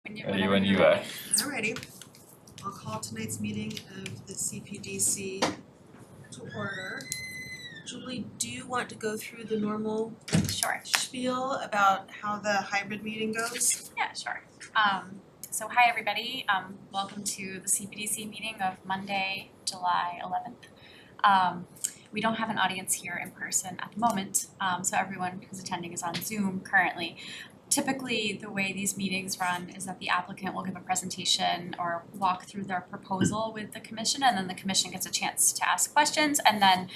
Ready when you are. Alrighty, I'll call tonight's meeting of the Cpdc to order. Julie, do you want to go through the normal Sure. spiel about how the hybrid meeting goes? Yeah, sure. So hi everybody, welcome to the Cpdc meeting of Monday, July 11th. We don't have an audience here in person at the moment, so everyone who's attending is on Zoom currently. Typically, the way these meetings run is that the applicant will give a presentation or walk through their proposal with the commission, and then the commission gets a chance to ask questions, and then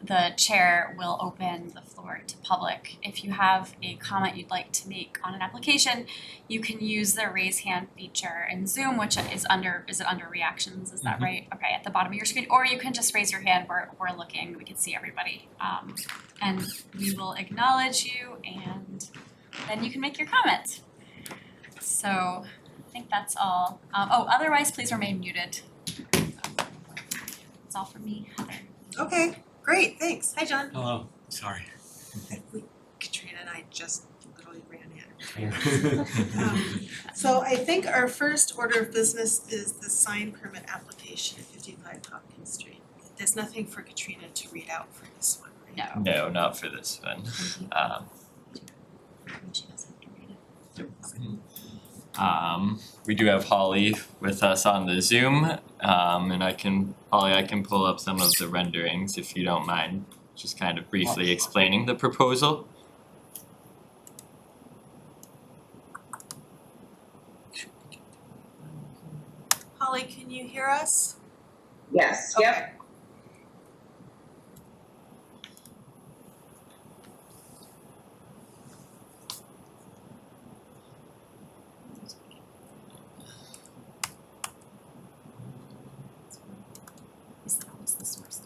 the chair will open the floor to public. If you have a comment you'd like to make on an application, you can use the raise hand feature in Zoom, which is under reactions, is that right? Okay, at the bottom of your screen, or you can just raise your hand, we're looking, we can see everybody. And we will acknowledge you and then you can make your comment. So I think that's all. Otherwise please remain muted. That's all from me, Heather. Okay, great, thanks. Hi, John. Hello, sorry. Katrina and I just literally ran in. So I think our first order of business is the sign permit application at 55 Hopkins Street. There's nothing for Katrina to read out for this one, right? No. No, not for this one. She doesn't have to read it. We do have Holly with us on the Zoom, and I can pull up some of the renderings if you don't mind, just kind of briefly explaining the proposal. Holly, can you hear us? Yes, yep. What's the source?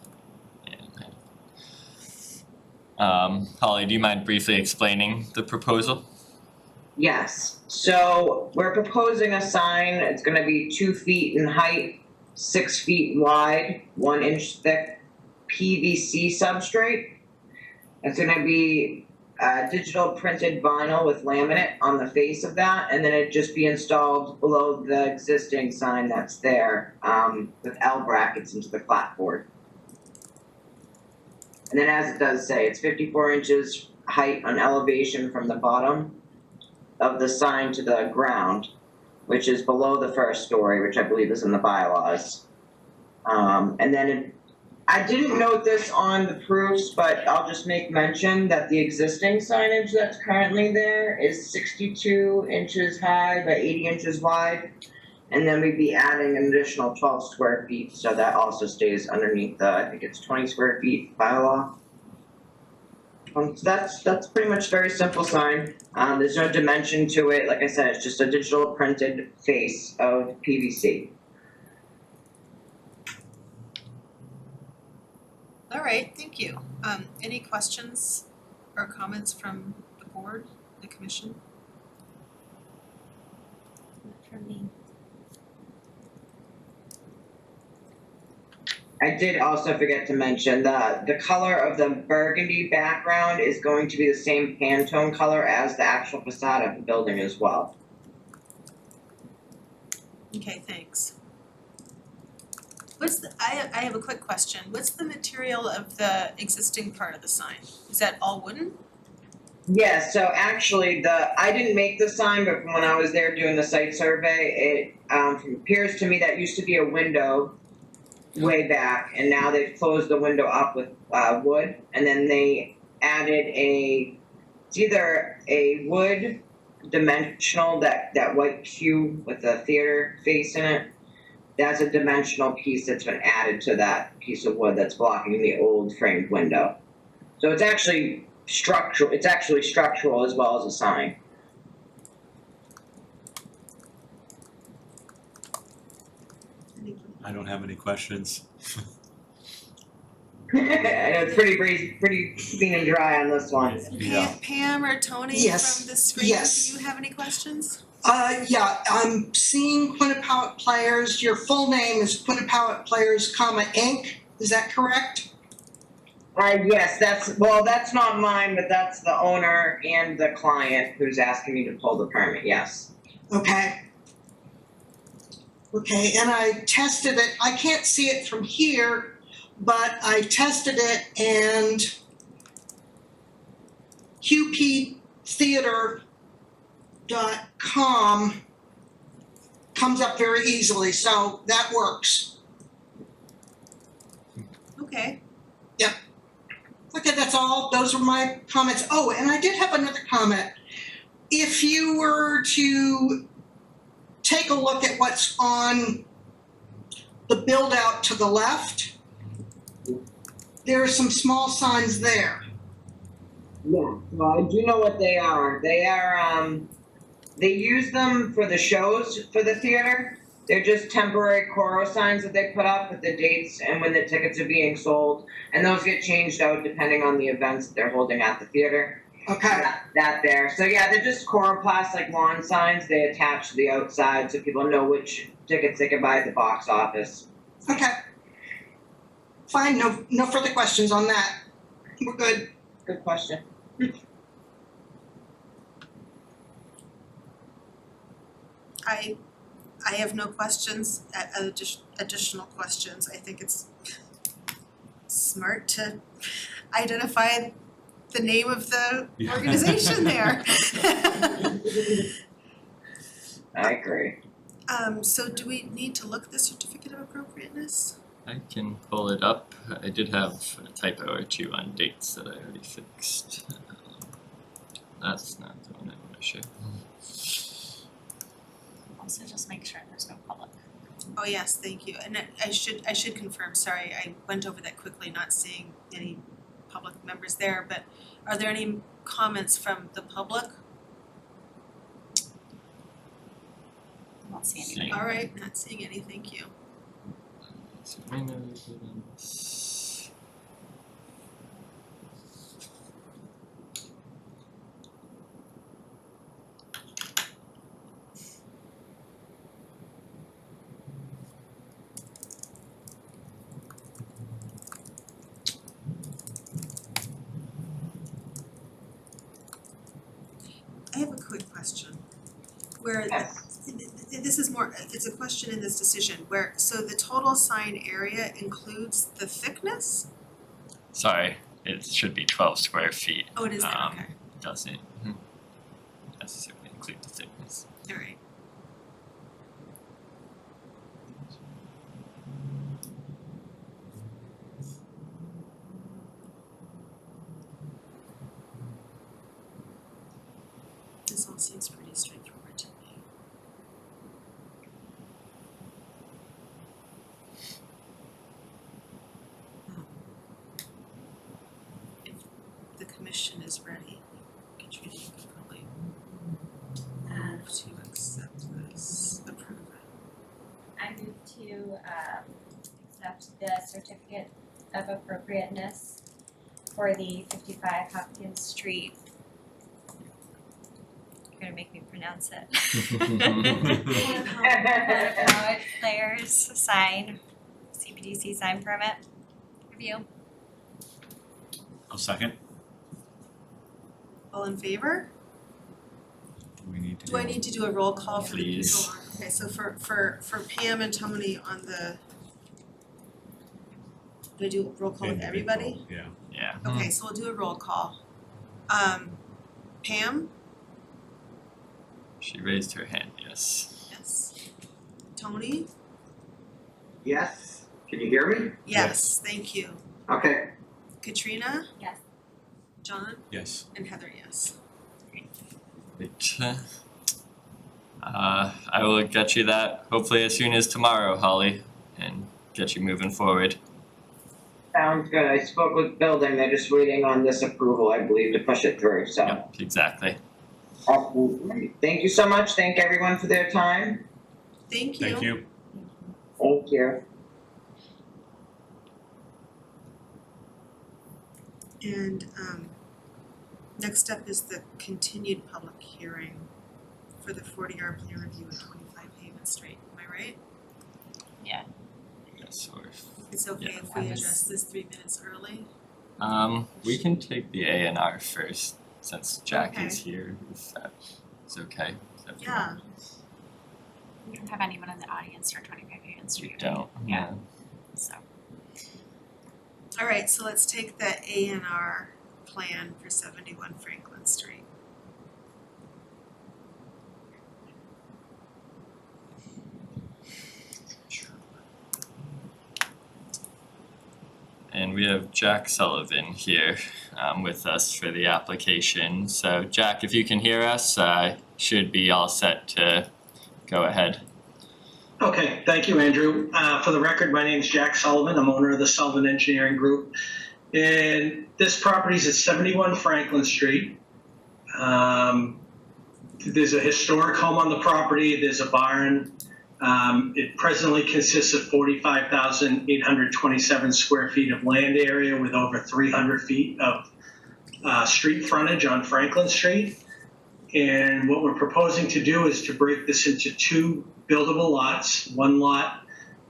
Holly, do you mind briefly explaining the proposal? Yes, so we're proposing a sign, it's gonna be 2 feet in height, 6 feet wide, 1 inch thick PVC substrate. It's gonna be digital printed vinyl with laminate on the face of that, and then it'd just be installed below the existing sign that's there, with L brackets into the clapboard. And then as it does say, it's 54 inches height on elevation from the bottom of the sign to the ground, which is below the first story, which I believe is in the bylaws. And then I didn't note this on the proofs, but I'll just make mention that the existing signage that's currently there is 62 inches high by 80 inches wide. And then we'd be adding an additional 12 square feet, so that also stays underneath the, I think it's 20 square feet bylaw. So that's pretty much a very simple sign. There's no dimension to it. Like I said, it's just a digital printed face of PVC. All right, thank you. Any questions or comments from the board, the commission? Not from me. I did also forget to mention the color of the burgundy background is going to be the same Pantone color as the actual facade of the building as well. Okay, thanks. I have a quick question. What's the material of the existing part of the sign? Is that all wooden? Yeah, so actually I didn't make the sign, but from when I was there doing the site survey, it appears to me that used to be a window way back, and now they've closed the window up with wood, and then they added it's either a wood dimensional, that white cube with the theater face in it. That's a dimensional piece that's been added to that piece of wood that's blocking the old framed window. So it's actually structural as well as a sign. I don't have any questions. I know it's pretty clean and dry on this one. Yeah. Pam or Tony Yes, from the screen, yes. do you have any questions? Yeah, I'm seeing Quinnipiac Players. Your full name is Quinnipiac Players, Inc. Is that correct? Yes, that's not mine, but that's the owner and the client who's asking me to pull the permit, yes. Okay. Okay, and I tested it, I can't see it from here, but I tested it and qptheater.com comes up very easily, so that works. Okay, Okay, that's all, those were my comments. Oh, and I did have another comment. If you were to take a look at what's on the build out to the left, there are some small signs there. Yeah, well, I do know what they are. They are, they use them for the shows for the theater. They're just temporary choro signs that they put up with the dates and when the tickets are being sold. And those get changed out depending on the events that they're holding at the theater. Okay, That there. So yeah, they're just coroplast like lawn signs. They attach to the outside so people know which tickets they can buy at the box office. okay. Fine, no further questions on that. We're good. Good question. I have no questions, additional questions. I think it's smart to identify the name of the Yeah. organization there. I agree. So do we need to look at the certificate of appropriateness? I can pull it up. I did have a typo or two on dates that I already fixed. That's not the one I wanna share. Also just make sure there's no public. Oh yes, thank you. And I should confirm, sorry, I went over that quickly, not seeing any public members there, but are there any comments from the public? I don't see anybody. All right, not seeing any, thank you. So I know this. I have a quick question. Where Yes. this is more, it's a question in this decision, where, so the total sign area includes the thickness? Sorry, it should be 12 square feet. Oh, it is there, okay, Doesn't necessarily include the thickness. all right. This all seems pretty straightforward to me. If the commission is ready, Katrina, you could probably move to accept this, approve it. I move to accept the certificate of appropriateness for the 55 Hopkins Street. You're gonna make me pronounce it. Poet Players sign, Cpdc sign permit review. I'll second. All in favor? We need to Do I need to do a roll call for the people? Please. Okay, so for Pam and Tony on the, do I do a roll call with everybody? Yeah. Yeah. Okay, so we'll do a roll call. Pam? She raised her hand, yes. Yes. Tony? Yes. Can you hear me? Yes, thank you. Okay. Katrina? Yes. John? Yes. And Heather, yes. Great. I will get you that hopefully as soon as tomorrow, Holly, and get you moving forward. Sounds good. I spoke with building. They're just waiting on this approval, I believe, to push it through, so. Yep, exactly. Absolutely. Thank you so much. Thank everyone for their time. Thank you. Thank you. Thank you. And next up is the continued public hearing for the 40R plan review at 25 Haven Street, am I right? Yes, or if, It's okay Yeah. if we adjust this 3 minutes early? we can take the A&R first since Jack Okay. is here, if that's okay. Is that Yeah. fine? We don't have anyone in the audience for 25 Union Street. You don't, Yeah. So, Alright, so let's take the A and R plan for 71 Franklin Street. And we have Jack Sullivan here with us for the application. So Jack, if you can hear us, should be all set to go ahead. Okay, thank you, Andrew. For the record, my name is Jack Sullivan. I'm owner of the Sullivan Engineering Group. And this property is at 71 Franklin Street. There's a historic home on the property. There's a barn. It presently consists of 45,827 square feet of land area with over 300 feet of street frontage on Franklin Street. And what we're proposing to do is to break this into two buildable lots. One lot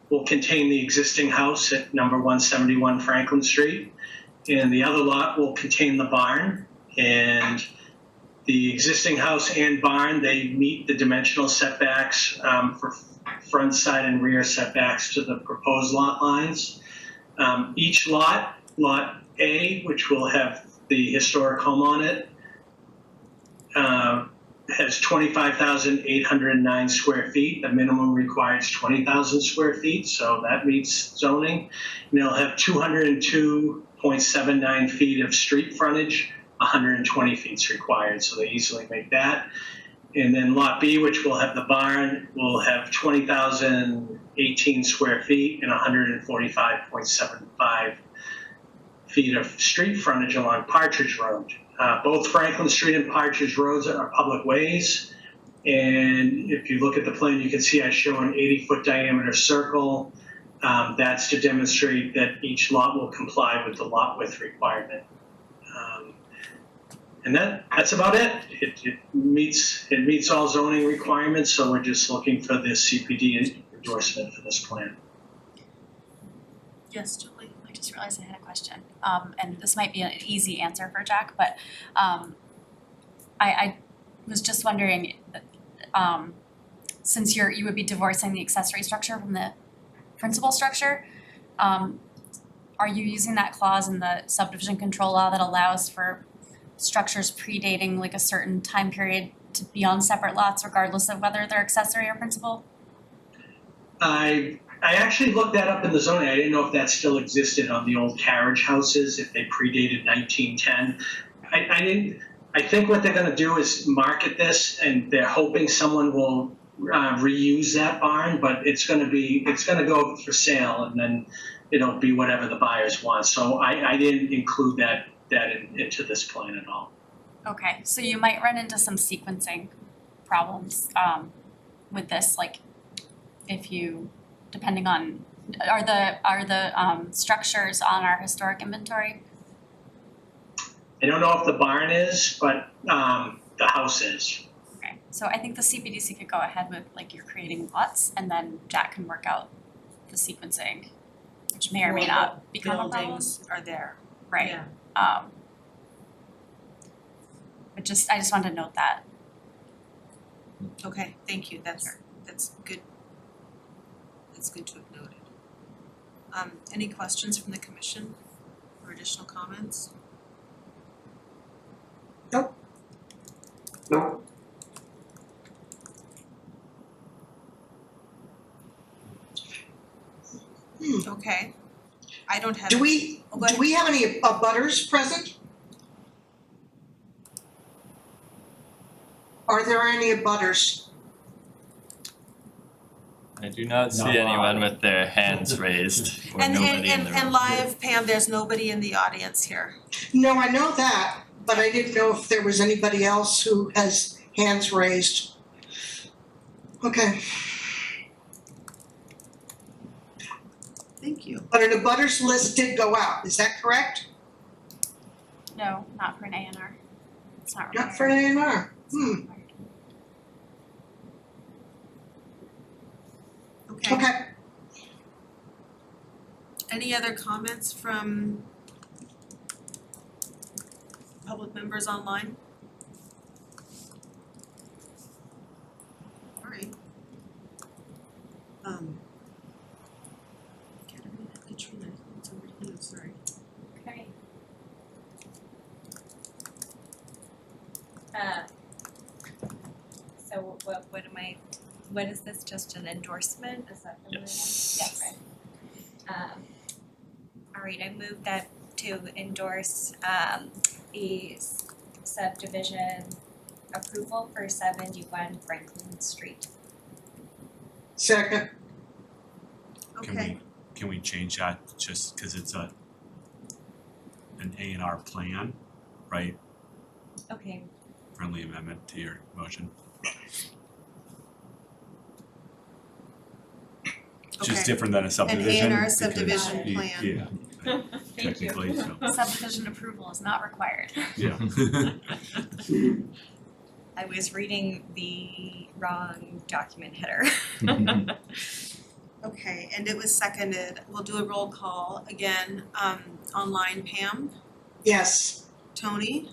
will contain the existing house at number 171 Franklin Street, and the other lot will contain the barn. And the existing house and barn, they meet the dimensional setbacks for front, side, and rear setbacks to the proposed lot lines. Each lot, Lot A, which will have the historic home on it, has 25,809 square feet. The minimum required is 20,000 square feet, so that meets zoning. And they'll have 202.79 feet of street frontage, 120 feet is required, so they easily make that. And then Lot B, which will have the barn, will have 20,018 square feet and 145.75 feet of street frontage along Partridge Road. Both Franklin Street and Partridge Roads are public ways. And if you look at the plan, you can see I show an 80-foot diameter circle. That's to demonstrate that each lot will comply with the lot width requirement. And that's about it. It meets all zoning requirements, so we're just looking for the CPD endorsement for this plan. Yes, Julie? I just realized I had a question. And this might be an easy answer for Jack, but I was just wondering, since you would be divorcing the accessory structure from the principal structure, are you using that clause in the subdivision control law that allows for structures predating like a certain time period to be on separate lots regardless of whether they're accessory or principal? I actually looked that up in the zoning. I didn't know if that still existed on the old carriage houses, if they predated 1910. I think what they're gonna do is market this, and they're hoping someone will reuse that barn, but it's gonna go for sale, and then it'll be whatever the buyers want. So I didn't include that into this plan at all. Okay, so you might run into some sequencing problems with this, like if you, depending on, are the structures on our historic inventory? I don't know if the barn is, but the house is. Okay, so I think the CPDC could go ahead with like you're creating lots and then Jack can work out the sequencing, which may or may not become a problem. Buildings are there. Right. Yeah. But I just wanted to note that. Okay, thank you, that's good. That's good to have noted. Any questions from the commission or additional comments? Nope. Okay, I don't have. Do we have any abutters present? Are there any abutters? I do not see No. anyone with their hands raised or And nobody in the room. and live, Pam, there's nobody in the audience here. No, I know that, but I didn't know if there was anybody else who has hands raised. Okay, Thank you. but an abutters list did go out, is that correct? No, not for an A&R. It's not required. Not for an A&R. Okay. Any other comments from public members online? All right. So what is this, just an endorsement, is that the word? Yes. Yes. All right, I move that to endorse the subdivision approval for 71 Franklin Street. Second. Okay, Can we change that just because it's an A&R plan, right? Okay, Friendly amendment to your motion. Just Okay. different than a subdivision. A&R because subdivision you- plan. Yeah, thank you. technically, so, Subdivision approval is not required. yeah. I was reading the wrong document header. okay, and it was seconded. We'll do a roll call again. Online, Pam, Yes. Tony,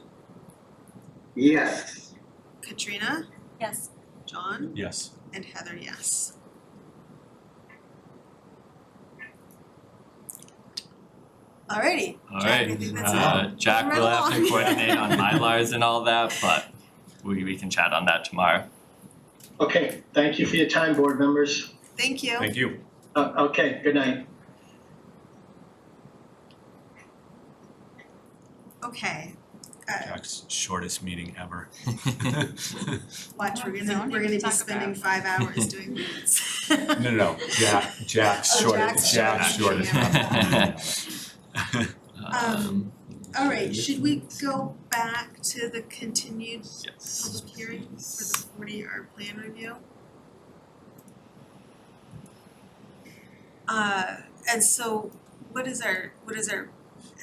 Yes. Katrina, Yes. John, Yes. and Heather, yes. Alrighty. Alright, I think that's it. Jack Moving will right have to along. coordinate on Mylars and all that, but we can chat on that tomorrow. Okay, thank you for your time, board members. Thank you. Thank you. Okay, good night. Okay. Jack's shortest meeting ever. Watch, we're Zoning gonna be to talk spending about. 5 hours doing minutes. No, Jack's Oh, shortest, Jack's Jack's shortest. Alright, should we go back to the continued Yes. public hearing for the 40R plan review? And so what is our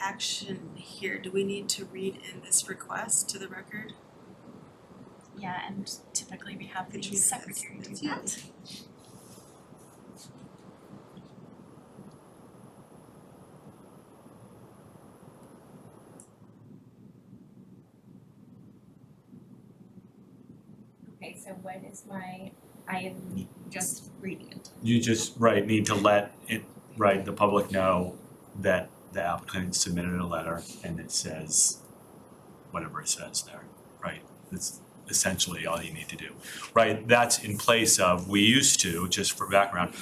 action here? Do we need to read in this request to the record? Yeah, and typically we have the Katrina, secretary do that's you. that. Okay, so what is I am just reading it. You just, need to let the public know that the applicant submitted a letter and it says whatever it says there, right? That's essentially all you need to do, right? That's in place of, we used to, just for background,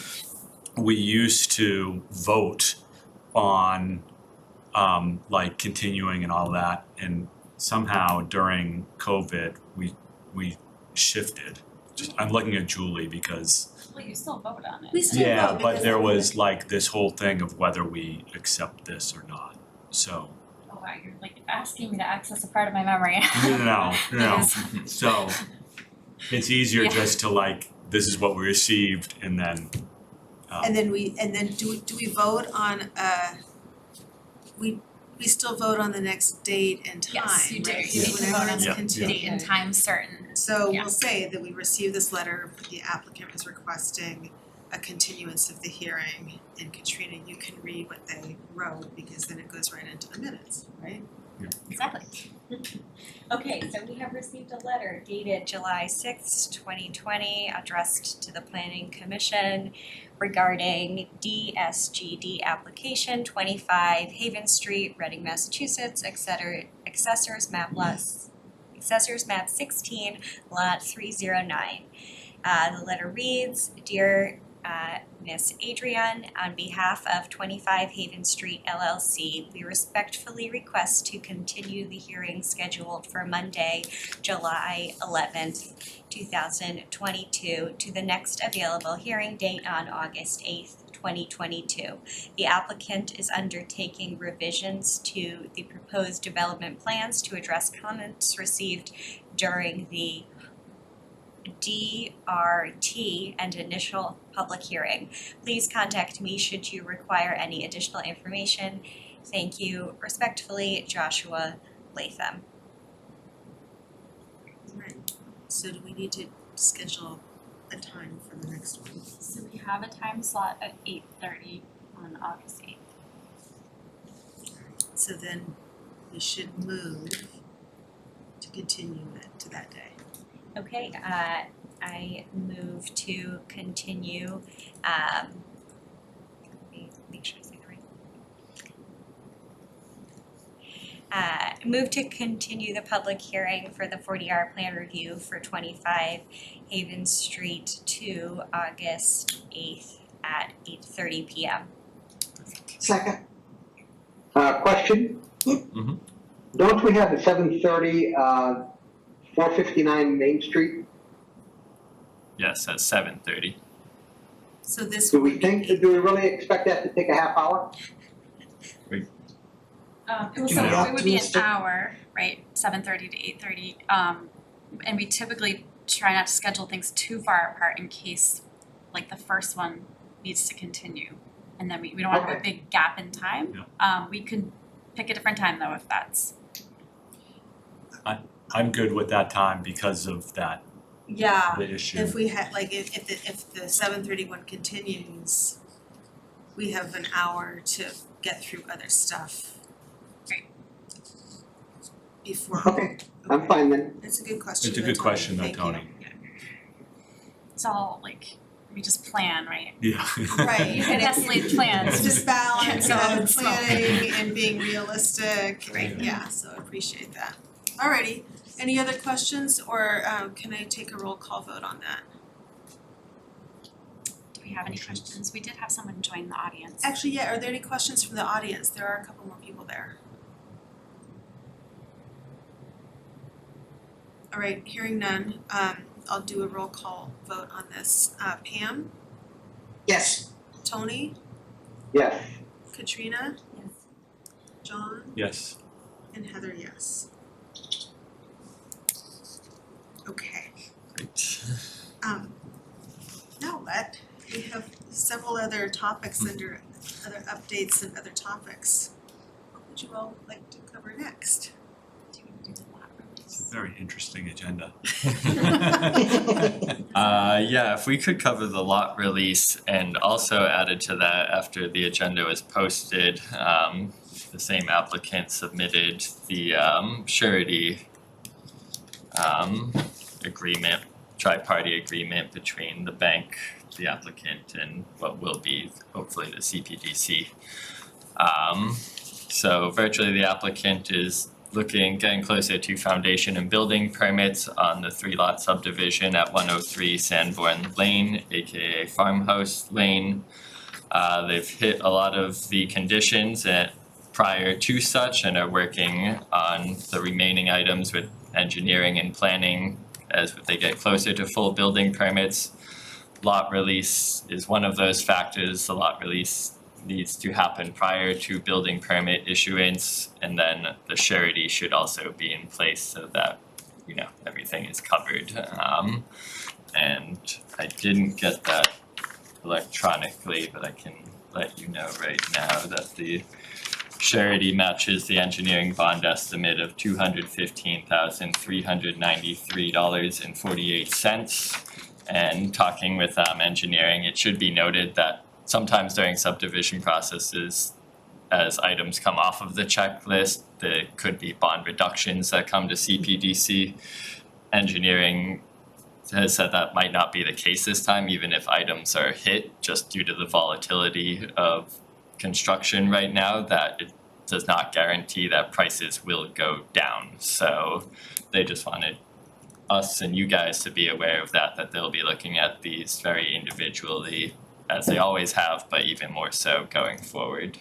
we used to vote on like continuing and all that, and somehow during COVID, we shifted. I'm looking at Julie because Well, you still vote on it. We still yeah, vote but because there of- was like this whole thing of whether we accept this or not. So Oh wow, you're like asking me to access a part of my memory. no. Yes. So it's easier Yeah. just to like, this is what we received, and then And then do we vote on we still vote on the next date and time, Yes, you do. right? You So need to whenever vote on it's Yeah. continued. Date and time certain. So Yeah. we'll say that we received this letter, the applicant was requesting a continuance of the hearing, and Katrina, you can read what they wrote, because then it goes right into the minutes, right? Exactly. Okay, so we have received a letter dated July 6th, 2020, addressed to the Planning Commission regarding DSGD application 25 Haven Street, Reading, Massachusetts, Accessors map 16, lot 309. The letter reads, Dear Miss Adrienne, on behalf of 25 Haven Street LLC, we respectfully request to continue the hearing scheduled for Monday, July 11th, 2022 to the next available hearing date on August 8th, 2022. The applicant is undertaking revisions to the proposed development plans to address comments received during the DRT and initial public hearing. Please contact me should you require any additional information. Thank you. Respectfully, Joshua Latham. Right. So do we need to schedule a time for the next one? So we have a time slot at 8:30 on August 8th. So then we should move to continue it to that day. Okay, I move to continue, let me make sure I say the right. Move to continue the public hearing for the 40R plan review for 25 Haven Street to August 8th at 8:30 PM. Second. Question? Mhm. Don't we have a 7:30, 459 Main Street? Yes, at 7:30. So this Do we would think, be, do we really expect that to take a half hour? So Yeah. it would be an Optimistic. hour, right, 7:30 to 8:30, and we typically try not to schedule things too far apart in case like the first one needs to continue. And then we don't wanna have a Okay. big gap in time. We could pick a different time though if that's, I'm good with that time because of that, yeah, the issue. if we had, like, if the 7:31 continues, we have an hour to get through other stuff. Right. Before. Okay, I'm fine then. It's a good question. It's a good question though, Thank you. Tony. it's all like, we just plan, right? Yeah. Right. You can best laid plans. It's just balance Can't go up and and smoke. planning and being realistic, Right. yeah, so I appreciate that. Alrighty, any other questions or can I take a roll call vote on that? Do we have any questions? We did have someone join the audience. Actually, yeah, are there any questions from the audience? There are a couple more people there. Alright, hearing none, I'll do a roll call vote on this. Pam, Yes. Tony, Yes. Katrina, Yes. John, Yes. and Heather, yes. Okay. Great. Now what? We have several other topics under other updates and other topics. What would you all like to cover next? Do we do the lot It's release? a very interesting agenda. Yeah, if we could cover the lot release and also added to that after the agenda was posted, the same applicant submitted the surety agreement, tri-party agreement between the bank, the applicant, and what will be hopefully the CPDC. So virtually the applicant is getting closer to foundation and building permits on the 3-lot subdivision at 103 Sanborn Lane, aka Farmhouse Lane. They've hit a lot of the conditions prior to such and are working on the remaining items with engineering and planning as they get closer to full building permits. Lot release is one of those factors. The lot release needs to happen prior to building permit issuance, and then the surety should also be in place so that, you know, everything is covered. And I didn't get that electronically, but I can let you know right now that the surety matches the engineering bond estimate of $215,393.48. And talking with engineering, it should be noted that sometimes during subdivision processes, as items come off of the checklist, there could be bond reductions that come to CPDC. Engineering has said that might not be the case this time, even if items are hit, just due to the volatility of construction right now, that it does not guarantee that prices will go down. So they just wanted us and you guys to be aware of that they'll be looking at these very individually, as they always have, but even more so going forward.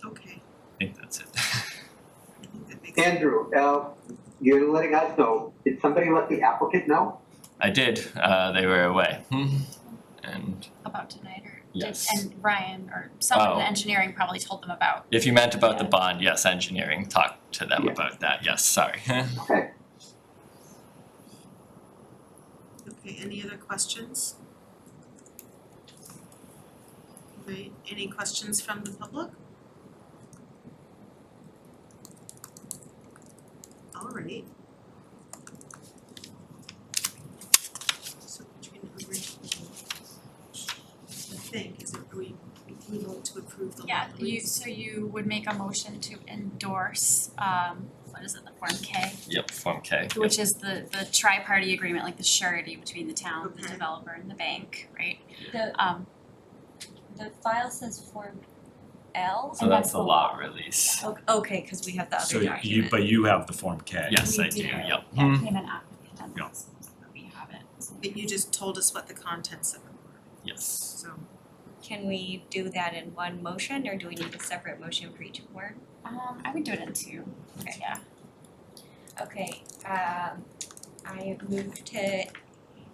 Okay, I think that's it. I think that makes sense. Andrew, you're letting us know, did somebody let the applicant know? I did, they were away. And About tonight or Yes. and Ryan or someone in Oh. the engineering probably told them about. if you meant about the Yeah. bond, yes, engineering talked to them Yeah. about that, yes, sorry. Okay. Okay, any other questions? Right, any questions from the public? Alright. So Katrina, I think, is it, are we vote to approve the Yeah, lot you, release? so you would make a motion to endorse, what is it, the Form K? Yep, Form K. Yep. Which is the tri-party agreement, like the surety between the town, the Okay. developer and the bank, right? The Um, the file says Form L? So that's the lot release. Okay, cause we have the So other document. but you have the Form K. Yes, We I do, do. yep. Yeah, payment application. Yeah. We have it. So But you just told us what the contents of it were, Yes. so. Can we do that in one motion, or do we need a separate motion for each word? I would do it in two. Okay. Yeah. Okay, I move to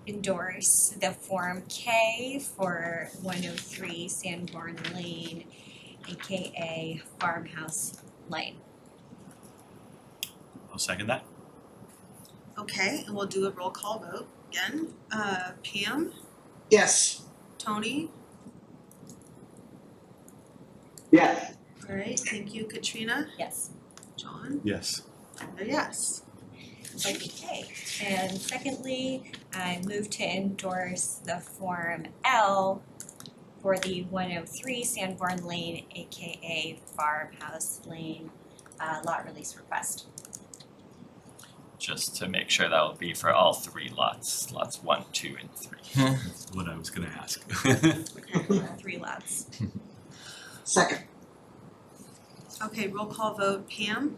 endorse the Form K for 103 Sanborn Lane, AKA Farmhouse Lane. I'll second that. Okay, and we'll do a roll call vote again. Pam, Yes. Tony, Yes. all right, thank you, Katrina, Yes. John, Yes. yes. Okay, and secondly, I move to endorse the Form L for the 103 Sanborn Lane, AKA Farmhouse Lane, lot release request. Just to make sure that will be for all three lots, lots 1, 2, and 3. That's what I was gonna ask. 3 lots. Second. Okay, roll call vote, Pam,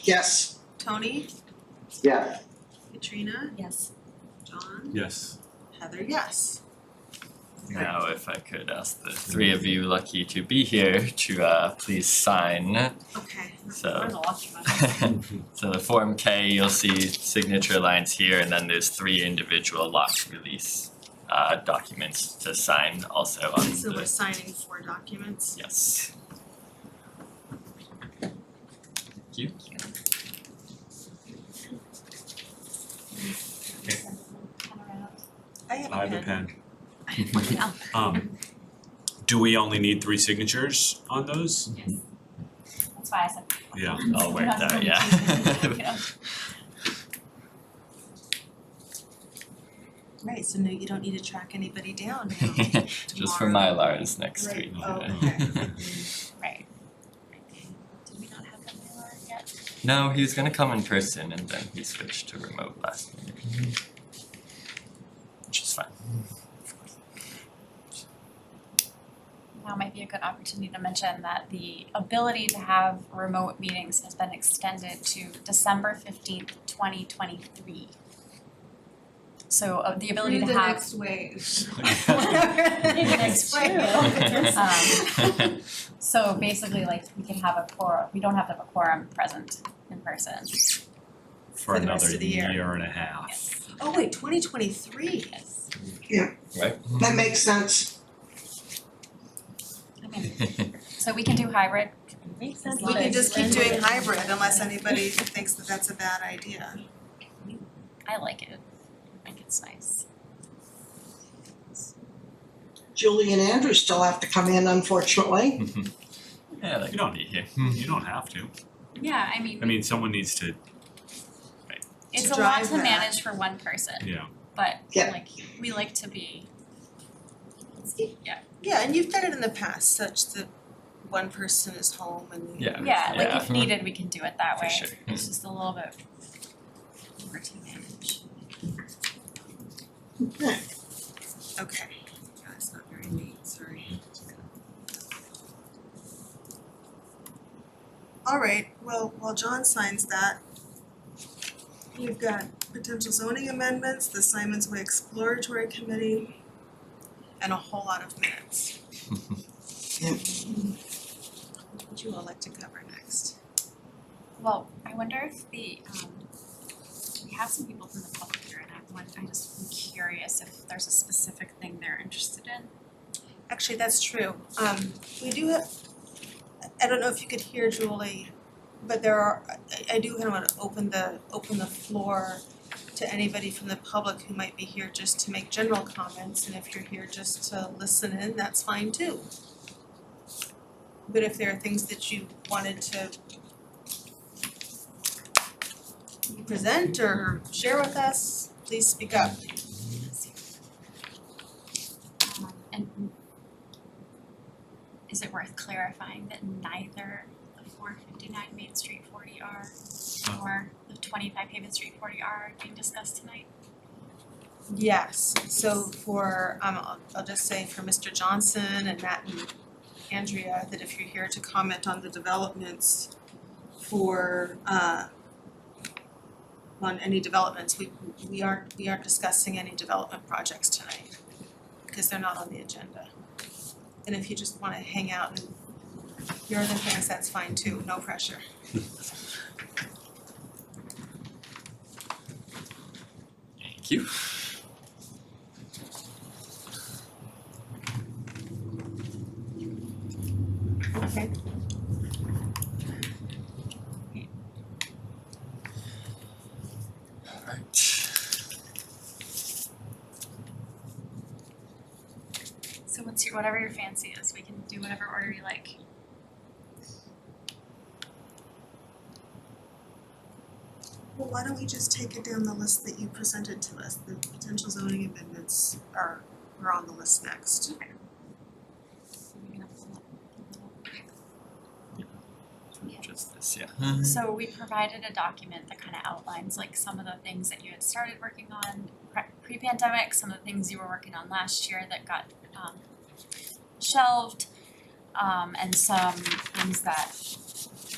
Yes. Tony, Yes. Katrina, Yes. John, Yes. Heather, yes. Now, if I could ask the three of you lucky to be here to please sign. Okay, So We're the lucky ones. so the Form K, you'll see signature lines here, and then there's 3 individual lot release documents to sign also on so we're the, signing 4 documents. yes. Thank you. I have I have a a pen. pen. Do we only need 3 signatures on those? That's why I said. Yeah. I'll wait there, yeah. Right, so no, you don't need to track anybody down now. Just for Tomorrow. Mylars next Right, week. oh, okay. Right. Did we not have that Mylar yet? No, he was gonna come in person and then he switched to remote last meeting. Which is fine. Now might be a good opportunity to mention that the ability to have remote meetings has been extended to December 15th, 2023. So the ability to Through the have. next wave. Next So basically, like, we can have a quorum, we don't have to have a quorum present in person. For the rest another of the year. year and a half. Oh wait, 2023. Right? That makes sense. I mean, so we can do hybrid. Makes sense. We can just keep doing hybrid unless anybody thinks that that's a bad idea. I like it. I think it's nice. Julie and Andrew still have to come in, unfortunately. Yeah, that You don't could be here. You don't have to. Yeah, I mean, Someone needs to, it's to a lot drive to that. manage for one person, yeah. but Yeah. like, we like to be. Yeah, Yeah, and you've done it in the past such that one person is home and Yeah. yeah, like if Yeah. needed, we can do it that For way. sure. It's just a little bit harder to manage. Okay, yeah, it's not very neat, sorry. Alright, well, while John signs that, we've got potential zoning amendments, the Simon's Way Exploratory Committee, and a whole lot of minutes. What would you all like to cover next? Well, I wonder if we have some people from the public here, and I just am curious if there's a specific thing they're interested in. Actually, that's true. We do have, I don't know if you could hear Julie, but there are, I do kind of want to open the floor to anybody from the public who might be here just to make general comments, and if you're here just to listen in, that's fine too. But if there are things that you wanted to present or share with us, please speak up. And is it worth clarifying that neither the 459 Main Street 40R or the 25 Haven Street 40R are being discussed tonight? Yes, so for, I'll just say for Mr. Johnson and Matt and Andrea that if you're here to comment on the developments for on any developments, we aren't discussing any development projects tonight because they're not on the agenda. And if you just wanna hang out and hear other things, that's fine too, no pressure. Thank you. Okay. Alright. So whatever your fancy is, we can do whatever order you like. Well, why don't we just take it down the list that you presented to us, the potential zoning amendments are on the list next. Okay. So we're gonna pull up a little. Just this, yeah. So we provided a document that kind of outlines like some of the things that you had started working on pre-pandemic, some of the things you were working on last year that got shelved, and some things that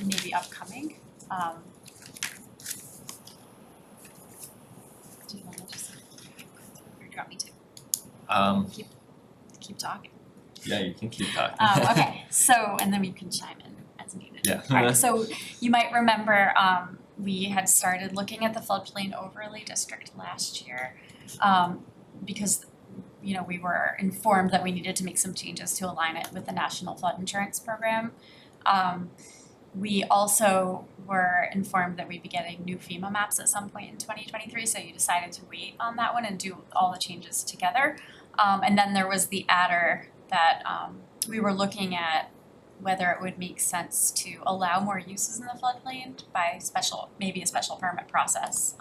may be upcoming. Do you wanna just, or do you want me to keep talking? Yeah, you can keep talking. Okay, so, and then we can chime in as needed. Yeah. Alright, so you might remember, we had started looking at the floodplain overlay district last year, because, you know, we were informed that we needed to make some changes to align it with the National Flood Insurance Program. We also were informed that we'd be getting new FEMA maps at some point in 2023, so you decided to wait on that one and do all the changes together. And then there was the adder that we were looking at whether it would make sense to allow more uses in the floodplain by maybe a special permit process.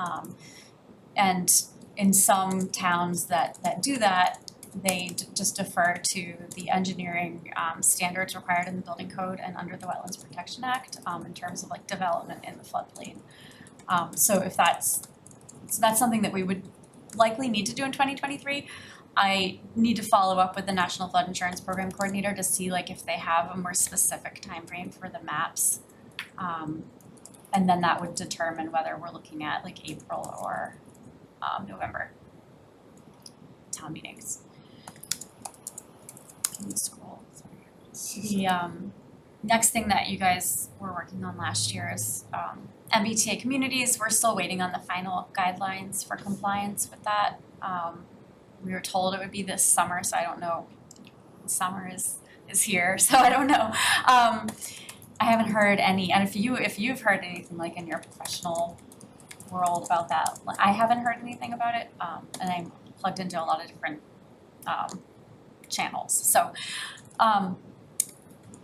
And in some towns that do that, they just defer to the engineering standards required in the building code and under the Wetlands Protection Act in terms of like development in the floodplain. So if that's something that we would likely need to do in 2023. I need to follow up with the National Flood Insurance Program coordinator to see like if they have a more specific timeframe for the maps. And then that would determine whether we're looking at like April or November town meetings. In school. The next thing that you guys were working on last year is MBTA communities. We're still waiting on the final guidelines for compliance with that. We were told it would be this summer, so I don't know. Summer is here, so I don't know. I haven't heard any, and if you've heard anything like in your professional world about that, I haven't heard anything about it. And I'm plugged into a lot of different channels.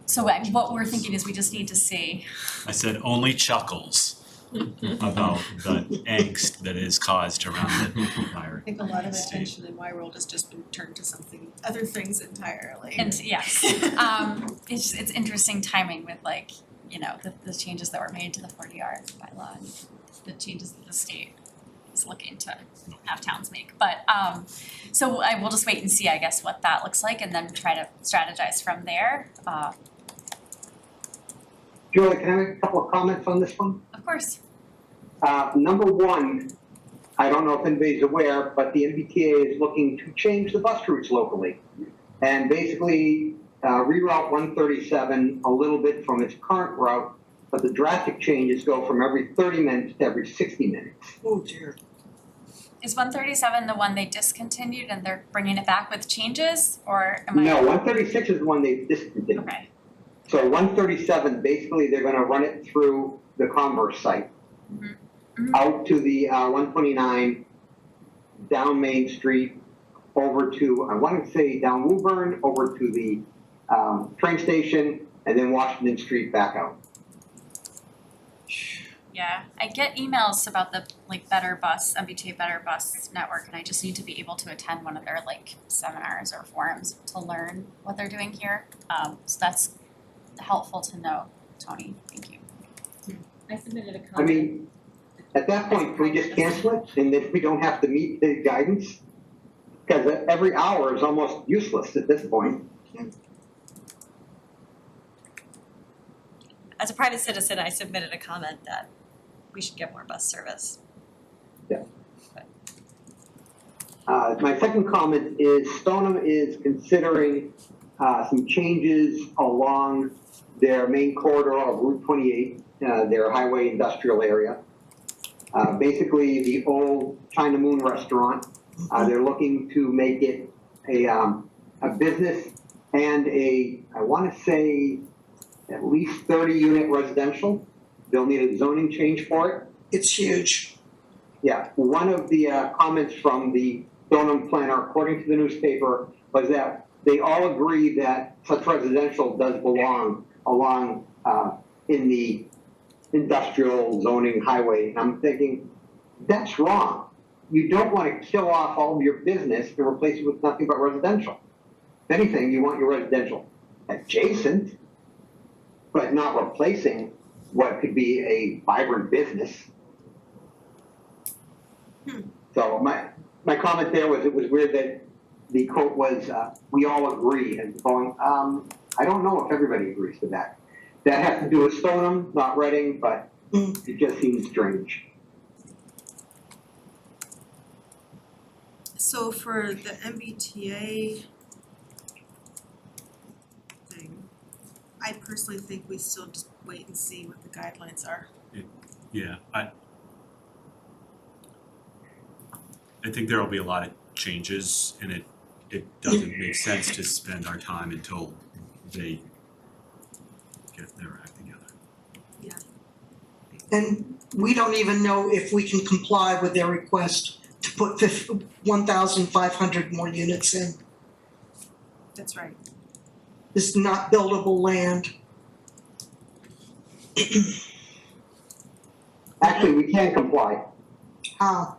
So what we're thinking is we just need to see. I said only chuckles about the angst that is caused around the fire. I think a lot of attention in my world has just been turned to other things entirely. And yes, it's interesting timing with like, you know, the changes that were made to the 40R bylaw and the changes that the state is looking to have towns make. But so I will just wait and see, I guess, what that looks like and then try to strategize from there. Julie, can I make a couple of comments on this one? Of course. Number one, I don't know if anybody's aware, but the MBTA is looking to change the bus routes locally and basically reroute 137 a little bit from its current route, but the drastic changes go from every 30 minutes to every 60 minutes. Oh dear. Is 137 the one they discontinued and they're bringing it back with changes, or am I? No, 136 is the one they discontinued. Okay. So 137, basically they're gonna run it through the Converse site. Out to the 129, down Main Street, over to, I want to say down Woburn, over to the train station, and then Washington Street back out. Yeah, I get emails about the like Better Bus, MBTA Better Bus network, and I just need to be able to attend one of their like seminars or forums to learn what they're doing here. So that's helpful to know, Tony. Thank you. I submitted a comment. I mean, at that point, can we just cancel it, and then we don't have to meet the guidance? Because every hour is almost useless at this point. as a private citizen, I submitted a comment that we should get more bus service. My second comment is Stoneham is considering some changes along their main corridor of Route 28, their highway industrial area. Basically, the old China Moon restaurant, they're looking to make it a business and I want to say, at least 30 unit residential. They'll need a zoning change for it. It's huge. Yeah, one of the comments from the Stoneham planner, according to the newspaper, was that they all agree that such residential does belong along in the industrial zoning highway. And I'm thinking, that's wrong. You don't want to kill off all of your business and replace it with nothing but residential. If anything, you want your residential adjacent, but not replacing what could be a vibrant business. So my comment there was, it was weird that the quote was, we all agree, and going, I don't know if everybody agrees with that. That has to do with Stoneham, not Reading, but it just seems strange. So for the MBTA thing, I personally think we still just wait and see what the guidelines are. Yeah, I think there'll be a lot of changes, and it doesn't make sense to spend our time until they get their act together. And we don't even know if we can comply with their request to put 1,500 more units in. That's right. This is not buildable land. Actually, we can comply. How?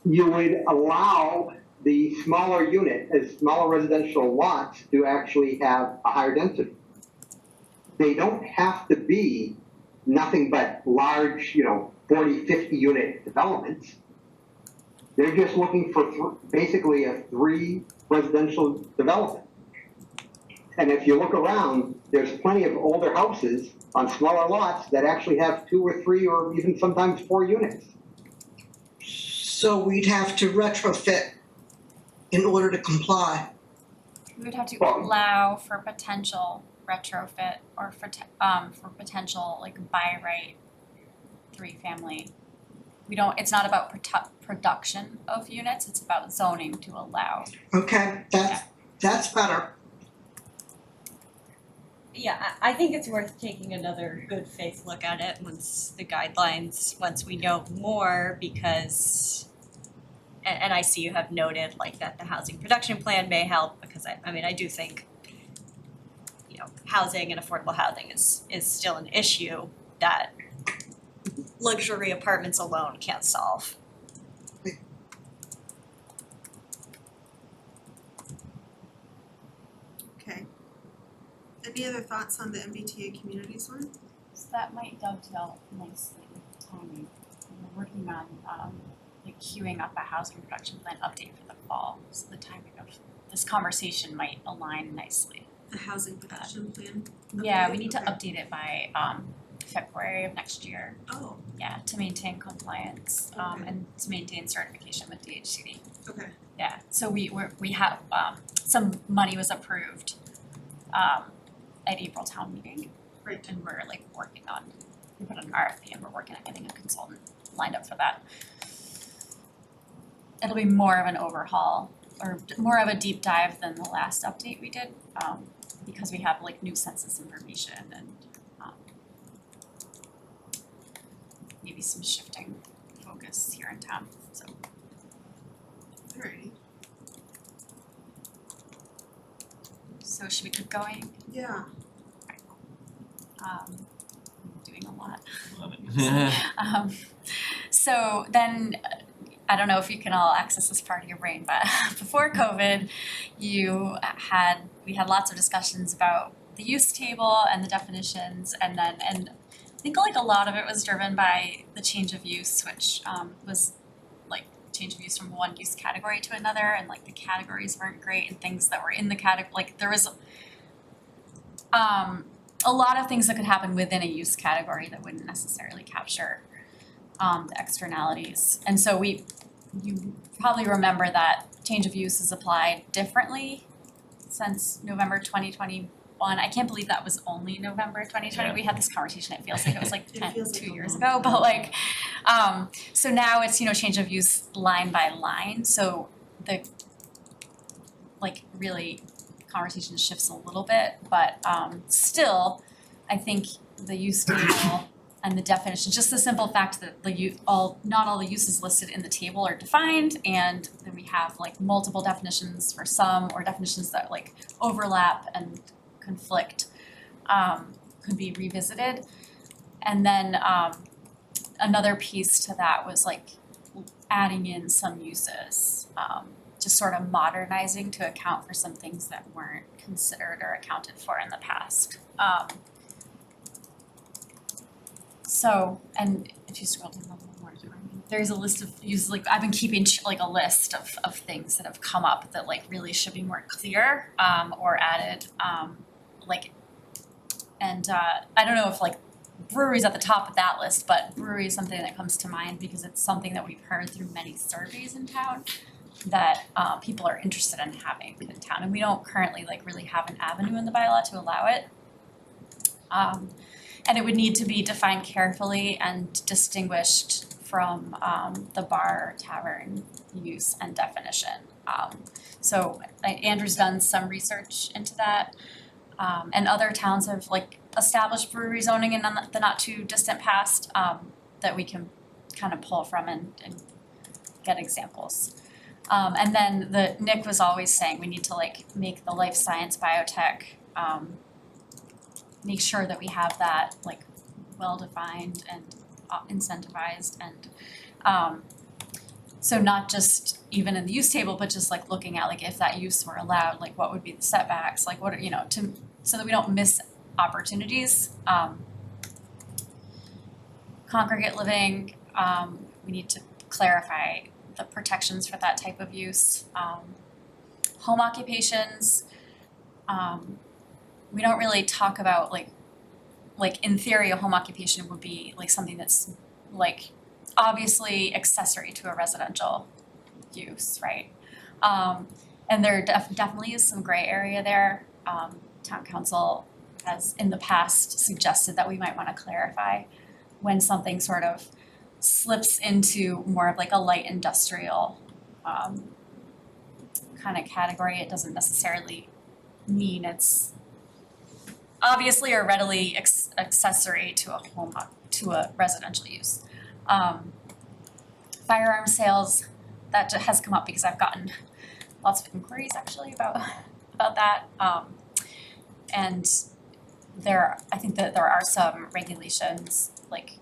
You would allow the smaller unit, as smaller residential lots, to actually have a higher density. They don't have to be nothing but large, 40, 50 unit developments. They're just looking for basically a 3 residential development. And if you look around, there's plenty of older houses on smaller lots that actually have 2 or 3 or even sometimes 4 units. So we'd have to retrofit in order to comply. We would have to Well- allow for potential retrofit or for potential like by right 3-family. It's not about production of units, it's about zoning to allow. Okay, that's better. Yeah, I think it's worth taking another good faith look at it once we know more, because and I see you have noted like that the housing production plan may help, because I do think housing and affordable housing is still an issue that luxury apartments alone can't solve. Okay. Any other thoughts on the MBTA communities one? So that might dovetail nicely with timing. We're working on like queuing up a housing production plan update for the fall. So the timing of this conversation might align nicely. The housing production plan? Yeah, we update? need to Okay. update it by February of next year. Oh, Yeah, to maintain compliance Okay. and to maintain certification with DHCD. okay. Yeah, so we have some money was approved at April town meeting. Right. And we're like we put an RFP and we're working on getting a consultant lined up for that. It'll be more of an overhaul or more of a deep dive than the last update we did, because we have like new census information and maybe some shifting focus here in town, so. Alrighty. So should we keep going? Yeah. Doing a lot. Love it. So then, I don't know if you can all access this part of your brain, but before COVID, we had lots of discussions about the use table and the definitions, and I think like a lot of it was driven by the change of use, which was like change of use from one use category to another, and like the categories weren't great, and things that were in the category, like there was a lot of things that could happen within a use category that wouldn't necessarily capture the externalities. And so you probably remember that change of use is applied differently since November 2021. I can't believe that was only November 2020. Yeah. We had this conversation, it feels like it was like It feels like 2 a years long ago, time. but like, so now it's, change of use line by line, so the, like, really conversation shifts a little bit, but still, I think the use table and the definition, just the simple fact that not all the uses listed in the table are defined, and then we have like multiple definitions for some, or definitions that like overlap and conflict, could be revisited. And then another piece to that was like adding in some uses, just sort of modernizing to account for some things that weren't considered or accounted for in the past. So, and if you scroll down a little more, there's a list of uses, like I've been keeping like a list of things that have come up that like really should be more clear, or added, and I don't know if like brewery's at the top of that list, but brewery is something that comes to mind because it's something that we've heard through many surveys in town that people are interested in having in town, and we don't currently like really have an avenue in the bylaw to allow it. And it would need to be defined carefully and distinguished from the bar, tavern use and definition. So Andrew's done some research into that, and other towns have like established brewery zoning in the not too distant past, that we can kind of pull from and get examples. And then Nick was always saying we need to like make the life science biotech, make sure that we have that like well-defined and incentivized, and so not just even in the use table, but just like looking at like if that use were allowed, like what would be the setbacks, like what are, so that we don't miss opportunities. Congregate living, we need to clarify the protections for that type of use. Home occupations, we don't really talk about like in theory a home occupation would be like something that's like obviously accessory to a residential use, right? And there definitely is some gray area there. Town council has in the past suggested that we might want to clarify when something sort of slips into more of like a light industrial kind of category. It doesn't necessarily mean it's obviously or readily accessory to a residential use. Firearm sales, that has come up because I've gotten lots of inquiries actually about that. And I think that there are some regulations like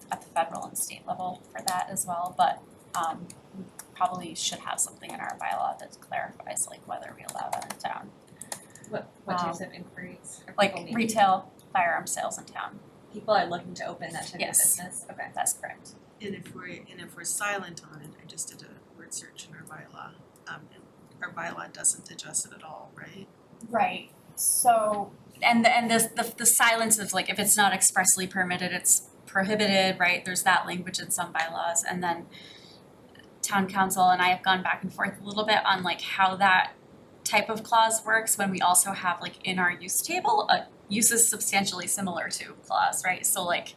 at the federal and state level for that as well, but we probably should have something in our bylaw that clarifies like whether we allow that in town. What types of inquiries are Like people making? retail firearm sales in town. People are looking to open that type of Yes. business, okay. That's correct. And if we're silent on it, I just did a word search in our bylaw, and our bylaw doesn't address it at all, right? Right, so, and the silence of like, if it's not expressly permitted, it's prohibited, right? There's that language in some bylaws, and then town council and I have gone back and forth a little bit on like how that type of clause works when we also have like in our use table, a use is substantially similar to clause, right? So like,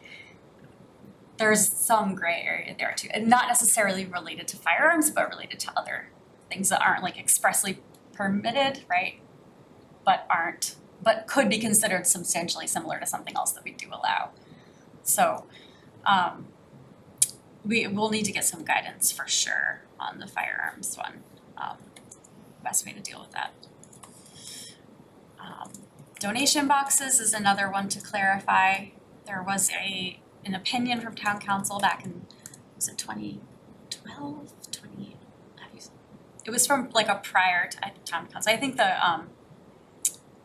there's some gray area there too, and not necessarily related to firearms, but related to other things that aren't like expressly permitted, right? But could be considered substantially similar to something else that we do allow. So, we will need to get some guidance for sure on the firearms one, best way to deal with that. Donation boxes is another one to clarify. There was an opinion from town council back in, was it 2012, it was from like a prior town council. I think the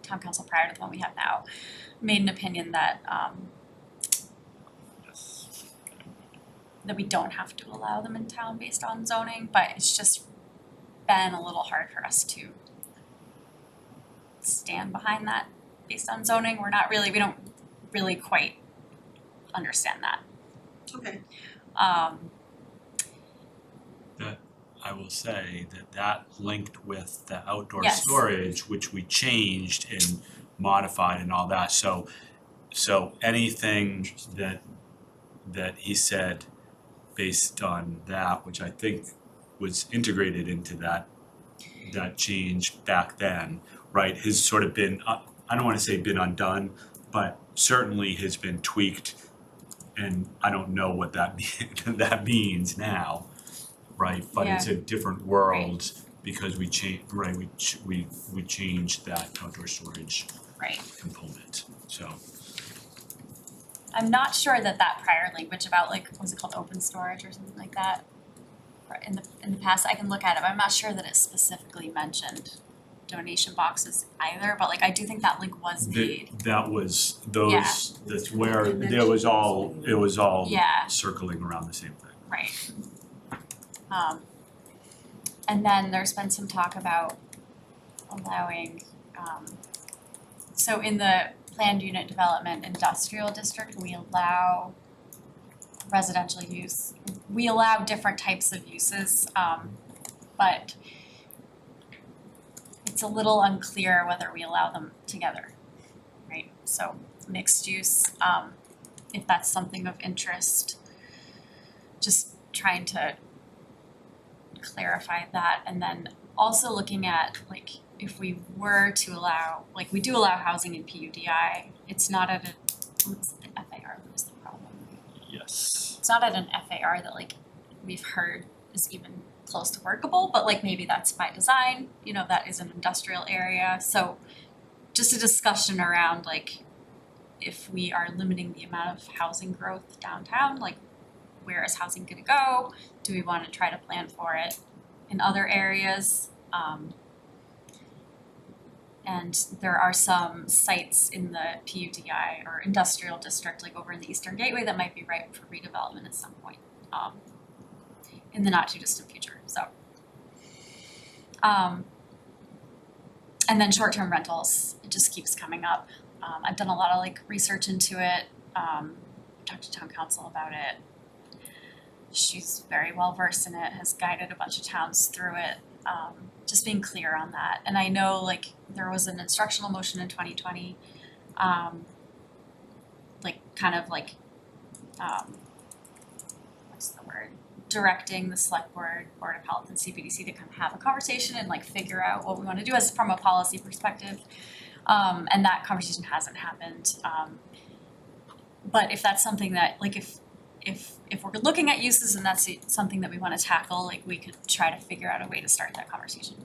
town council prior to the one we have now made an opinion that that we don't have to allow them in town based on zoning, but it's just been a little hard for us to stand behind that based on zoning, we don't really quite understand that. Okay, I will say that linked with the outdoor Yes. storage, which we changed and modified and all that, so anything that he said based on that, which I think was integrated into that change back then, right, has sort of been, I don't wanna say been undone, but certainly has been tweaked, and I don't know what that that means now, right, but it's a different world because we changed that outdoor storage right. component, so. I'm not sure that prior language about like, was it called open storage or something like that? Or in the past, I can look at it, but I'm not sure that it specifically mentioned donation boxes either, but like I do think that link was made. That was Yeah. that's where it was all Yeah. circling around the same thing. Right. And then there's been some talk about allowing, so in the planned unit development industrial district, we allow residential use. We allow different types of uses, but it's a little unclear whether we allow them together, right? So mixed use, if that's something of interest, just trying to clarify that, and then also looking at like if we were to allow, like we do allow housing in PUDI, it's not at what's the FAR, what is the problem? Yes. It's not at an FAR that like we've heard is even close to workable, but like maybe that's by design, you know, that is an industrial area, so just a discussion around like if we are limiting the amount of housing growth downtown, like where is housing gonna go? Do we wanna try to plan for it in other areas? And there are some sites in the PUDI or industrial district, like over in the Eastern Gateway, that might be ripe for redevelopment at some point, in the not too distant future, so. And then short-term rentals, it just keeps coming up. I've done a lot of like research into it, talked to town council about it. She's very well versed in it, has guided a bunch of towns through it, just being clear on that. And I know like there was an instructional motion in 2020, like kind of like, what's the word? Directing the select board, Board of Health and Cpdc to kind of have a conversation and like figure out what we want to do as from a policy perspective. And that conversation hasn't happened. But if that's something that like if we're looking at uses and that's something that we want to tackle, like we could try to figure out a way to start that conversation.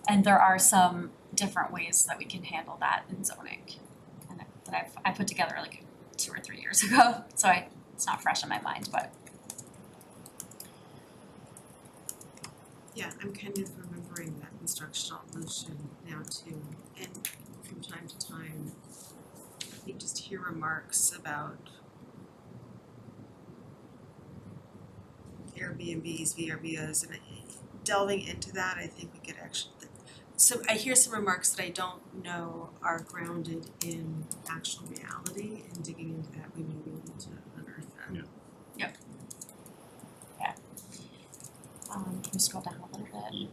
And there are some different ways that we can handle that in zoning, and that I put together like 2 or 3 years ago, so it's not fresh in my mind, but. yeah, I'm kind of remembering that instructional motion now too, and from time to time, you just hear remarks about Airbnbs, VRBOs, and delving into that, I think we could actually, so I hear some remarks that I don't know are grounded in actual reality, and digging into that, we may be able to unearth them. Yeah. Can you scroll down a little bit?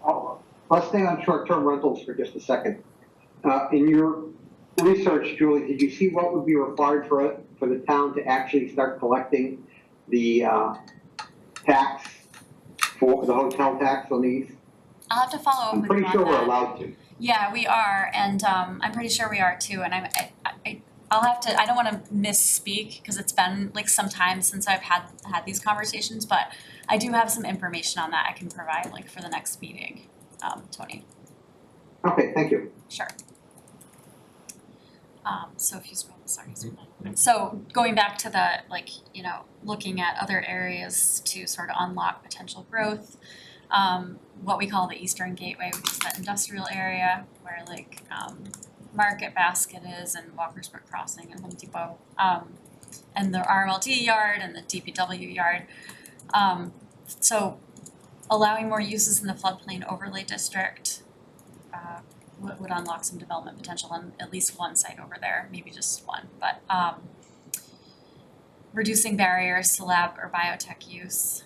Oh, let's stay on short-term rentals for just a second. In your research, Julie, did you see what would be required for the town to actually start collecting the tax for the hotel tax on these? I'll have to follow up I'm with you pretty on sure we're that. allowed to. Yeah, we are, and I'm pretty sure we are too, and I'll have to, I don't wanna misspeak, cause it's been like some time since I've had these conversations, but I do have some information on that I can provide like for the next meeting, Tony. Okay, thank you. Sure. So if you scroll, sorry, so going back to the, like, you know, looking at other areas to sort of unlock potential growth, what we call the Eastern Gateway, which is that industrial area where like, Market Basket is and Walker's Brook Crossing and Home Depot, and the RMLD yard and the DPW yard. So allowing more uses in the floodplain overlay district, would unlock some development potential on at least one site over there, maybe just one, but reducing barriers to lab or biotech use.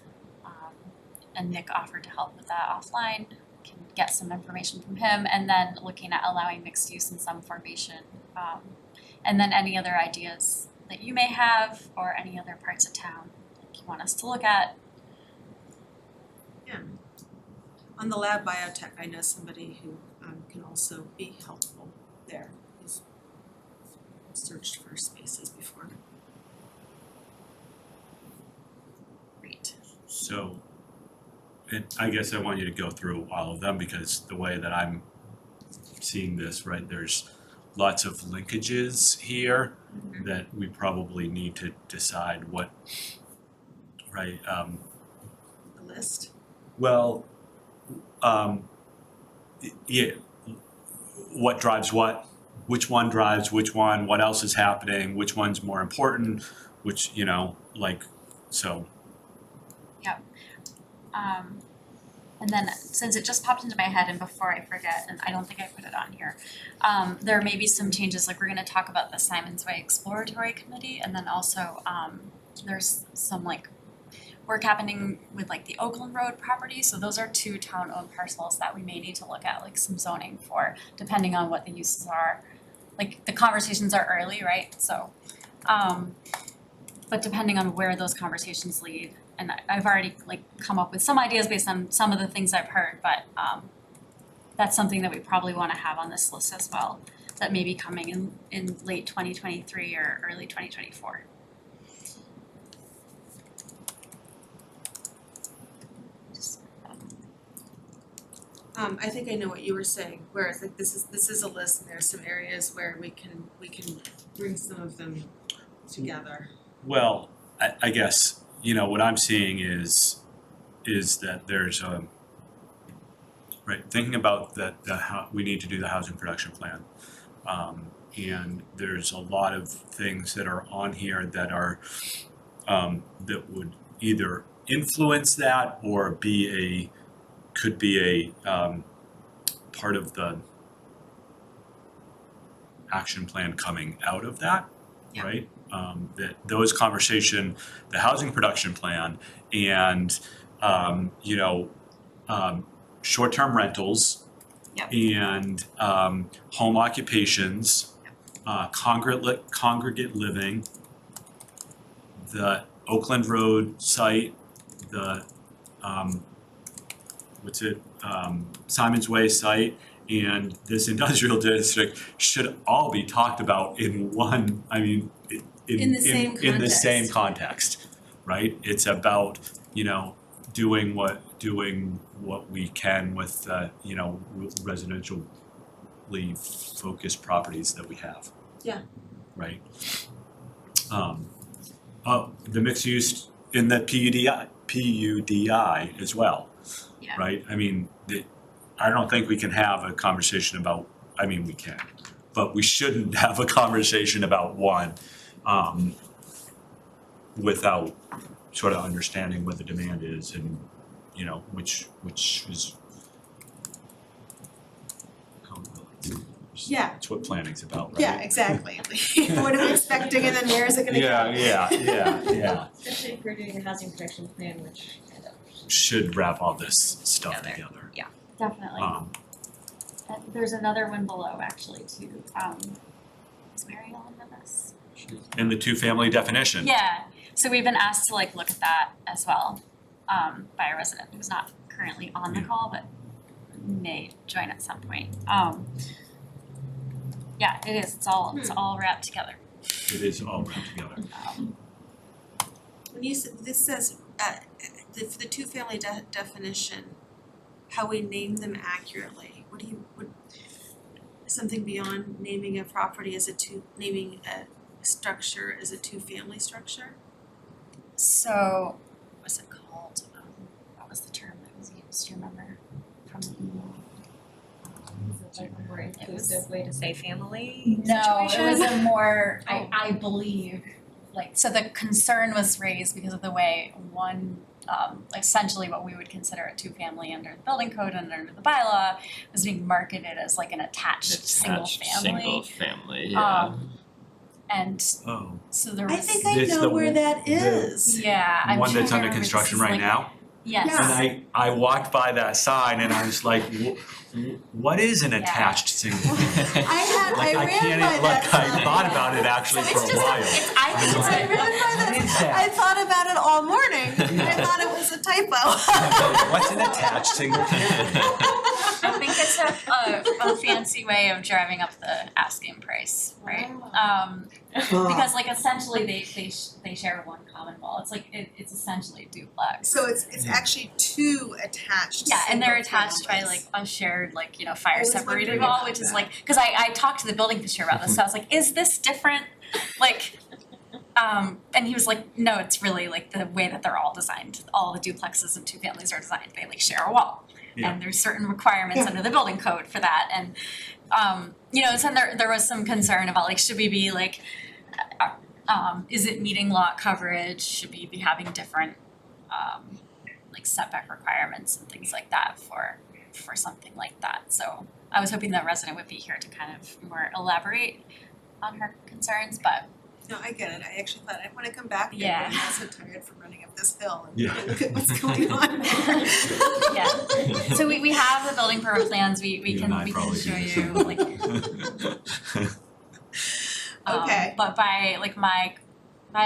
And Nick offered to help with that offline, can get some information from him, and then looking at allowing mixed use in some formation. And then any other ideas that you may have or any other parts of town that you want us to look at. On the lab biotech, I know somebody who can also be helpful there. He's searched for spaces before. Great. So, and I guess I want you to go through all of them because the way that I'm seeing this, right, there's lots of linkages here that we probably need to decide what, right, The list. well, yeah, what drives what, which one drives which one, what else is happening, which one's more important, which, you know, like, so. And then since it just popped into my head and before I forget, and I don't think I put it on here, there may be some changes, like we're gonna talk about the Simon's Way Exploratory Committee, and then also there's some like work happening with like the Oakland Road property, so those are 2 town-owned parcels that we may need to look at, like some zoning for, depending on what the uses are. Like the conversations are early, right? So, but depending on where those conversations lead, and I've already like come up with some ideas based on some of the things I've heard, but that's something that we probably wanna have on this list as well, that may be coming in late 2023 or early 2024. I think I know what you were saying, where it's like this is a list and there's some areas where we can bring some of them together. Well, I guess, you know, what I'm seeing is that there's right, thinking about we need to do the housing production plan. And there's a lot of things that are on here that are, that would either influence that or could be a part of the action plan coming out of that, Yeah. right? That those conversation, the housing production plan and, you know, short-term rentals Yep. and home occupations, congregate living, the Oakland Road site, the Simon's Way site, and this industrial district should all be talked about in one, I mean, In the same in the same context. context, right? It's about, you know, doing what we can with, you know, residentially focused properties that we have. Yeah. Right? The mixed use in the PUDI as well. Yeah. Right? I mean, I don't think we can have a conversation about, I mean, we can, but we shouldn't have a conversation about one without sort of understanding what the demand is and, you know, which is Yeah. It's what planning's about, right? Yeah, exactly. What are we expecting and then where is it gonna go? Yeah. Especially if we're doing a housing protection plan, which kind of Should wrap all this stuff Together. together. Definitely. And there's another one below actually too. Is Mary Ellen with us? In the two-family definition. Yeah, so we've been asked to like look at that as well, by a resident who's not currently on the Yeah. call, but may join at some point. Yeah, it is, it's all wrapped together. It is all wrapped together. When you this says for the two-family definition, how we name them accurately, what something beyond naming a property as naming a structure as a two-family structure? So, what's it called? What was the term that was used, do you remember from the email? is it like a more inclusive way to say family No, situation? it was a more, I believe, like, so the concern was raised because of the way one essentially what we would consider a two-family under the building code and under the bylaw was being marketed as like an attached single Single family. family, yeah. And Oh. so there I was. think I It's know the where that the- is. Yeah, I'm One trying that's to under remember, construction this is right like- now? Yes. Yeah. And I walked by that sign and I was like, what is an Yeah. attached single? I Like I ran can't, by that like I sign. thought about it actually So for a it's just while. I think it's I ran by What is that. I that? thought about it all morning. I thought it was a typo. What's an attached single family? I think it's a fancy way of driving up the asking price, right? Because like essentially they share one common wall. It's like it's essentially a duplex. So it's actually two attached. Yeah, and they're single attached by families. like a shared like, you know, fire I was separated wondering wall, about which is that. like, cause I talked to the building commissioner about this, so I was like, is this different? Like, and he was like, no, it's really like the way that they're all designed. All the duplexes and two families are designed, they like share a wall. Yeah. And there's certain requirements under the building code for that, and you know, so there was some concern about like, should we be like, is it meeting lot coverage? Should we be having different like setback requirements and things like that for something like that? So I was hoping the resident would be here to kind of more elaborate on her concerns, but No, I get it. I actually thought I want to come back there, Yeah. but I'm so tired from running up this hill and Yeah. look at what's going on there. yeah. So we have the building permit plans, we You and I can probably show do. you like Okay. but by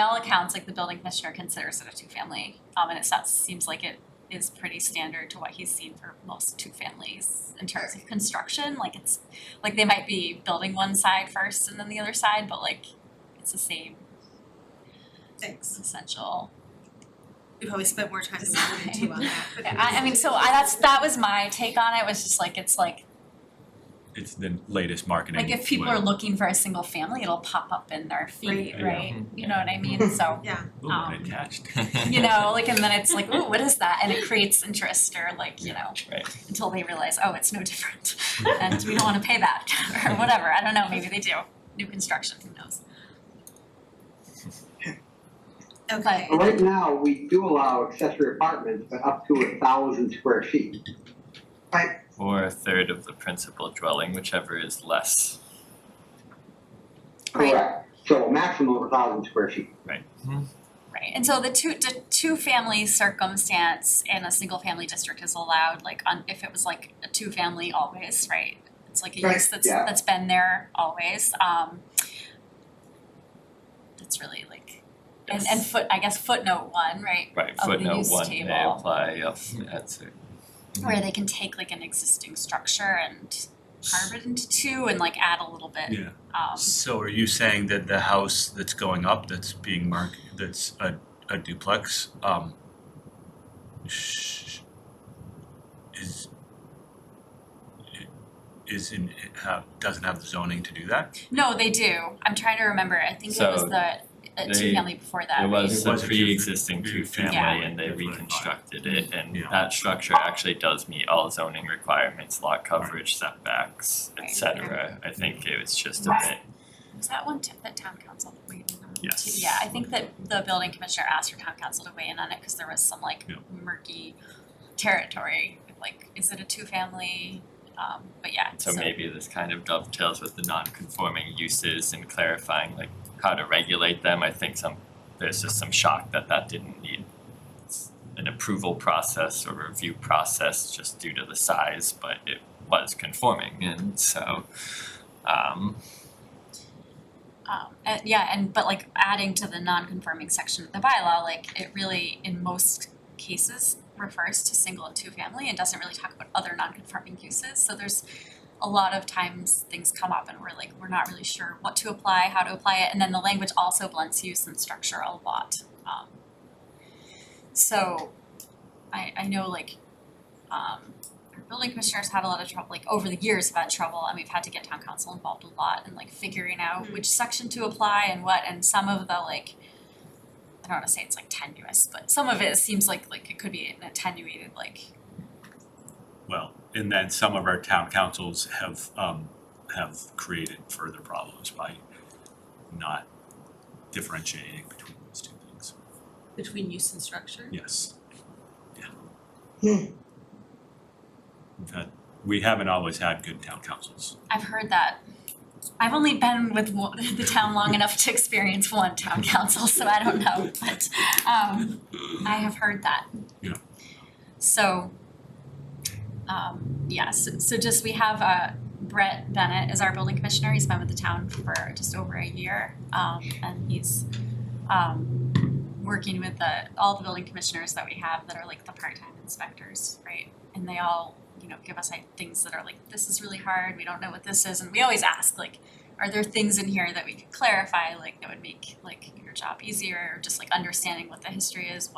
all accounts, like the building commissioner considers it a two-family, and it seems like it is pretty standard to what he's seen for most two families in terms of construction. Like it's like they might be building one side first and then the other side, but like it's the same Thanks. essential. We probably spent more time than we needed to on that. but- Yeah, I mean, so that was my take on it, was just like it's like It's the latest marketing. like if people are looking for a single family, it'll pop up in their feed, Right. right? You know what I mean? So Yeah. Ooh, attached. you know, like, and then it's like, ooh, what is that? And it creates interest, or like, you know, Right. until they realize, oh, it's no different, and we don't wanna pay that, or whatever, I don't know, maybe they do, new construction, who knows? Okay. Right now, we do allow accessory apartments, but up to 1,000 square feet. Or a third of the principal dwelling, whichever is less. Right. Correct. So a maximum of 1,000 square feet. Right, and so the two family circumstance in a single family district is allowed, like if it was like a two family always, right? It's like a Right, use yeah. that's been there always, that's really like, and I guess footnote 1, right? Right, Of the footnote use 1 may table. apply, yep, that's it. Where they can take like an existing structure and carve it into two and like add a little bit, Yeah. So are you saying that the house that's going up, that's being marked, that's a duplex, doesn't have the zoning to do that? No, they do, I'm trying to remember, I think it was So the two family before that, It right? was It a was a pre-existing two- two-family Yeah. and they That's what I thought. Mm-hmm. reconstructed it, and Yeah. that structure actually does meet all zoning requirements, lot coverage, setbacks, Right. et cetera. I think it was just a bit, Was that one that town council weighed in on? Yes. too? Yeah, I think that the building commissioner asked for town council to weigh in on it, cause there was some like Yeah. murky territory, like, is it a two-family? But yeah, so maybe this kind of dovetails with the non-conforming uses and clarifying like how to regulate them. I think there's just some shock that didn't need an approval process or review process just due to the size, but it was conforming, and so but like adding to the non-conforming section of the bylaw, like it really, in most cases, refers to single and two family and doesn't really talk about other non-conforming uses, so there's a lot of times things come up and we're not really sure what to apply, how to apply it, and then the language also blends use and structure a lot. So I know like our building commissioners had a lot of trouble, like over the years have had trouble, and we've had to get town council involved a lot in like figuring out which section to apply and what, and some of the like, I don't wanna say it's like tenuous, but some of it seems like it could be an attenuated like. Well, and then some of our town councils have created further problems by not differentiating between those two things. Between use and structure? Yes. We haven't always had good town councils. I've heard that. I've only been with the town long enough to experience one town council, so I don't know, but I have heard that. Yeah. So so just we have Brett Bennett is our building commissioner. He's been with the town for just over a year. And he's working with all the building commissioners that we have that are like the part-time inspectors, right? And they all, give us things that are like, this is really hard, we don't know what this is, and we always ask, like, are there things in here that we could clarify, like, that would make, like, your job easier, or just, like, understanding what the history is,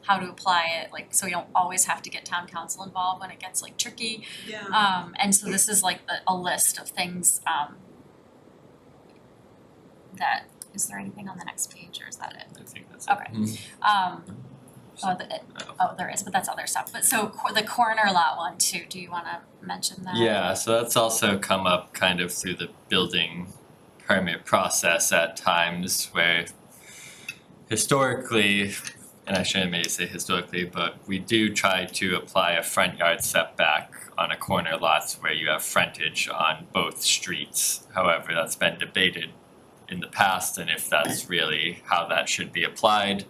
how to apply it, like, so we don't always have to get town council involved when it gets, like, tricky. Yeah. And so this is, like, a list of things, that, is there anything on the next page, or is that it? I think that's Okay. There is, but that's other stuff. But so the corner lot one too, do you wanna mention that? Yeah, so that's also come up kind of through the building permit process at times where historically, and I shouldn't maybe say historically, but we do try to apply a front yard setback on a corner lots where you have frontage on both streets. However, that's been debated in the past, and if that's really how that should be applied.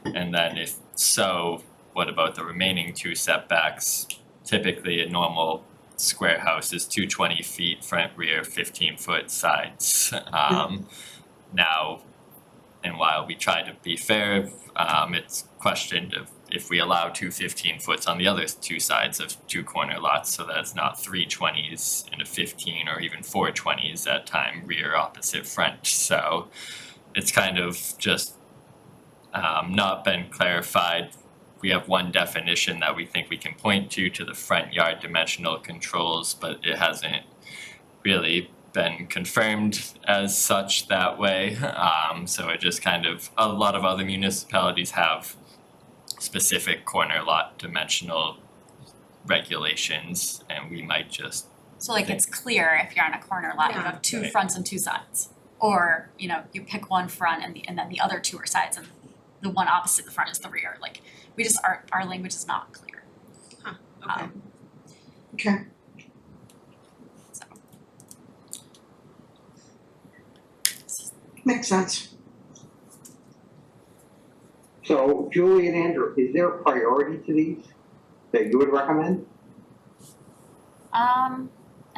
And then if so, what about the remaining two setbacks? Typically a normal square house is 220 feet front, rear, 15-foot sides. Now, and while we try to be fair, it's questioned if we allow two 15-foots on the other two sides of two corner lots, so that it's not 3 20s and a 15 or even 4 20s at time, rear opposite front. So it's kind of just not been clarified. We have one definition that we think we can point to the front yard dimensional controls, but it hasn't really been confirmed as such that way. So it just kind of, a lot of other municipalities have specific corner lot dimensional regulations, and we might just So like it's clear if you're on a corner lot, you Yeah. have two Right. fronts and two sides. Or, you pick one front and then the other two are sides, and the one opposite the front is the rear. Like, we just, our language is not clear. Okay. Okay. So. Makes sense. So Julie and Andrew, is there a priority to these that you would recommend?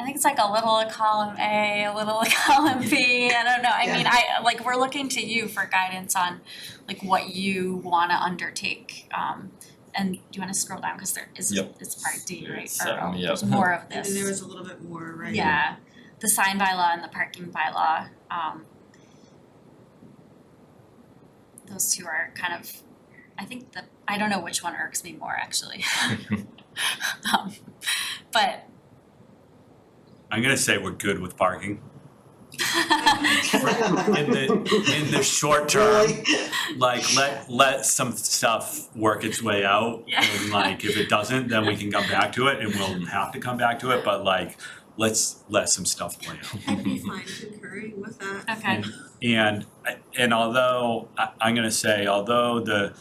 I think it's like a little column A, a little column B, I don't know, I mean, we're looking to you for guidance on like what you wanna undertake. And do you wanna scroll down, cause there is, Yep. it's part D, right? There's, Or, yep. there's more of And this. then there was a little bit more, right? Yeah, the sign bylaw and the parking bylaw, those two are kind of, I don't know which one irks me more actually. But I'm gonna say we're good with parking. In the short term, Really? like let some stuff work its way out, Yeah. and like if it doesn't, then we can come back to it, and we'll have to come back to it, but like let's let some stuff play out. I'd be fine concurring with that. okay, And although I'm gonna say, although the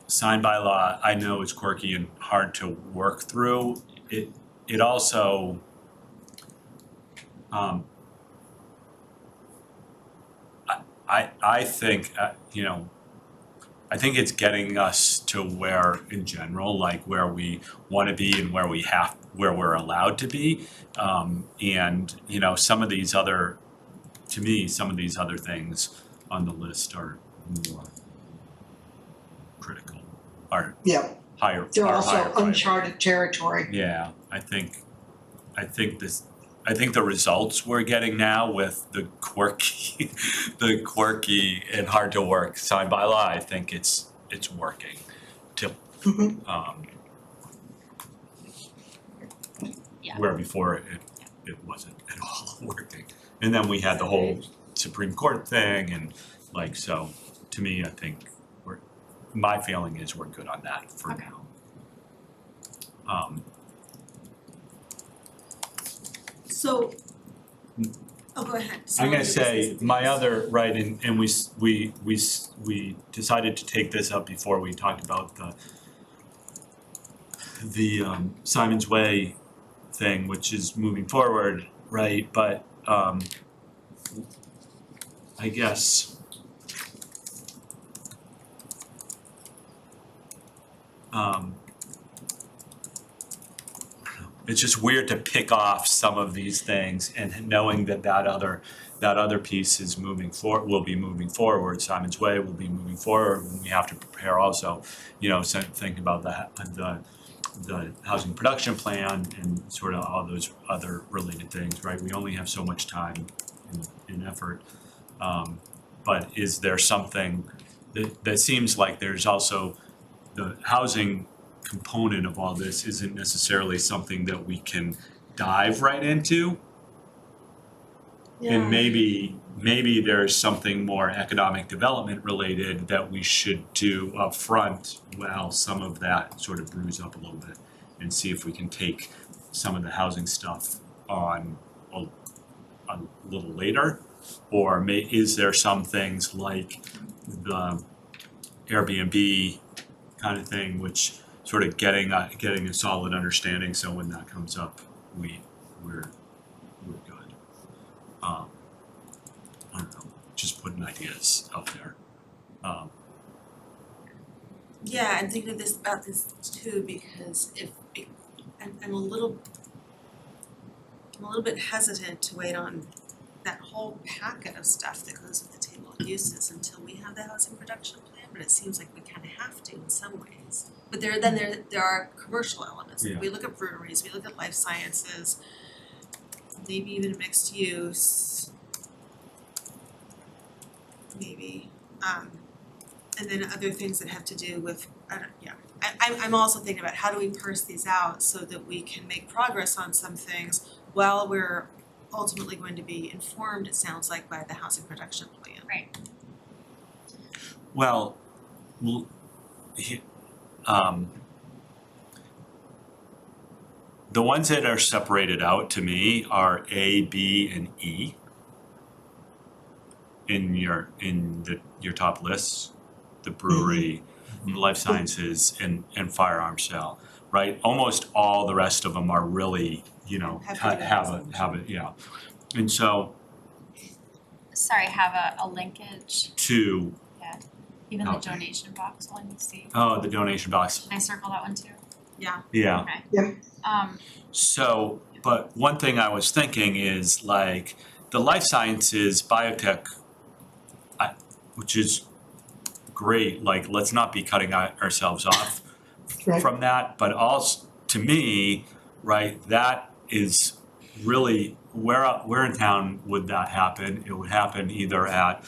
sign bylaw I know is quirky and hard to work through, it also I think I think it's getting us to where in general, like where we wanna be and where we're allowed to be. And some of these other, to me, some of these other things on the list are more critical, are Yeah, higher, they're are also higher priority. uncharted territory. Yeah, I think the results we're getting now with the quirky and hard to work sign bylaw, I think it's working to Mhm. Yeah. where before it wasn't at all working. And then we had the whole Supreme Court thing, and like, so to me, I think my feeling is we're good on that for Okay. now. So, go ahead. I'm gonna So, say, my other, right, and we decided to take this up before we talked about Simon's Way thing, which is moving forward, right? But I guess it's just weird to pick off some of these things and knowing that other piece is will be moving forward. Simon's Way will be moving forward, and we have to prepare also, think about the housing production plan and sort of all those other related things, right? We only have so much time and effort. But is there something that seems like there's also the housing component of all this isn't necessarily something that we can dive right into? And maybe there's something more economic development related that we should do up front while some of that sort of brews up a little bit, and see if we can take some of the housing stuff on a little later. Or is there some things like the Airbnb kind of thing, which sort of getting a solid understanding, so when that comes up, we're good. I don't know, just putting ideas out there. Yeah, I'm thinking about this too, because I'm a little bit hesitant to wait on that whole packet of stuff that goes with the table of uses until we have the housing production plan, but it seems like we kind of have to in some ways. But there are commercial elements. Yeah. We look at breweries, we look at life sciences, maybe even mixed use. Maybe, and then other things that have to do with, I'm also thinking about how do we parse these out so that we can make progress on some things while we're ultimately going to be informed, it sounds like, by the housing production plan. Right. Well, the ones that are separated out to me are A, B, and E in your top lists, the brewery, life sciences, and firearm sale, right? Almost all the rest of them are really, have it, yeah. And so Sorry, have a linkage, to, even the Okay. donation box one you see. the donation box, Can I circle that one too? Yeah. yeah. Okay. Yep. So, but one thing I was thinking is like the life sciences, biotech, which is great, like let's not be cutting ourselves off Right. from that, but also to me, right, that is really where in town would that happen? It would happen either at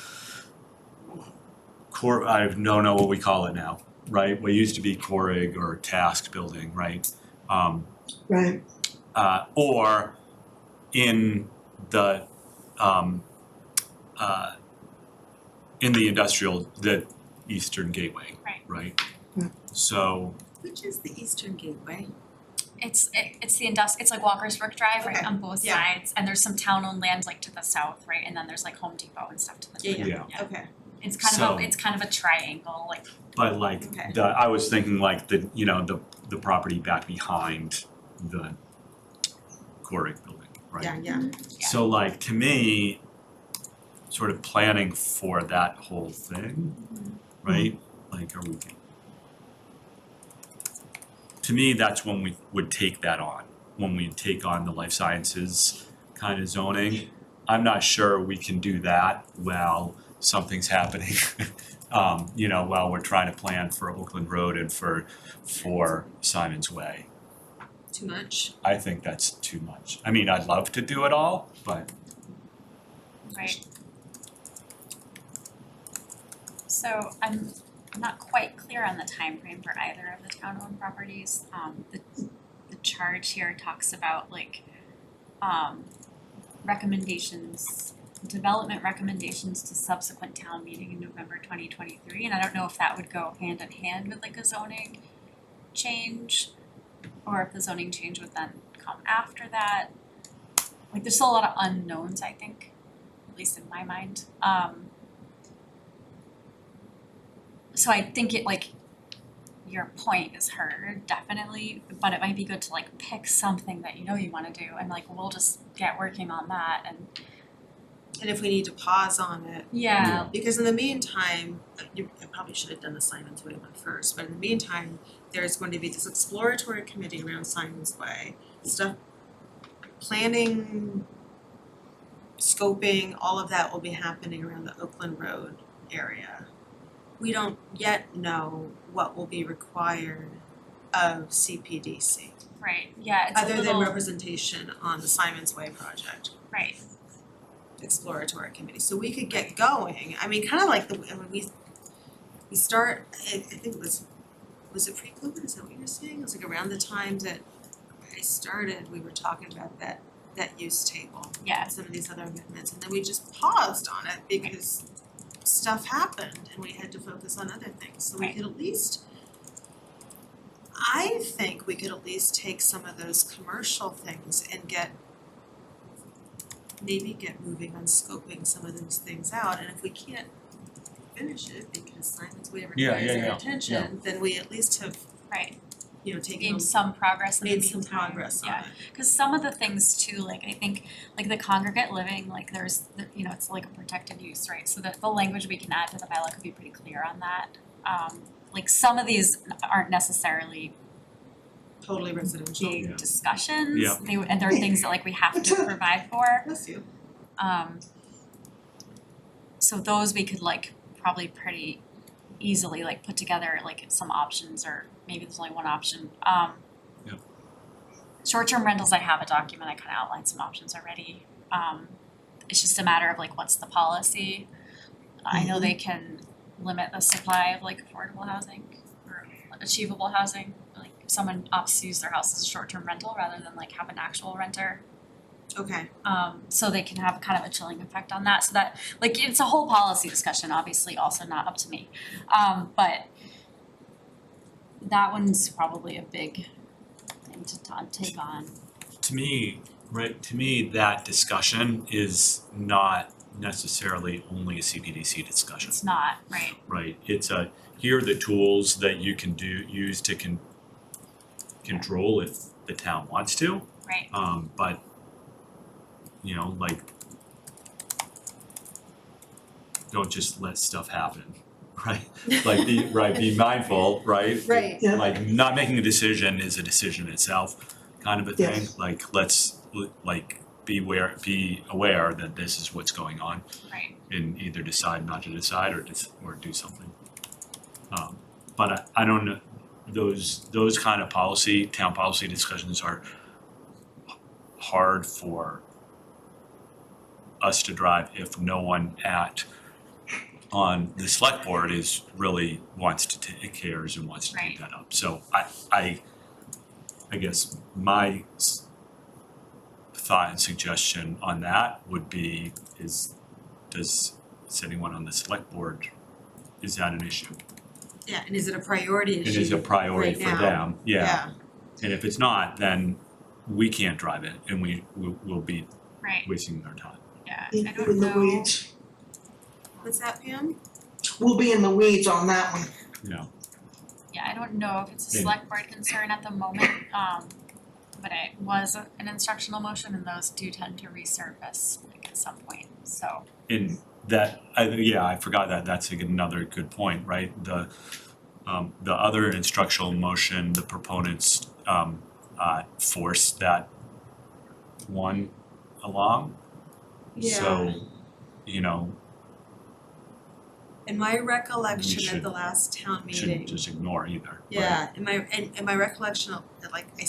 I don't know what we call it now, right? What used to be Corig or Task Building, right? Right. Or in the industrial, the Eastern Gateway, right? Yeah. So Which is the Eastern Gateway? It's it's like Walkersburg Drive, right, Okay. on both Yeah. sides, and there's some town-owned land like to the south, right, and then there's like Home Depot and stuff to the north. Yeah. Okay. It's kind So- of it's kind of a triangle, like but like Okay. I was thinking like the property back behind the Corig building, right? Yeah, yeah. Yeah. So like to me, sort of planning for that whole thing, right? Like to me, that's when we would take that on, when we take on the life sciences kind of zoning. I'm not sure we can do that while something's happening, while we're trying to plan for Oakland Road and for Simon's Way. Too much. I think that's too much. I mean, I'd love to do it all, but right. So I'm not quite clear on the time frame for either of the town-owned properties. The charge here talks about like recommendations, development recommendations to subsequent town meeting in November 2023, and I don't know if that would go hand in hand with like a zoning change, or if the zoning change would then come after that. Like there's still a lot of unknowns, I think, at least in my mind. So I think your point is heard, definitely, but it might be good to like pick something that you know you wanna do and like we'll just get working on that and And if we need to pause on it, yeah, because in the meantime, I probably should have done the Simon's Way one first, but in the meantime, there's going to be this exploratory committee around Simon's Way, stuff, planning, scoping, all of that will be happening around the Oakland Road area. We don't yet know what will be required of CPDC, right, yeah, it's a other than little, representation on the Simon's Way project. right, Exploratory committee, so we could get going, I mean, kind of like when we start, I think it was it pre-COVID, is that what you're saying? It was like around the time that I started, we were talking about that use table. yeah, Some of these other amendments, and then we just paused on it because stuff happened and we had to focus on other things, so we Right. could at least, I think we could at least take some of those commercial things and maybe get moving on scoping some of those things out, and if we can't finish it because Simon's Way requires our attention, then we at least have, right, taken made some progress in the made some meantime. progress on Yeah. it. Cause some of the things too, like I think, like the congregate living, like there's, it's like a protected use, right? So the language we can add to the bylaw could be pretty clear on that. Like some of these aren't necessarily Totally residential. big discussions. Yeah. And they're things that like we have to provide for. Bless you. So those we could like probably pretty easily like put together like some options, or maybe there's only one option. Yep. Short-term rentals, I have a document, I kind of outlined some options already. It's just a matter of like, what's the policy? I know they can limit the supply of like affordable housing or achievable housing. Like if someone opts to use their house as a short-term rental rather than like have an actual renter. Okay, So they can have kind of a chilling effect on that, so that, like, it's a whole policy discussion, obviously also not up to me. But that one's probably a big thing to take on. To me, that discussion is not necessarily only a CPDC discussion, It's not, right? right? It's here are the tools that you can use to control if the town wants to. Right, But like, don't just let stuff happen, right? Like be mindful, right? right, Yeah. Like not making a decision is a decision itself, kind of a thing. Yes. Like let's be aware that this is what's going on, right, and either decide not to decide or do something. But I don't know, those kind of town policy discussions are hard for us to drive if no one on the select board wants to cares and wants to Right. take that up. So I guess my thought and suggestion on that would be does anyone on the select board, is that an issue? yeah, and is it a priority issue? It is a priority right for now? them, yeah. And if it's not, then we can't drive it and we'll be right, wasting our time. yeah, In I don't in the know, weeds. What's that, Pam? We'll be in the weeds on that one. yeah, I don't know if it's a Yeah. select board concern at the moment, but it was an instructional motion and those do tend to resurface like at some point, so. And that, I forgot that's another good point, right? The other instructional motion, the proponents force that one along. So, In my recollection should- at the last town shouldn't meeting, just ignore either. right? yeah, in my recollection, like I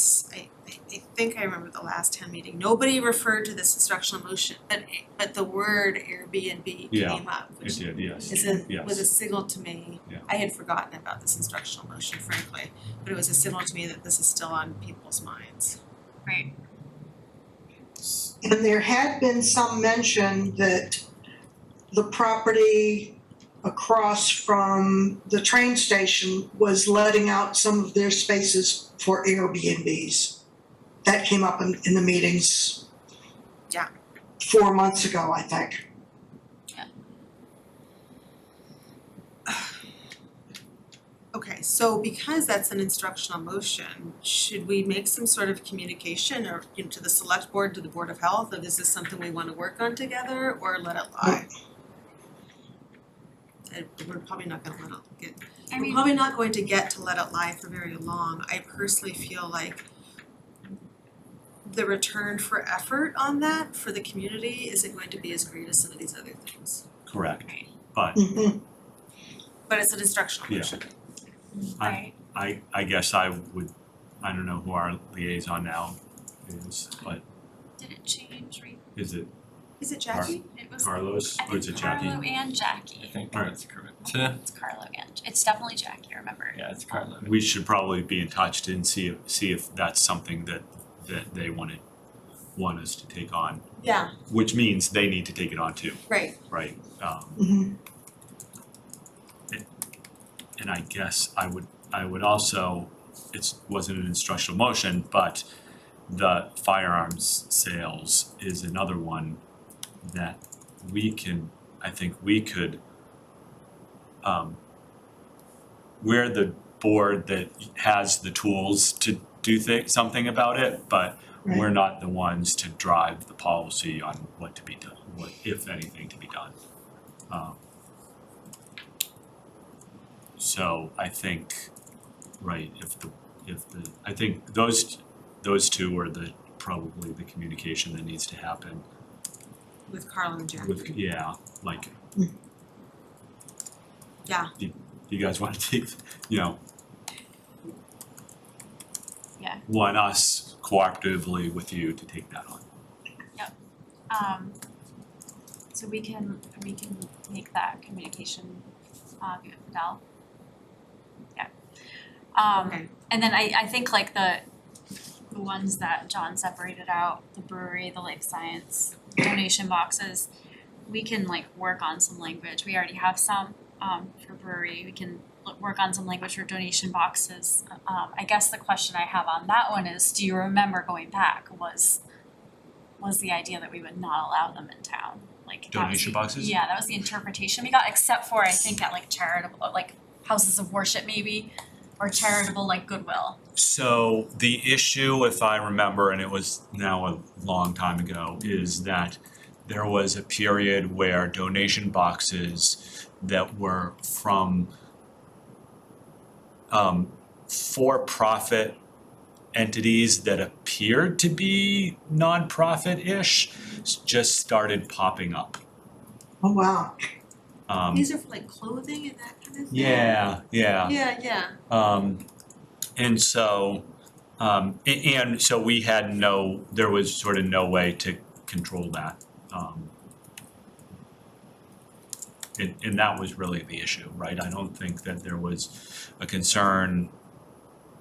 think I remember the last town meeting, nobody referred to this instructional motion, but the word Airbnb Yeah, came up, It which did, yes. was a signal to me. Yeah. I had forgotten about this instructional motion, frankly, but it was a signal to me that this is still on people's minds. Right, And there had been some mention that the property across from the train station was letting out some of their spaces for Airbnbs. That came up in the meetings. Yeah. 4 months ago, I think. Okay, so because that's an instructional motion, should we make some sort of communication or to the select board, to the Board of Health, of is this something we wanna work on together or let it lie? We're probably not gonna let it get, I we're mean, probably not going to get to let it lie for very long. I personally feel like the return for effort on that for the community isn't going to be as great as some of these other things. Correct, right, but But it's an instructional Yeah. motion. right, I guess I don't know who our liaison now is, but did it change, right? is it Is it Jackie? It was, Carlos I or is it think Jackie? Carlo and I Jackie. think Alright. that's correct. It's Carlo and, it's definitely Jackie, I remember. Yeah, it's Carlo. We should probably be in touch and see if that's something that they want us to take on, Yeah, which means they need to take it on too, right. right? And I guess I would also, wasn't an instructional motion, but the firearms sales is another one that I think we could, we're the board that has the tools to do something about it, but we're not the ones to drive the policy on what to be done, what, if anything, to be done. So I think, right, I think those two are probably the communication that needs to happen With Carlo and Jackie. with, like. Yeah. You guys wanna take, Yeah. want us cooperatively with you to take that on. So we can make that communication, via Fidel. Yeah. Okay. And then I think like the ones that John separated out, the brewery, the life science, donation boxes, we can like work on some language. We already have some, for brewery. We can work on some language for donation boxes. I guess the question I have on that one is, do you remember going back, was the idea that we would not allow them in town? Like that was Donation the- boxes? Yeah, that was the interpretation we got, except for I think at like charitable, like houses of worship maybe, or charitable like Goodwill. So the issue, if I remember, and it was now a long time ago, is that there was a period where donation boxes that were from for-profit entities that appeared to be nonprofit-ish just started popping up. Oh, wow. These are for like clothing and that kind of thing? Yeah. Yeah. And so, and so we had there was sort of no way to control that. And that was really the issue, right? I don't think that there was a concern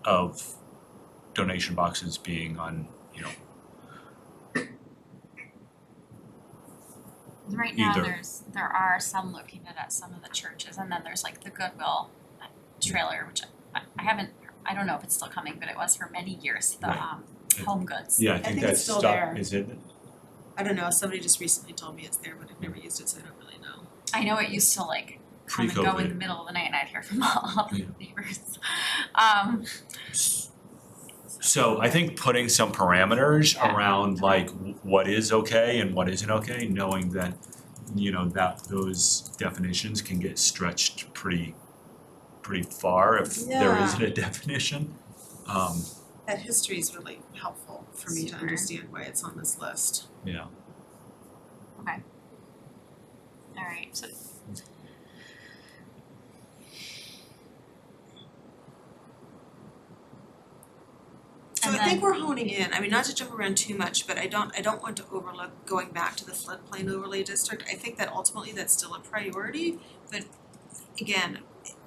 of donation boxes being on, Right now, Either. there are some located at some of the churches, and then there's like the Goodwill trailer, which I don't know if it's still coming, but it was for many years, the Right. Home Goods. yeah, I think think it's that's still stuck, there. is it? I don't know, somebody just recently told me it's there, but I've never used it, so I don't really know. I know it used to like come and go in Pre-COVID. the middle of the night, and I'd hear from all the Yeah. neighbors. So I think putting some parameters Yeah. around like what is okay and what isn't okay, knowing that, that those definitions can get stretched pretty far if there Yeah. isn't a definition. That history is really helpful for me to Super. understand why it's on this list. Yeah. Okay. All right. So. So And I think then- we're honing in, I mean, not to jump around too much, but I don't want to overlook going back to the floodplain overlay district. I think that ultimately that's still a priority, but again,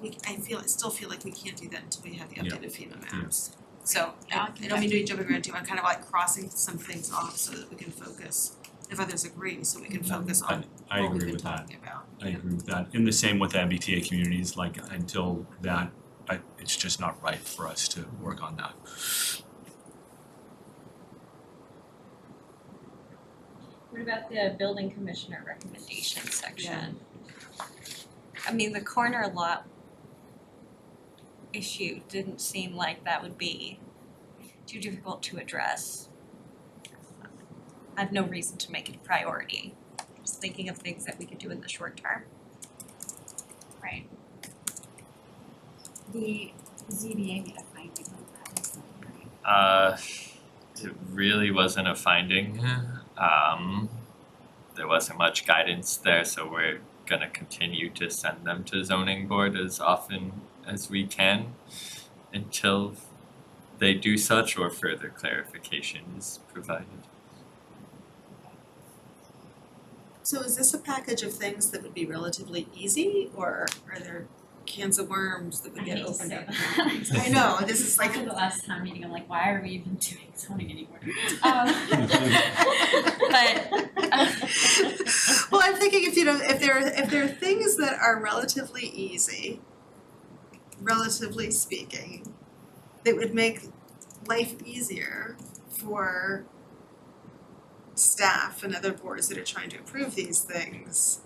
I still feel like we can't do that until we have the Yeah. updated FEMA maps. So Yeah, I don't mean to be jumping around too, I'm kind of like crossing some things off so that we can focus, if others agree, so we can focus on I what we've agree been with that. talking about. I agree with that. And the same with MBTA communities, like until that, it's just not right for us to work on that. What about the building commissioner recommendation section? I mean, the corner lot issue didn't seem like that would be too difficult to address. I have no reason to make it a priority. Just thinking of things that we could do in the short term. Right. The ZBA made a finding on that, isn't it, right? It really wasn't a finding. There wasn't much guidance there, so we're gonna continue to send them to zoning board as often as we can until they do such or further clarification is provided. So is this a package of things that would be relatively easy, or are there cans of worms that would get opened up? I know, this is like. After the last town meeting, I'm like, why are we even doing zoning anymore? Well, I'm thinking if there are things that are relatively easy, relatively speaking, that would make life easier for staff and other boards that are trying to approve these things,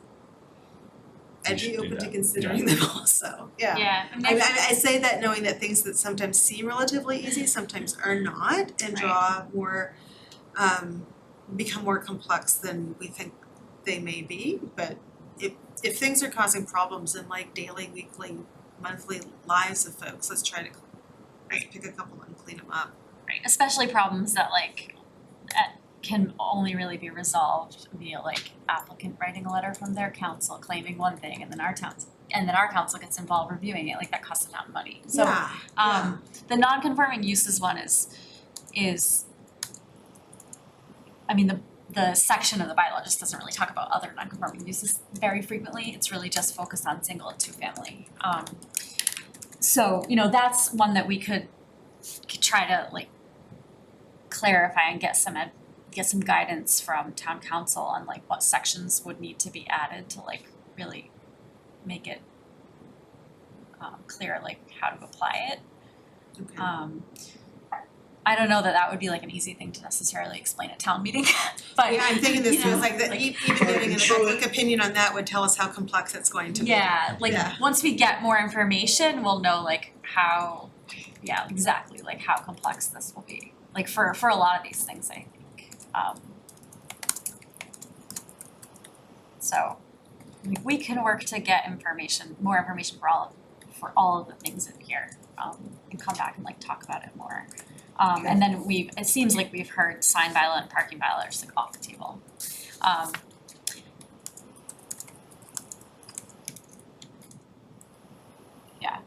I'd should be do open to that. considering them also, yeah. Yeah, and I say that knowing that things that sometimes seem relatively easy sometimes are not and draw more, become more complex than we think they may be, but if things are causing problems in like daily, weekly, monthly lives of folks, let's pick a couple and clean them up. right, especially problems that like can only really be resolved via like applicant writing a letter from their council claiming one thing and then our council gets involved reviewing it, like that costs a ton of money. So the non-conforming uses one is I mean the section of the bylaw just doesn't really talk about other non-conforming uses very frequently. It's really just focused on single and two family. So, you know, that's one that we could try to like clarify and get some guidance from town council on like what sections would need to be added to like really make it clear like how to apply it. Okay. I don't know that would be like an easy thing to necessarily explain at town meeting, but Yeah, I'm thinking this you know, is like that, even getting a public opinion on that would tell us how complex it's going to be. yeah, like Yeah. once we get more information, we'll know like how, yeah, exactly like how complex this will be. Like for a lot of these things, I think. So we can work to get more information for all of the things in here, and come back and like talk about it more. And then it seems like we've heard sign bylaw and parking bylaw are just like off the table. Yeah.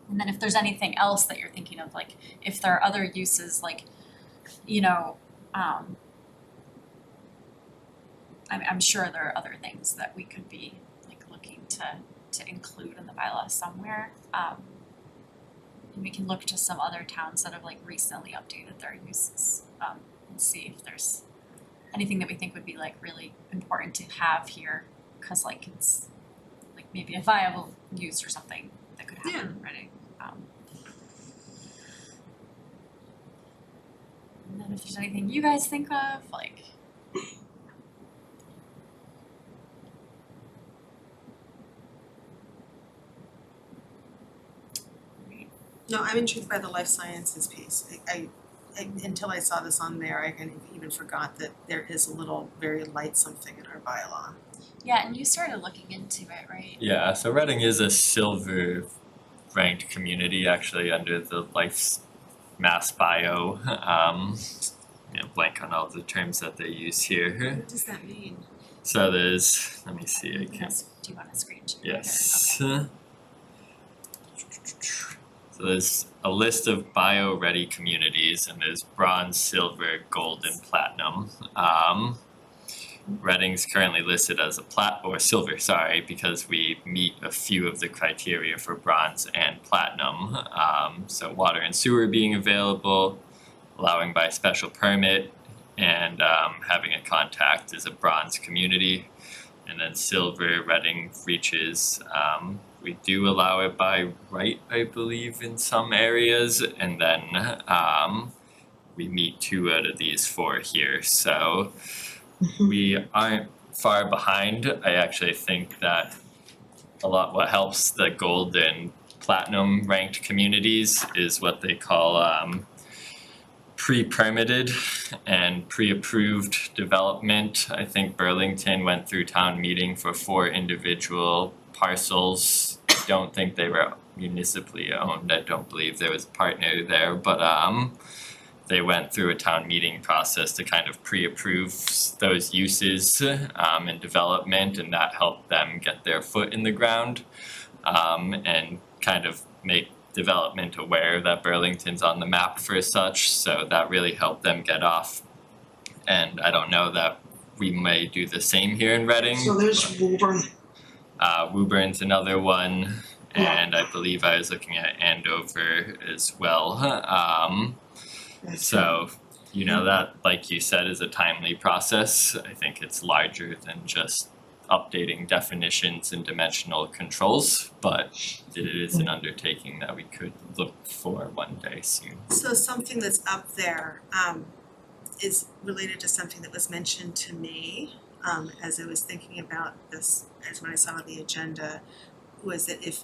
And then if there's anything else that you're thinking of, like if there are other uses, like, you know, I'm sure there are other things that we could be like looking to include in the bylaw somewhere. And we can look to some other towns that have like recently updated their uses, and see if there's anything that we think would be like really important to have here, cause like it's like maybe a viable use or something that could happen already. And then if there's anything you guys think of, like No, I'm intrigued by the life sciences piece. I until I saw this on there, I kind of even forgot that there is a little very light something in our bylaw. yeah, and you started looking into it, right? Yeah, so Reading is a silver ranked community actually under the Life's Mass Bio. Blank on all the terms that they use here. What does that mean? So there's, let me see, I can, Yes, do you want a screen share? yes. Okay. So there's a list of bio-ready communities and there's bronze, silver, gold, and platinum. Reading's currently listed as a silver, because we meet a few of the criteria for bronze and platinum. So water and sewer being available, allowing by special permit, and having a contact is a bronze community. And then silver, Reading reaches, we do allow it by right, I believe, in some areas, and then we meet 2 out of these 4 here. So we aren't far behind. I actually think that what helps the gold and platinum ranked communities is what they call pre-permitted and pre-approved development. I think Burlington went through town meeting for 4 individual parcels. I don't think they were municipally owned. I don't believe there was a partner there, but they went through a town meeting process to kind of pre-approve those uses and development, and that helped them get their foot in the ground and kind of make development aware that Burlington's on the map for such, so that really helped them get off. And I don't know that we may do the same here in Reading. So there's Woburn. Woburn's another one, and I believe I was looking at Andover as well. So, you know, that, like you said, is a timely process. I think it's larger than just updating definitions and dimensional controls, but it is an undertaking that we could look for one day soon. So something that's up there is related to something that was mentioned to me as I was thinking about this, as when I saw the agenda, was that if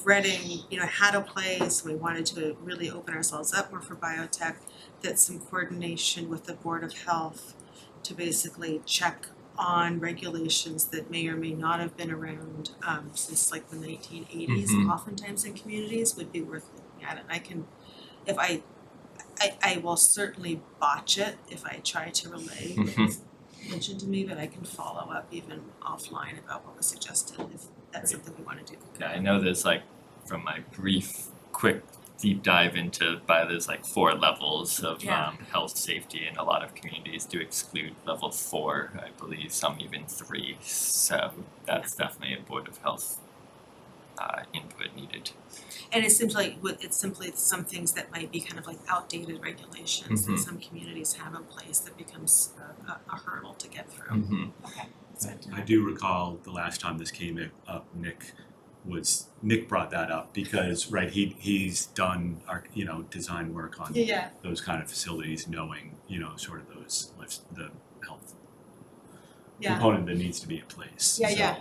Reading, you know, had a place, we wanted to really open ourselves up more for biotech, that some coordination with the Board of Health to basically check on regulations that may or may not have been around since like the 1980s, oftentimes in communities, would be worth looking at. And I can, if I will certainly botch it if I try to relay what's mentioned to me, but I can follow up even offline about what was suggested if that's something we want to do. Yeah, I know there's like, from my brief, quick deep dive into, there's like 4 levels of health safety, and a lot of communities do exclude level 4, I believe, some even 3. So that's definitely a Board of Health input needed. And it's simply some things that might be kind of like outdated regulations that some communities have in place that becomes a hurdle to get through. Okay. I do recall the last time this came up, Nick brought that up because, right, he's done design work on those kind of facilities, knowing, sort of those, the health component that needs to be in place. I know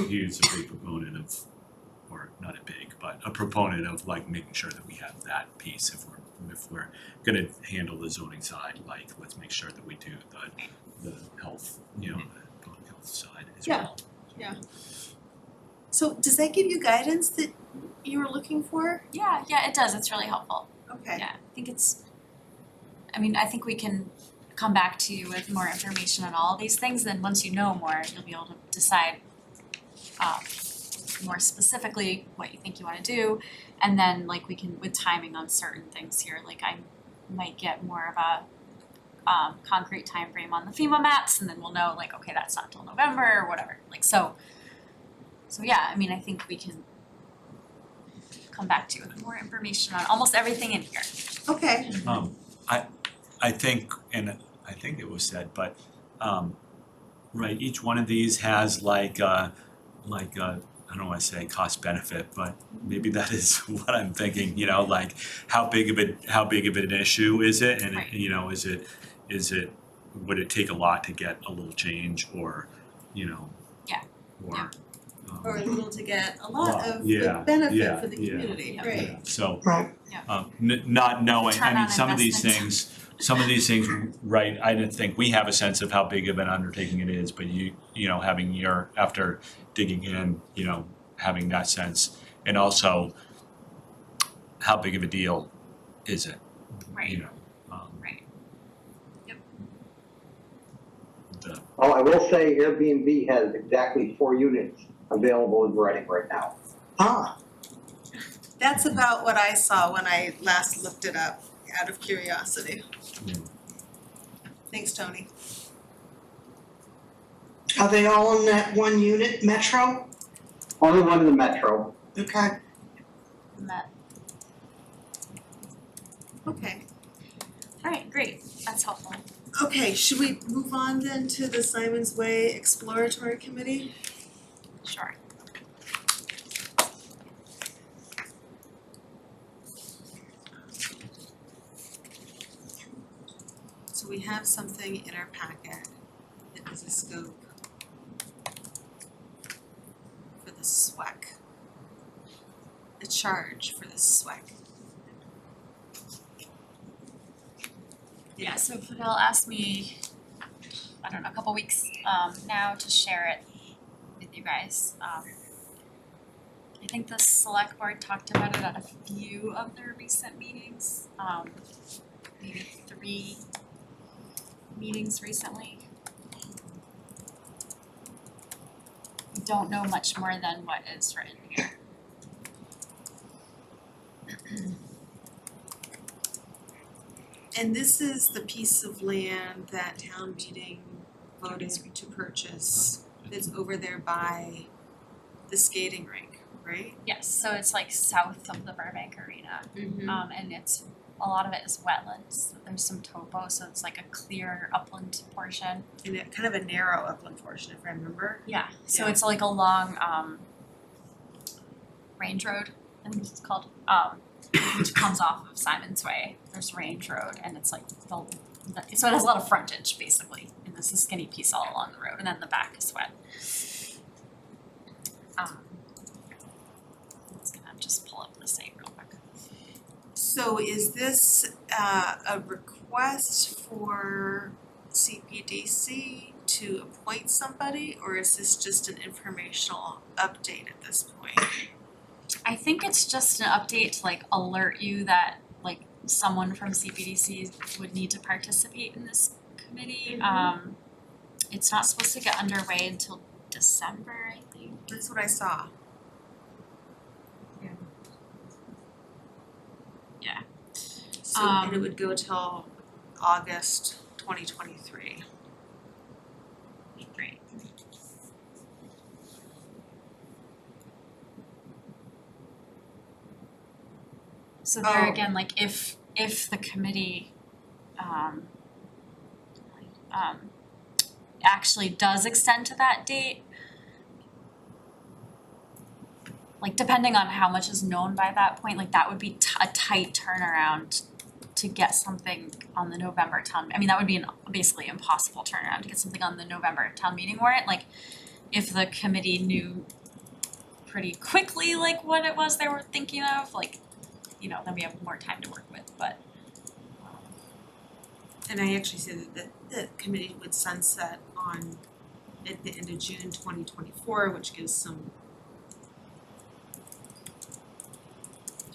he's a big proponent of, or not a big, but a proponent of like making sure that we have that piece if we're gonna handle the zoning side, like let's make sure that we do the health, public health side as well. Yeah. So does that give you guidance that you were looking for? Yeah, it does. It's really helpful. Okay. Yeah, I think we can come back to you with more information on all of these things. Then once you know more, you'll be able to decide more specifically what you think you want to do. And then like we can, with timing on certain things here, like I might get more of a concrete time frame on the FEMA maps, and then we'll know like, okay, that's not till November or whatever. Like so yeah, I think we can come back to you with more information on almost everything in here. Okay. I think, and I think it was said, but right, each one of these has like I don't want to say cost benefit, but maybe that is what I'm thinking. Like how big of an issue is it, and Right. is it would it take a lot to get a little change, or Or a little to get a lot of yeah, the benefit yeah, for the yeah, community, yeah. right? So Right. not knowing, Return on some of these investment. things, right, I didn't think we have a sense of how big of an undertaking it is, but having after digging in, having that sense, and also how big of a deal is it? Right. Right. Yep. Oh, I will say Airbnb has exactly 4 units available in Reading right now. That's about what I saw when I last looked it up, out of curiosity. Thanks, Tony. Are they all in that 1 unit metro? Only one in the metro. Okay. Okay. Alright, great. That's helpful. Okay, should we move on then to the Simon's Way Exploratory Committee? Sure. So we have something in our packet that is a scope. SWEC. The charge for the SWEC. Yeah, so Fidel asked me, I don't know, a couple weeks now to share it with you guys. I think the select board talked about it at a few of their recent meetings, maybe 3 meetings recently. We don't know much more than what is written here. And this is the piece of land that town meeting voted to purchase. It's over there by the skating rink, right? Yes, so it's like south of the Burbank Arena. And it's, a lot of it is wetlands. There's some topo, so it's like a clear upland portion. And it kind of a narrow upland portion, if I remember. Yeah, so Yeah. it's like a long range road, I think it's called, which comes off of Simon's Way. There's Range Road, and it's like so it has a lot of frontage basically, and this is a skinny piece all along the road, and then the back is wet. Let's just pull up the site real quick. So is this a request for CPDC to appoint somebody, or is this just an informational update at this point? I think it's just an update to like alert you that like someone from CPDC would need to participate in this committee. It's not supposed to get underway until December, I think. That's what I saw. Yeah. So and it would go till August 2023. Great. So there Oh. again, like if the committee actually does extend to that date, like depending on how much is known by that point, like that would be a tight turnaround to get something on the November town. I mean, that would be an basically impossible turnaround to get something on the November town meeting warrant. Like if the committee knew pretty quickly like what it was they were thinking of, like, you know, then we have more time to work with, but And I actually said that the committee would sunset on at the end of June 2024, which gives some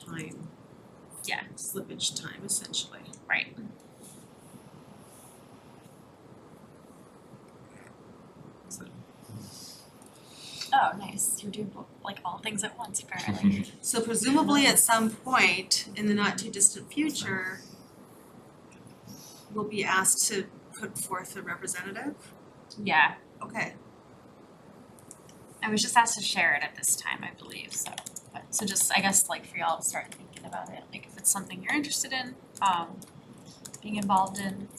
time. Yeah. Slippage time essentially. right. So Oh, nice. You're doing like all things at once apparently. So presumably at some point in the not too distant future, we'll be asked to put forth a representative? Yeah. Okay. I was just asked to share it at this time, I believe, so, but, so just, I guess, like, for y'all to start thinking about it, like, if it's something you're interested in, being involved in.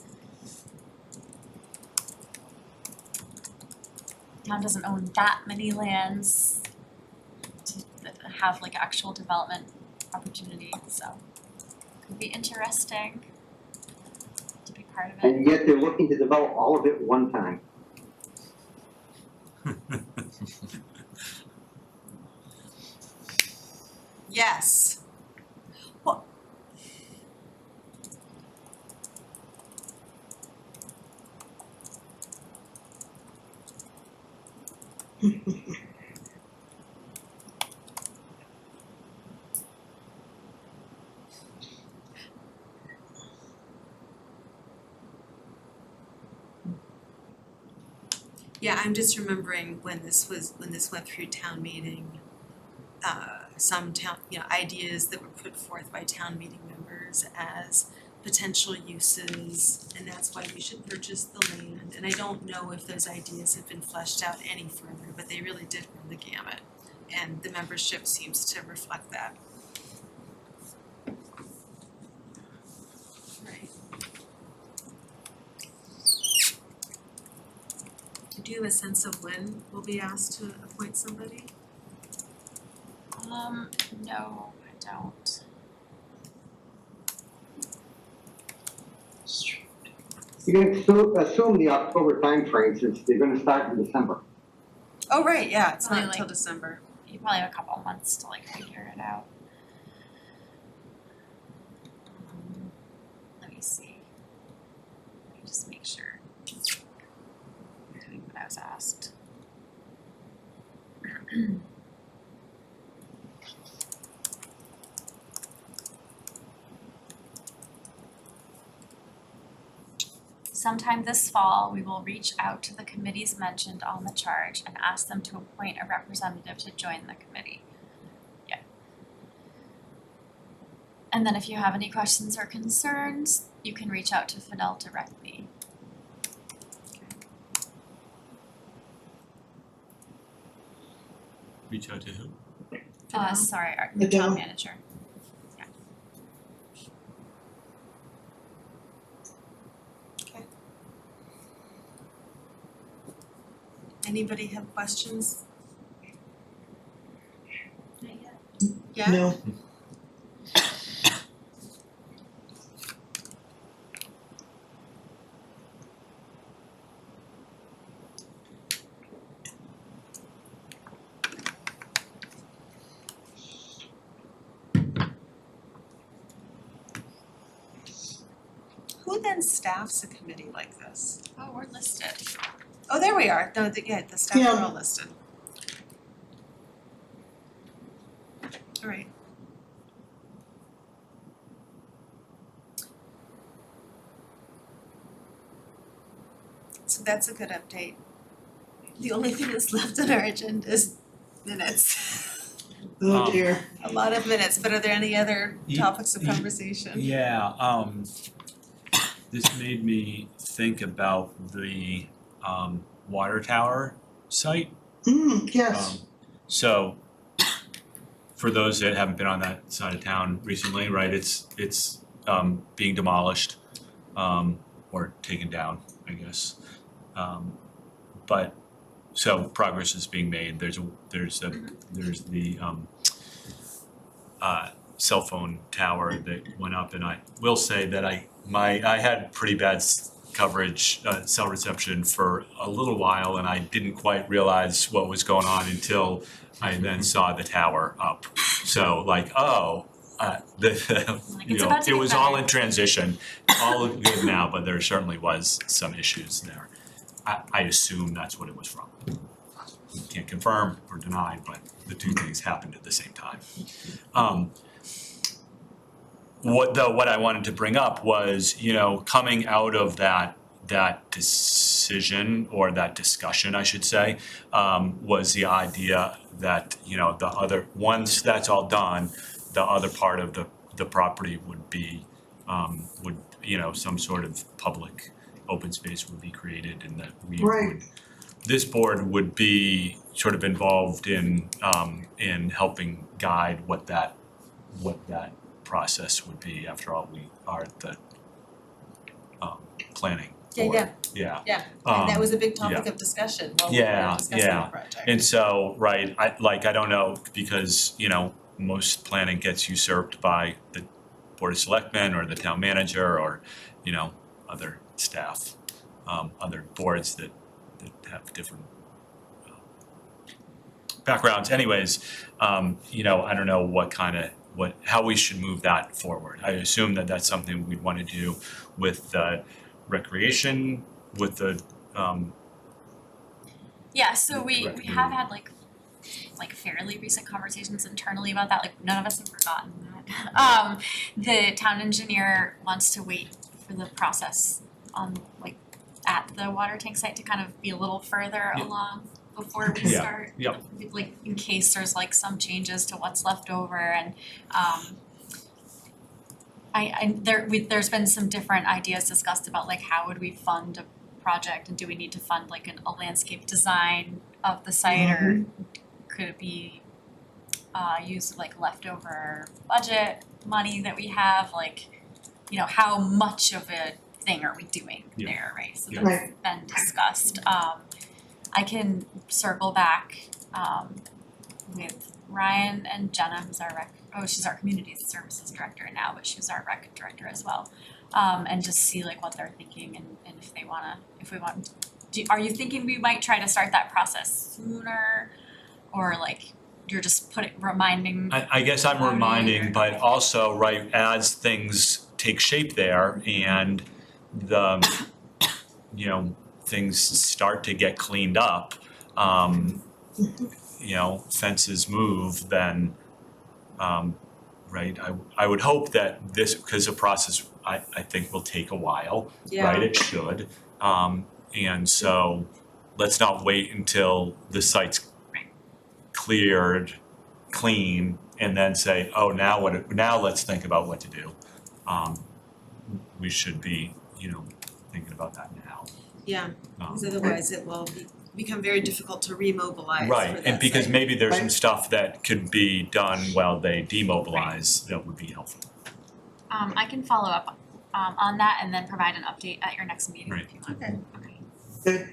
Town doesn't own that many lands to have, like, actual development opportunity, so could be interesting to be part of it. And yet they're looking to develop all of it one time. Yes. Well, yeah, I'm just remembering when this went through town meeting, some town, ideas that were put forth by town meeting members as potential uses, and that's why we should purchase the land. And I don't know if those ideas have been fleshed out any further, but they really did run the gamut, and the membership seems to reflect that. Right. Do you have a sense of when we'll be asked to appoint somebody? No, I don't. You can assume the October timeframe since they're gonna start in December. Oh, right, yeah, it's not Really? until December. you probably have a couple of months to like figure it out. Let me see. Let me just make sure I'm doing what I was asked. Sometime this fall, we will reach out to the committees mentioned on the charge and ask them to appoint a representative to join the committee. Yeah. And then if you have any questions or concerns, you can reach out to Fidel directly. Reach out to who? Sorry, our Fidel. town manager. Anybody have questions? Not yet. Yeah? No. Who then staffs a committee like this? Oh, we're listed. Oh, there we are. No, the staff are Yeah. all listed. All right. So that's a good update. The only thing that's left on our agenda is minutes. Oh dear. A lot of minutes, but are there any other topics of conversation? Yeah, this made me think about the water tower site. Yes. So for those that haven't been on that side of town recently, right, it's being demolished or taken down, I guess. But so progress is being made. There's the cell phone tower that went up, and I will say that I had pretty bad coverage, cell reception for a little while, and I didn't quite realize what was going on until I then saw the tower up. So like, Like, you it's know, about to it get was all better. in transition, all good now, but there certainly was some issues there. I assume that's what it was from. Can't confirm or deny, but the two things happened at the same time. What I wanted to bring up was, you know, coming out of that decision or that discussion, I should say, was the idea that, you know, once that's all done, the other part of the property would be, you know, some sort of public open space would be created, and that we Right. this board would be sort of involved in helping guide what that process would be. After all, we are the planning board. Yeah. And that was a big topic yeah. of discussion while we were Yeah, discussing yeah. the project. And so, right, I don't know, because, you know, most planning gets usurped by the Board of Selectmen or the town manager or, you know, other staff, other boards that have different backgrounds. Anyways, you know, I don't know how we should move that forward. I assume that that's something we'd want to do with recreation, with the Yeah, so we Correct. have had like fairly recent conversations internally about that, like none of us have forgotten that. The town engineer wants to wait for the process on like at the water tank site to kind of be a little further Yeah. along before we Yeah. start. Yep. Like in case there's like some changes to what's left over, and there's been some different ideas discussed about like how would we fund a project, and do we need to fund like a landscape design of the site, or could it be used like leftover budget money that we have, like, you know, how much of a thing are we doing Yeah. there, right? So Yeah. that's been discussed. I can circle back with Ryan and Jenna, who's our she's our community services director now, but she was our rec director as well. And just see like what they're thinking, and if we want, are you thinking we might try to start that process sooner? Or like you're just reminding. I guess I'm Or reminding, but okay. also, right, as things take shape there and the, you know, things start to get cleaned up, you know, fences move, then, right, I would hope that this, because the process, I think will take a while, right, it should. And so let's not wait until the site's cleared, clean, and then say, oh, now let's think about what to do. We should be, you know, thinking about that now. Yeah, because otherwise it will become very difficult to remobilize for Right, that and because site. maybe there's some Right. stuff that could be done while they demobilize that would be helpful. I can follow up on that and then provide an update at your next meeting if you want. Okay. Good.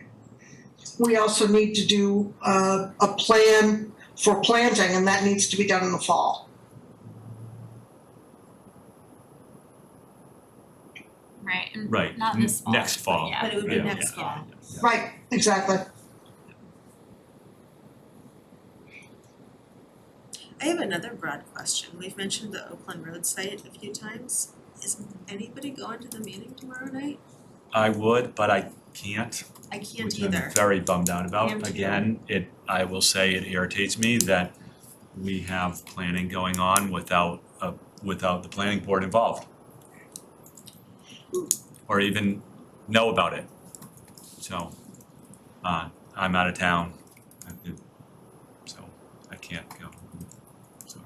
We also need to do a plan for planting, and that needs to be done in the fall. Right, and Right, not this fall. next fall. But yeah. But it would be Yeah. next fall. Right, exactly. I have another broad question. We've mentioned the Oakland Road site a few times. Is anybody going to the meeting tomorrow night? I would, but I can't, I can't which I'm either. very bummed out I am about. too. Again, I will say it irritates me that we have planning going on without the planning board involved. Or even know about it. So, I'm out of town, so I can't go. Sorry.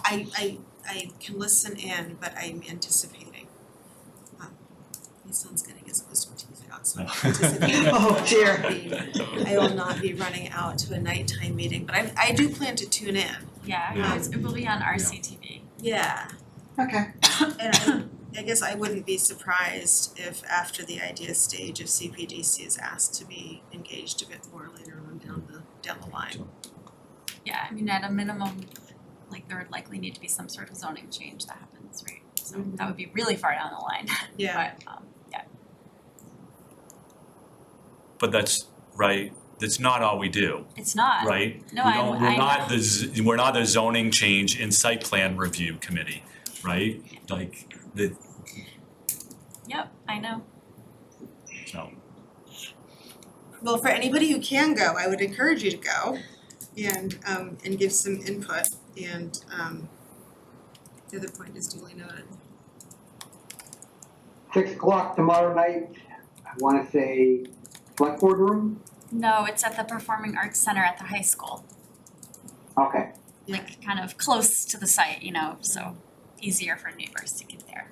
I can listen in, but I'm anticipating. My son's getting his wisdom teeth out, so I'm anticipating. Oh, dear. I will not be running out to a nighttime meeting, but I do plan to tune in. Yeah, Yeah. it will be on RCTV. Yeah, Okay. and I guess I wouldn't be surprised if after the idea stage, if CPDC is asked to be engaged a bit more later on down the line. Yeah, I mean, at a minimum, like there would likely need to be some sort of zoning change that happens, right? So that would be really far down the line. Yeah. But yeah. But that's right, that's not all we do, It's not. right? No, We I don't, we're not know. we're not the zoning change and site plan review committee, right? Like, Yep, I know. so, Well, for anybody who can go, I would encourage you to go and give some input and the other point is duly noted. 6 o'clock tomorrow night, I wanna say, select board room? No, it's at the Performing Arts Center at the high school, Okay, like kind of close to the site, you know, so easier for neighbors to get there,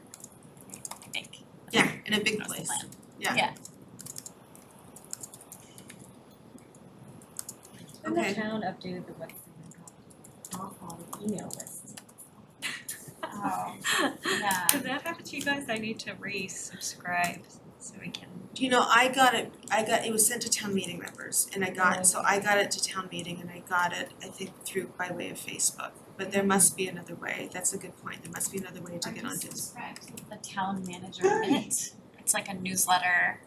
I think. Yeah, in a big That's the place. plan. Yeah. Yeah. And Okay. the town updated the website on email lists. Oh, yeah. Did that happen to you guys? I need to resubscribe so we can. Do you know, it was sent to town meeting members and I got it to town meeting and I got it, I think, through by way of Facebook. But there must be another way. That's a good point. There must be another way to get onto this. Subscribe to the town manager minute. It's like a newsletter.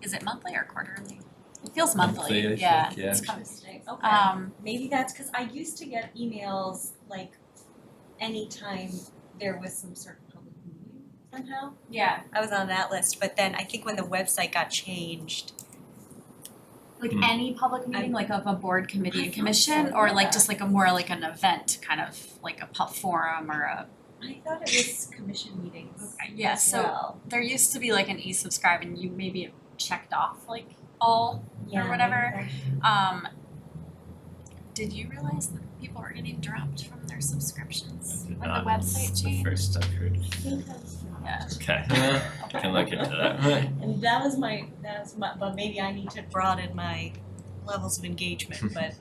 Is it monthly or quarterly? It feels monthly, Monthly, I yeah. think, yeah. It's kind Interesting, okay. Maybe that's because I used to get emails like anytime there was some sort of public meeting somehow. yeah, I was on that list, but then I think when the website got changed, like Hmm. any public meeting, like of a board, committee, I and thought commission, so, or like yeah. just like a more like an event, kind of like a forum or a, I thought it was commission meetings Okay, yeah, as so- well. there used to be like an e-subscribe and you maybe checked off like all Yeah, or whatever. maybe that- Did you realize that people were getting dropped from their subscriptions I did when the not. website It's the changed? first I've heard. I think that's Yeah. Okay, can look into that. And that was my, but maybe I need to broaden my levels of engagement, but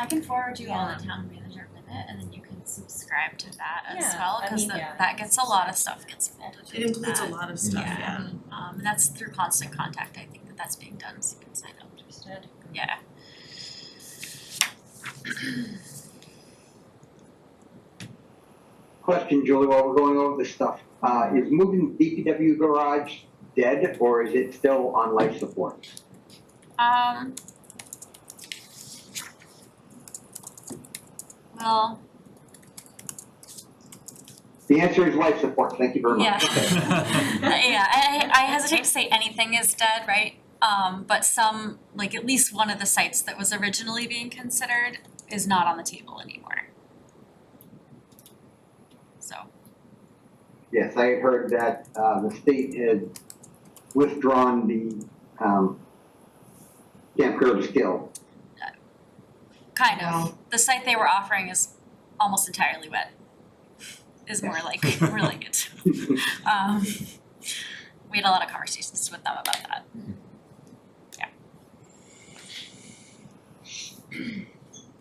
I can forward you all Yeah. the town manager minute and then you can subscribe to that as Yeah, well, I cause mean, yeah. that gets a lot of stuff gets folded into that. It includes a lot of stuff, Yeah. yeah. And that's through Constant Contact, I think that's being done, so you can sign up. understood. Yeah. question, Julie, while we're going over this stuff. Is moving DPW garage dead or is it still on life support? Well, The answer is life support, thank you very much. yeah, I hesitate to say anything is dead, right? But some, like at least one of the sites that was originally being considered is not on the table anymore. So, Yes, I had heard that, the state had withdrawn the, Camp Curtis Gill. kind of. Wow. The site they were offering is almost entirely wet. Is more like it. We had a lot of conversations with them about that. Yeah.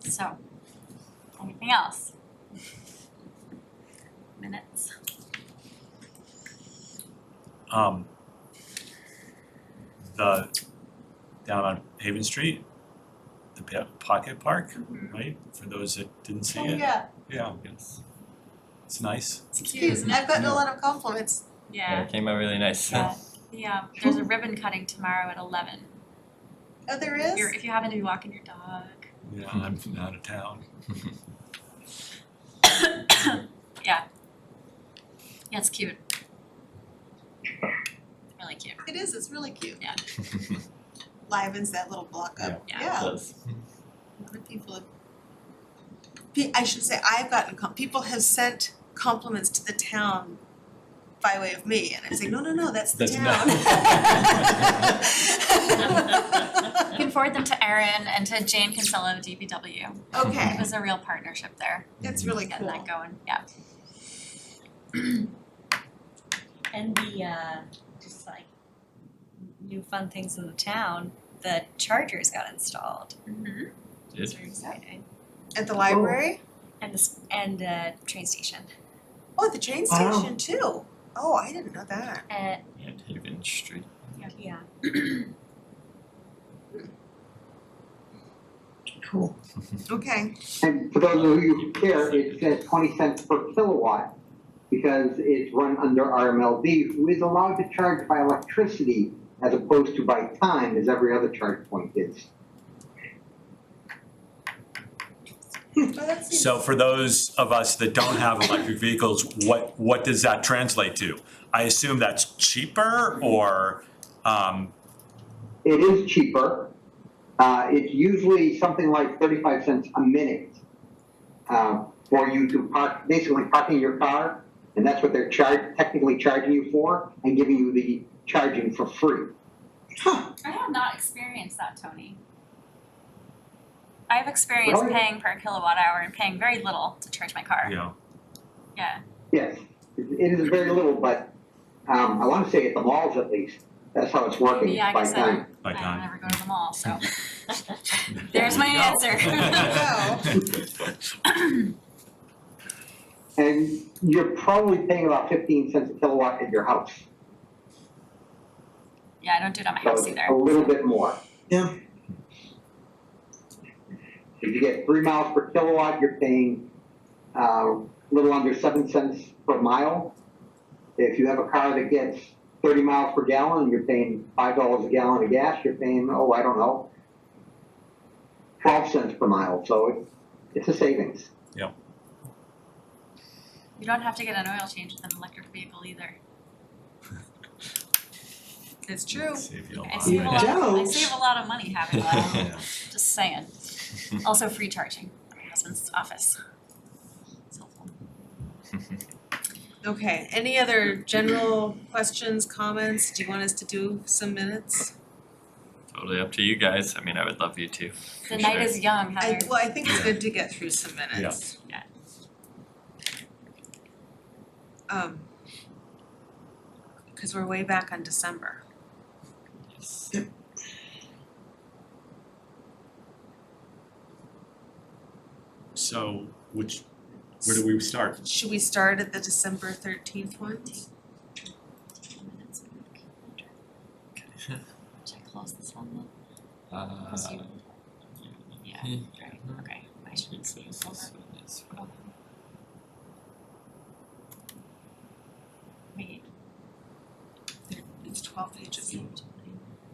So, anything else? Minutes? The, down on Haven Street, the Pocket Park, right? For those that didn't see Oh, it. yeah, Yeah, it's nice. it's cute, and I've gotten a lot of compliments. Yeah, it came out really nice. Yeah. Yeah, there's a ribbon cutting tomorrow at 11. Oh, there is? If you happen to be walking your dog. Yeah, I'm from out of town. Yeah. Yeah, it's cute. Really cute. It is, it's really cute. Yeah. Livens that little block up. Yeah. Yeah. It does. A lot of people have, I should say, I've gotten, people have sent compliments to the town by way of me, and I say, no, that's the That's town. You can forward them to Erin and to Jane Kinsella of DPW. It Okay, was a real partnership there, it's really getting cool. that going, yeah. And the just like new fun things in the town, the chargers got installed. Mm-hmm. It's Did? very exciting. At the library? And train station. Oh, at the train Wow. station too. Oh, I didn't know that. Uh, And Haven Street. Yeah. Cool. Okay, And for those of you who care, it says 20 cents per kilowatt because it's run under RMLD, who is allowed to charge by electricity as opposed to by time, as every other charge point is. well, that seems. So for those of us that don't have electric vehicles, what does that translate to? I assume that's cheaper or, It is cheaper. It's usually something like 35 cents a minute for you to basically parking your car, and that's what they're technically charging you for, and giving you the charging for free. Huh, I have not experienced that, Tony. I've experienced Really? paying per kilowatt hour and paying very little to charge my car. you know, Yeah. Yes, it is very little, but I want to say at the malls at least, that's how it's working Yeah, I by guess time. by I don't time. ever go to the mall, so. There's my There you answer. And you're probably paying about 15 cents a kilowatt at your house, Yeah, I don't do it at my so house it's either. a little bit more. Yeah. If you get 3 miles per kilowatt, you're paying a little under 7 cents per mile. If you have a car that gets 30 miles per gallon, you're paying $5 a gallon of gas, you're paying, 12 cents per mile, so it's a savings. You don't have to get an oil change with an electric vehicle either. it's true. Save you a I lot. save a lot, I don't. save a lot of money having that, Yeah. just saying. Also free charging at my husband's office. It's helpful. Okay, any other general questions, comments? Do you want us to do some minutes? Totally up to you guys. I mean, I would love you to. for The night sure. is young, Heather. I think it's good to get through some minutes. Yeah. Cause we're way back on December. Yes. So, where do we start? Should we start at the December 13th ones? Should I close this one then? Uh, Yeah, yeah. right, okay. I should It says this one is from- wait, It's 12 pages. and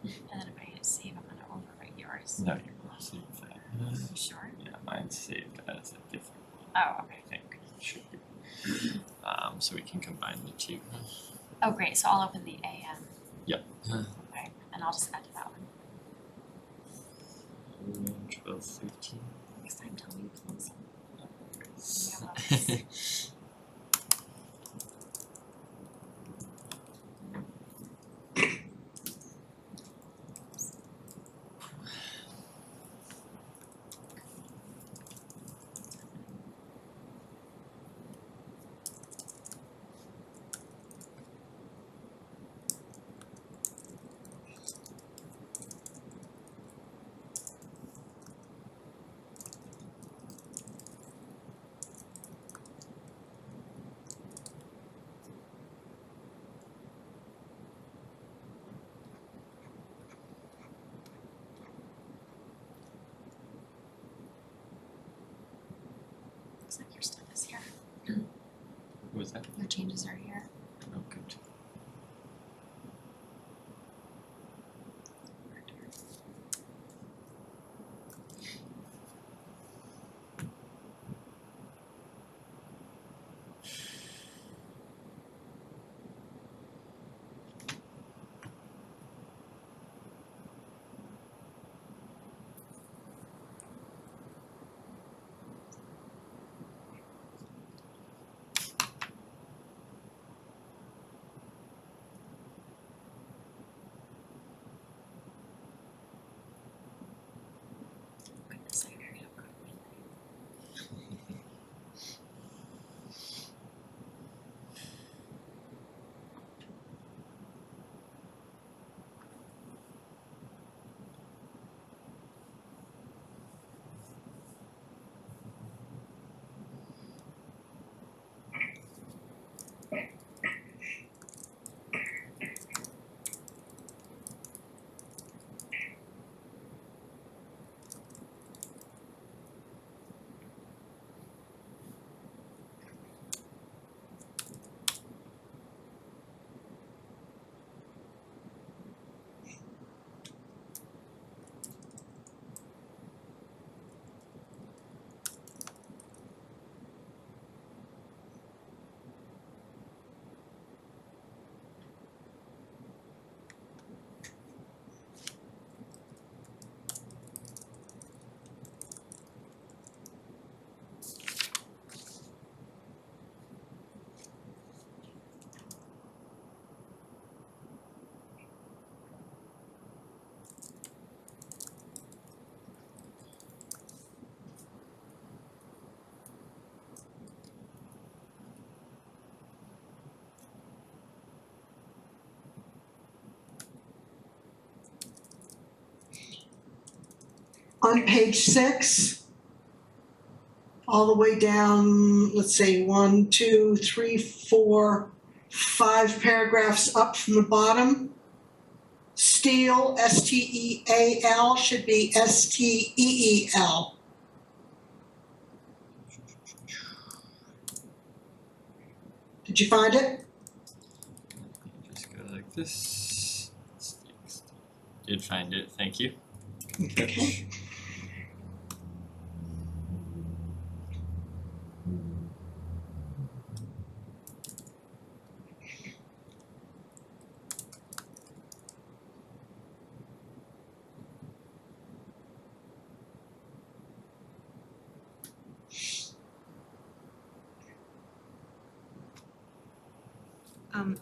then if I hit save, I'm gonna overwrite yours. No, you will save that. Sure. Yeah, mine's saved as a different one. Oh, okay. I think should be. So we can combine the two. Oh, great, so I'll open the AM. Yep. Okay, and I'll just add to that one. 12, 13. Next time, tell me to close them. Looks like your stuff is here. What was that? Your changes are here. Oh, good. Goodness, I hurried up. On page 6, all the way down, let's say 1, 2, 3, 4, 5 paragraphs up from the bottom. Steel, S-T-E-A-L, should be S-T-E-E-L. Did you find it? Just go like this. Did find it, thank you. Okay.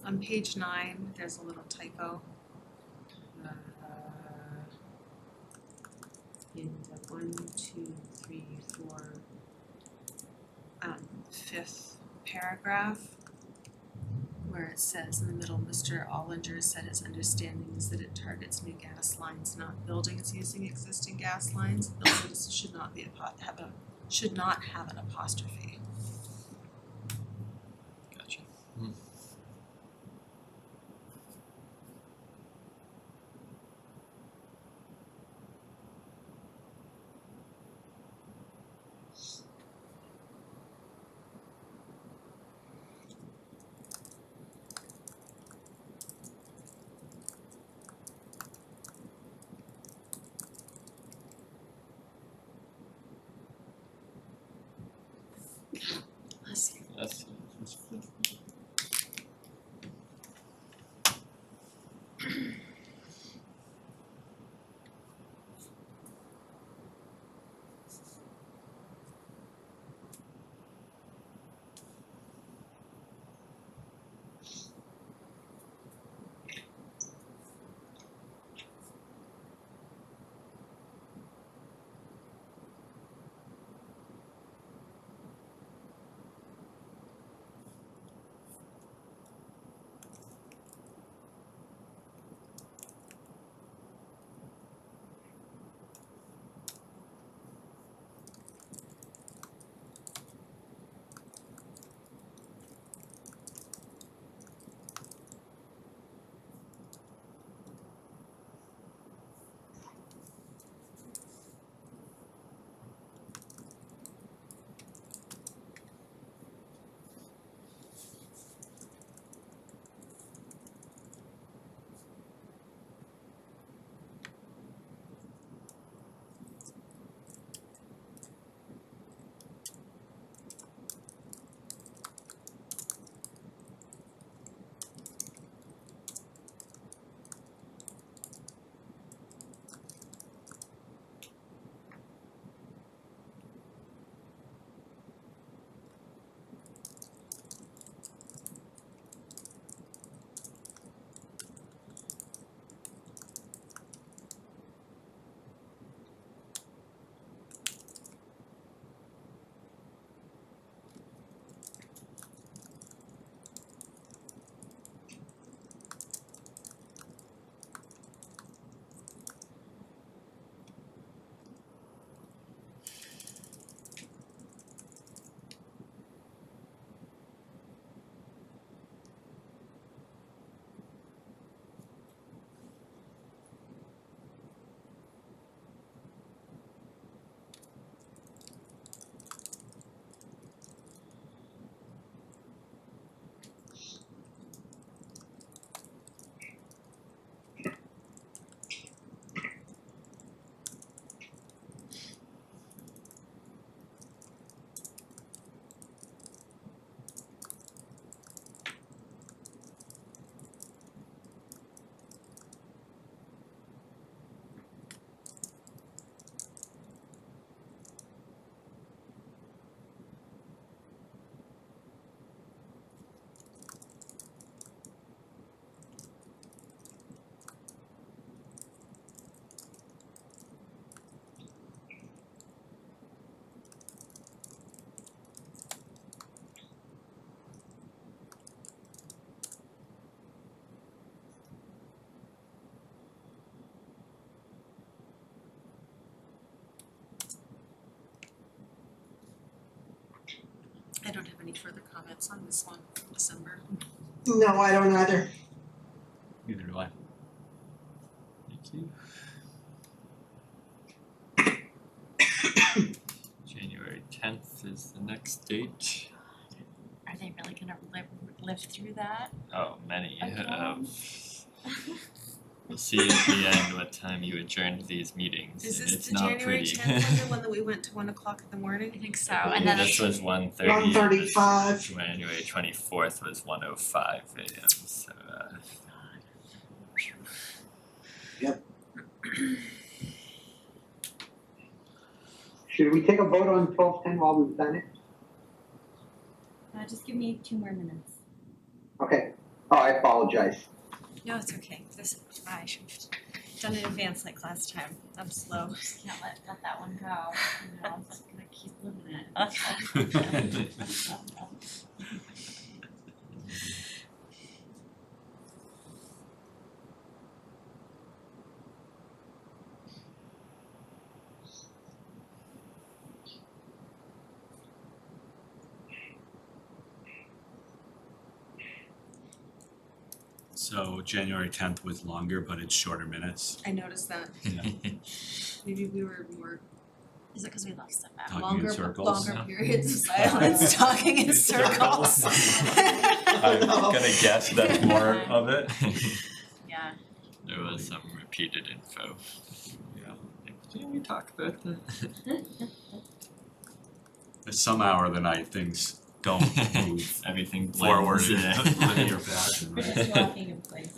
On page 9, there's a little typo. In the 1, 2, 3, 4, 5th paragraph, where it says in the middle, Mr. Ollinger said his understanding is that it targets new gas lines, not buildings using existing gas lines. Buildings should not have an apostrophe. Gotcha. any further comments on this one from December. No, I don't either. Neither do I. Thank you. January 10th is the next date. Are they really gonna live through that? Oh, many Again? We'll see at the end what time you adjourned these meetings. Is and this it's the not January pretty. 10th one, the one that we went to 1 o'clock in the I morning? think so, and then This was 1:30. 1:35. January 24th was 1:05 a.m. So Should we take a vote on 1210 while we've done it? Just give me 2 more minutes. Okay. Oh, I apologize. No, it's okay. I should have done it in advance like last time. I'm slow. just can't let that one go, you know, I'm just gonna keep living it. So January 10th was longer, but it's shorter minutes. I noticed that. Yeah. Maybe we were more Is it cause we left some Talking in longer circles. longer periods of silence, talking in circles. I'm gonna guess that's more of it. Yeah, there was some repeated info. Yeah. Didn't we talk about that? At some hour of the night, things don't move Everything blends forward in in. a linear fashion, We're right? just walking in place.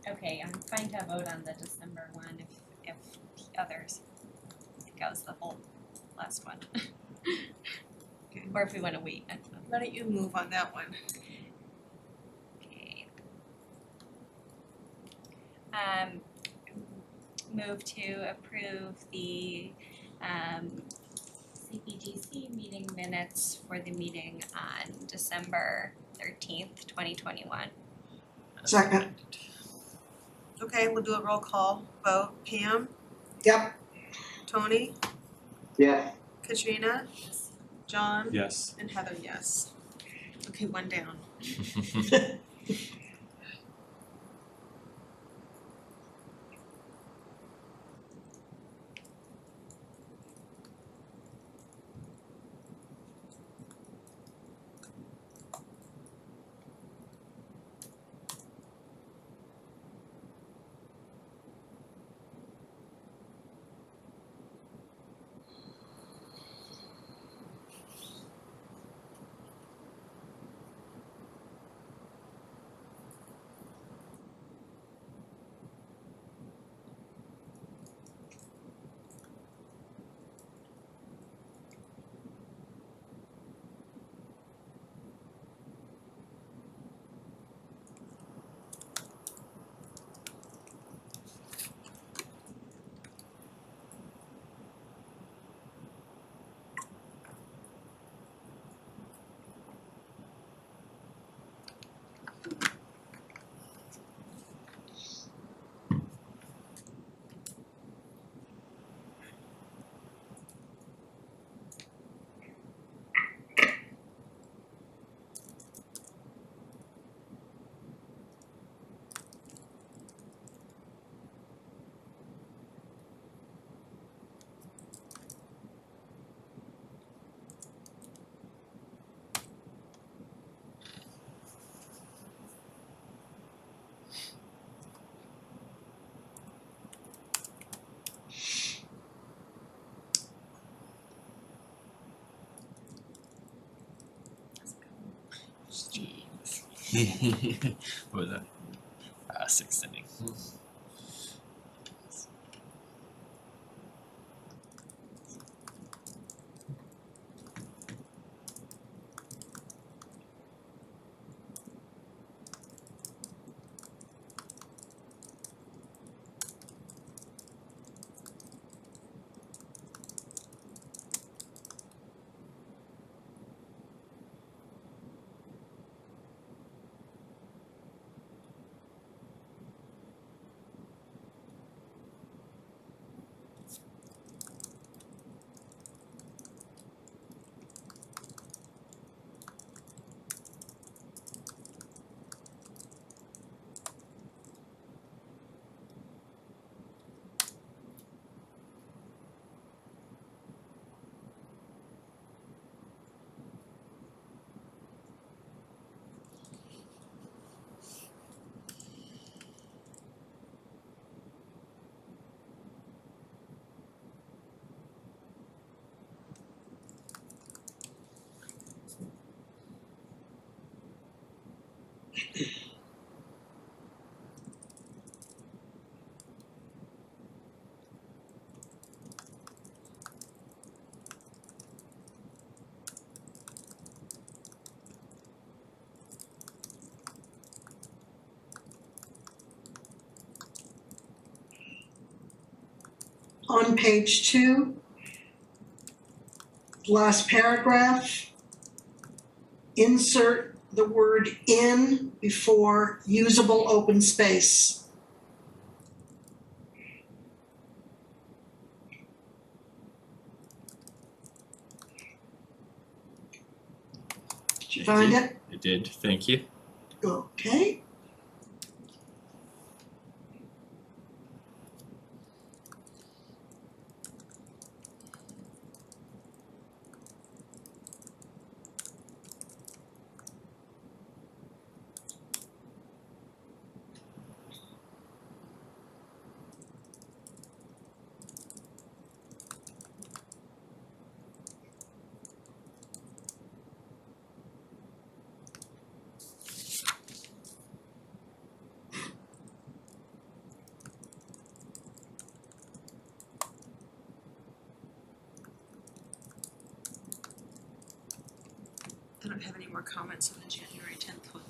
Okay, I'm fine to vote on the December one if others think I was the whole last one. Or if we wanna wait, I don't know. Why don't you move on that one? Okay. Move to approve the CPDC meeting minutes for the meeting on December 13th, 2021. Second. Okay, we'll do a roll call vote. Pam, Yep. Tony, Yes. Katrina, John, Yes. and Heather, yes. Okay, one down. What was that? Sixth inning. On page 2, last paragraph, insert the word in before usable open space. Did you find it? I did, thank you. Okay. I don't have any more comments on the January 10th one.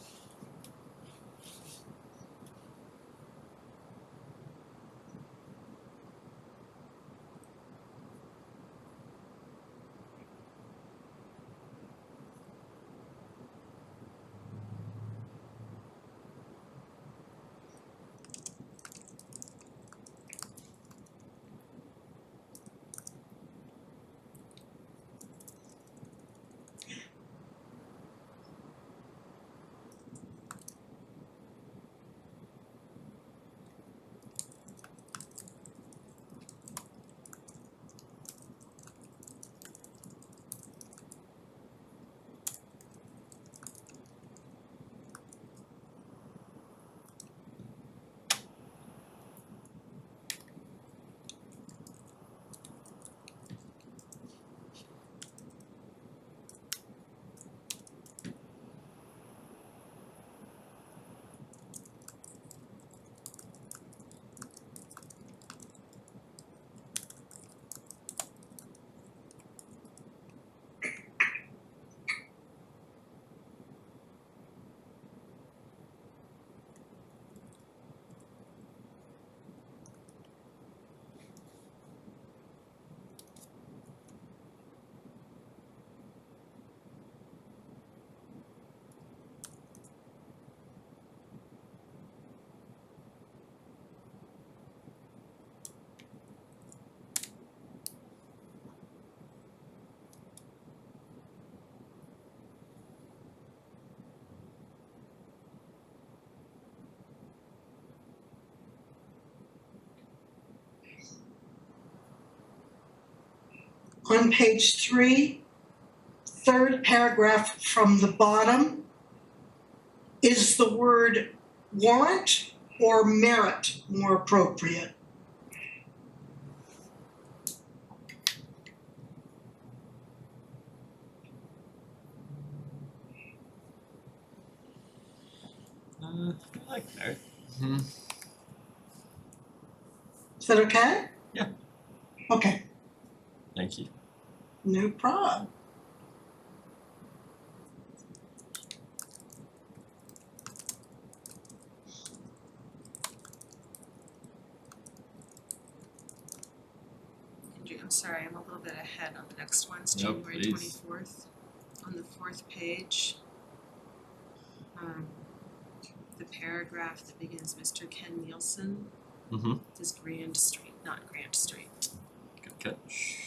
On page 3, third paragraph from the bottom, is the word warrant or merit more appropriate? I like that. Is that okay? Yeah. Okay, Thank you. no problem. Andrew, I'm sorry, I'm a little bit ahead on the next one, it's No, January please. 24th. On the 4th page, the paragraph that begins Mr. Ken Nielsen is Grand Street, not Grant Street. Good catch.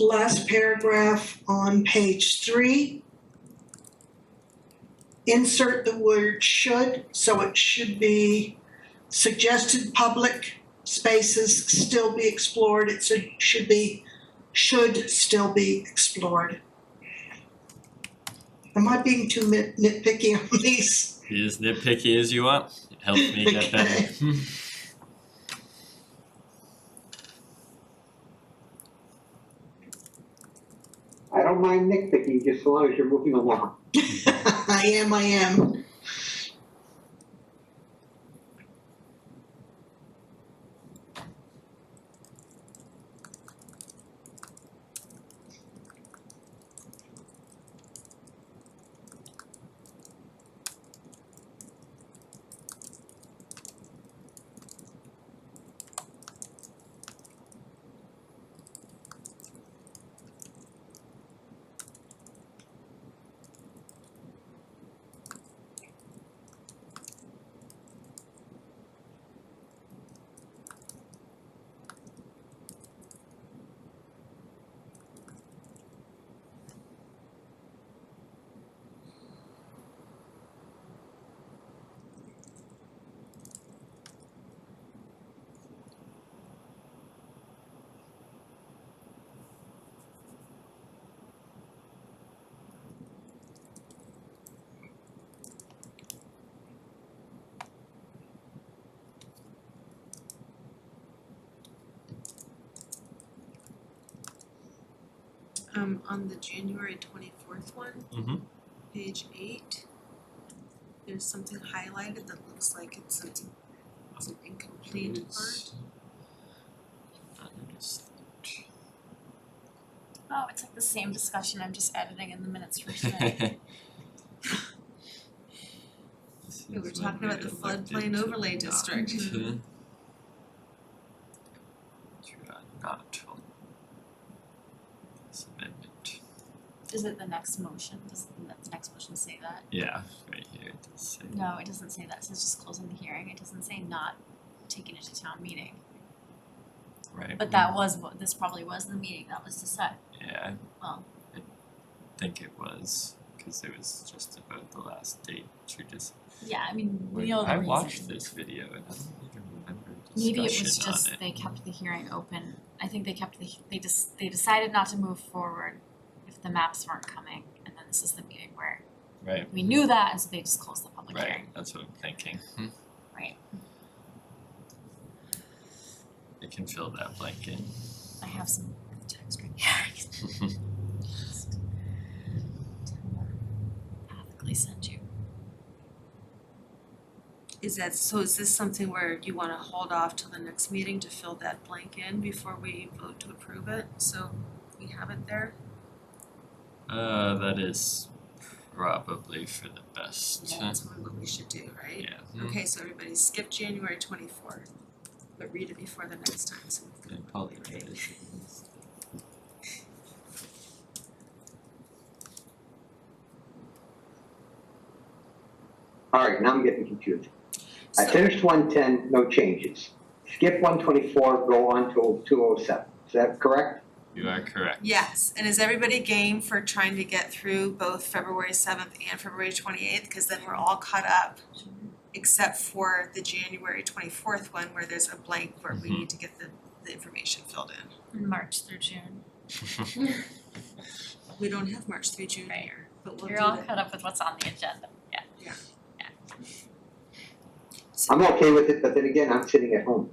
Last paragraph on page 3. Insert the word should, so it should be suggested public spaces still be explored. It should still be explored. Am I being too nitpicky on these? Be as nitpicky as you want, it helps me get better. I don't mind nitpicking, just so long as you're moving along. I am. On the January 24th one, Mhm. page 8, there's something highlighted that looks like it's an incomplete part. Oh, it's like the same discussion, I'm just editing in the minutes for today. We were talking about the floodplain overlay district. Not this amendment. Is it the next motion? Does the next motion say that? Yeah, right here it does say. No, it doesn't say that, it says just closing the hearing, it doesn't say not taking it to town meeting. Right. But that was what, this probably was the meeting that was to set. Yeah, Well, I think it was, cause it was just about the last date to just. yeah, I mean, we know the I reason. watched this video and I don't even remember Maybe it was discussion on just it. they kept the hearing open. I think they kept they decided not to move forward if the maps weren't coming, and then this is the meeting where Right, we knew that, and so they just closed the public right, hearing. that's what I'm thinking. Right. It can fill that blank in. I have some text right here. Just telepathically send you. Is this something where you wanna hold off till the next meeting to fill that blank in before we vote to approve it, so we have it there? That is probably for the best. Yeah, that's probably what we should do, right? Yeah. Okay, so everybody skip January 24th, but read it before the next time, so we've got it Probably right. Alright, now I'm getting confused. I So, finished 110, no changes. Skip 124, go on to 207. Is that correct? You are correct. yes, and is everybody game for trying to get through both February 7th and February 28th, cause then we're all caught up. Except for the January 24th one where there's a blank where we Mhm. need to get the information filled in. March through June. We don't have March through June Right. here, but we'll do You're all that. caught up with what's on the agenda. Yeah. So I'm okay with it, but then again, I'm sitting at home.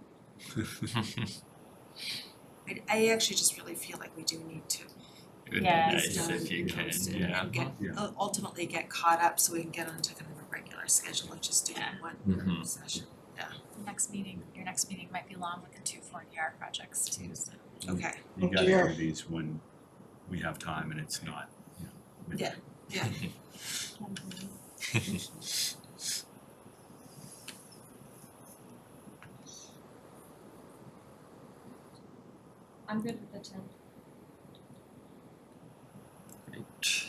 I actually just really feel like we do need to It would be Yeah. nice It's done if you and can, posted yeah. and get Yeah. ultimately get caught up so we can get onto kind of a regular schedule of just doing Yeah. one Mhm. session. The next meeting, your next meeting might be long with the 2 4DR projects too, so. Okay, You gotta dear. do these when we have time and it's not, you know. Yeah. yeah. I'm good with the 10th. Great.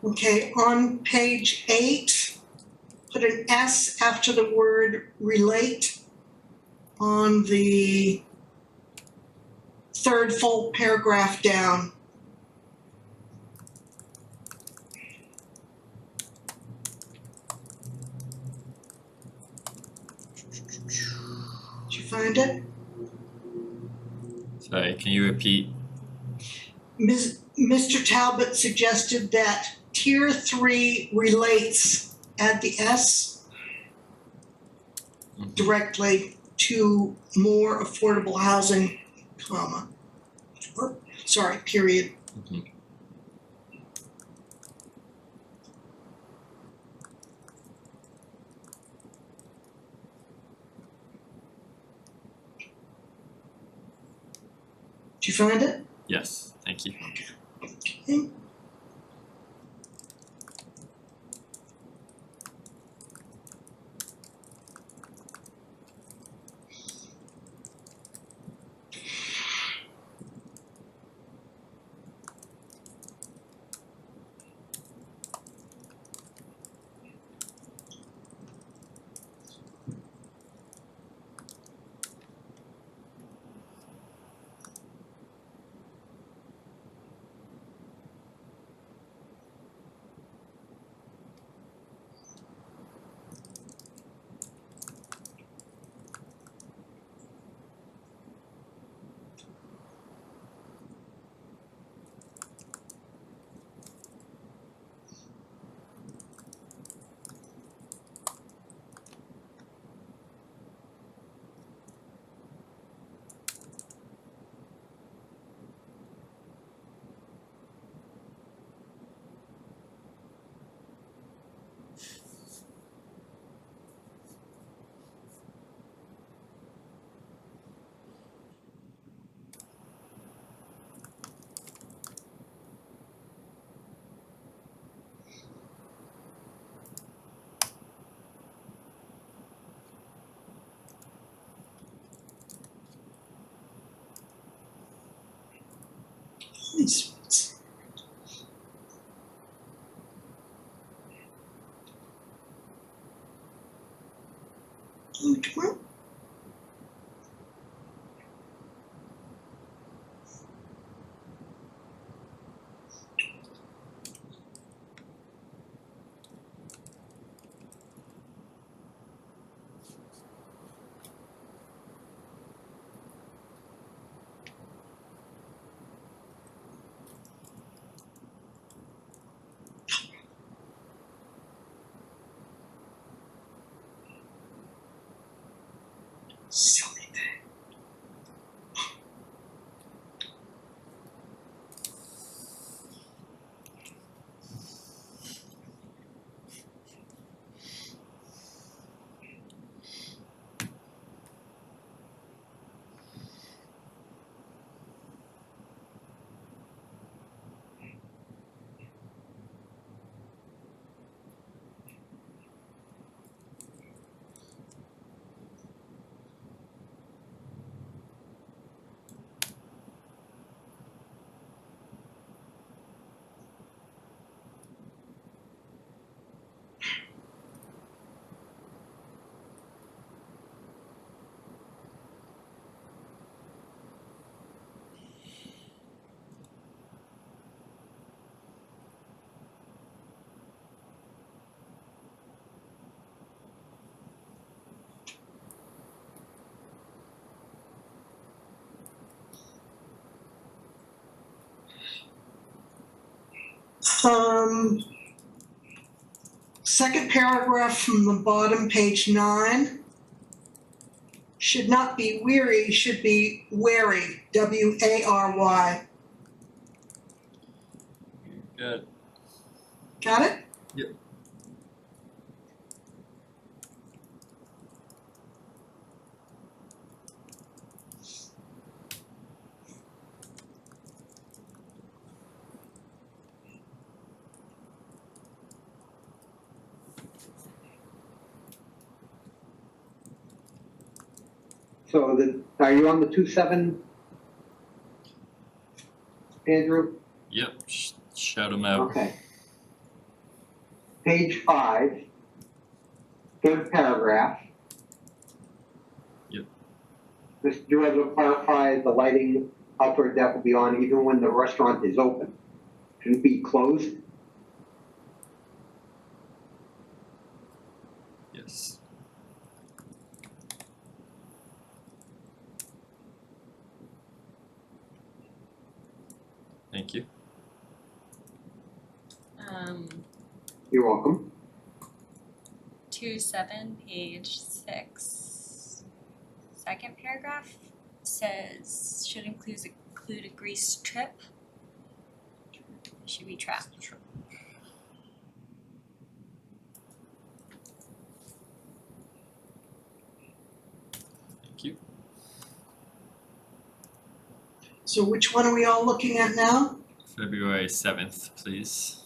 Okay, on page 8, put an S after the word relate on the third full paragraph down. Did you find it? Sorry, can you repeat? Mr. Talbot suggested that tier 3 relates, add the S directly to more affordable housing, comma, or, sorry, period. Mhm. Did you find it? Yes, thank you. Okay. Nice. Come on. Silly thing. Second paragraph from the bottom, page 9. Should not be weary, should be wary, W-A-R-Y. Good. Got it? Yep. So are you on the 2.7, Andrew? Yep, shout them out. Okay. page 5, third paragraph. Yep. Mr. Durez will clarify the lighting outdoor deck will be on even when the restaurant is open. Shouldn't be closed. Yes. Thank you. You're welcome. 2-7, page 6. Second paragraph says should include a grease trip. Should be trap. Thank you. So which one are we all looking at now? February 7th, please.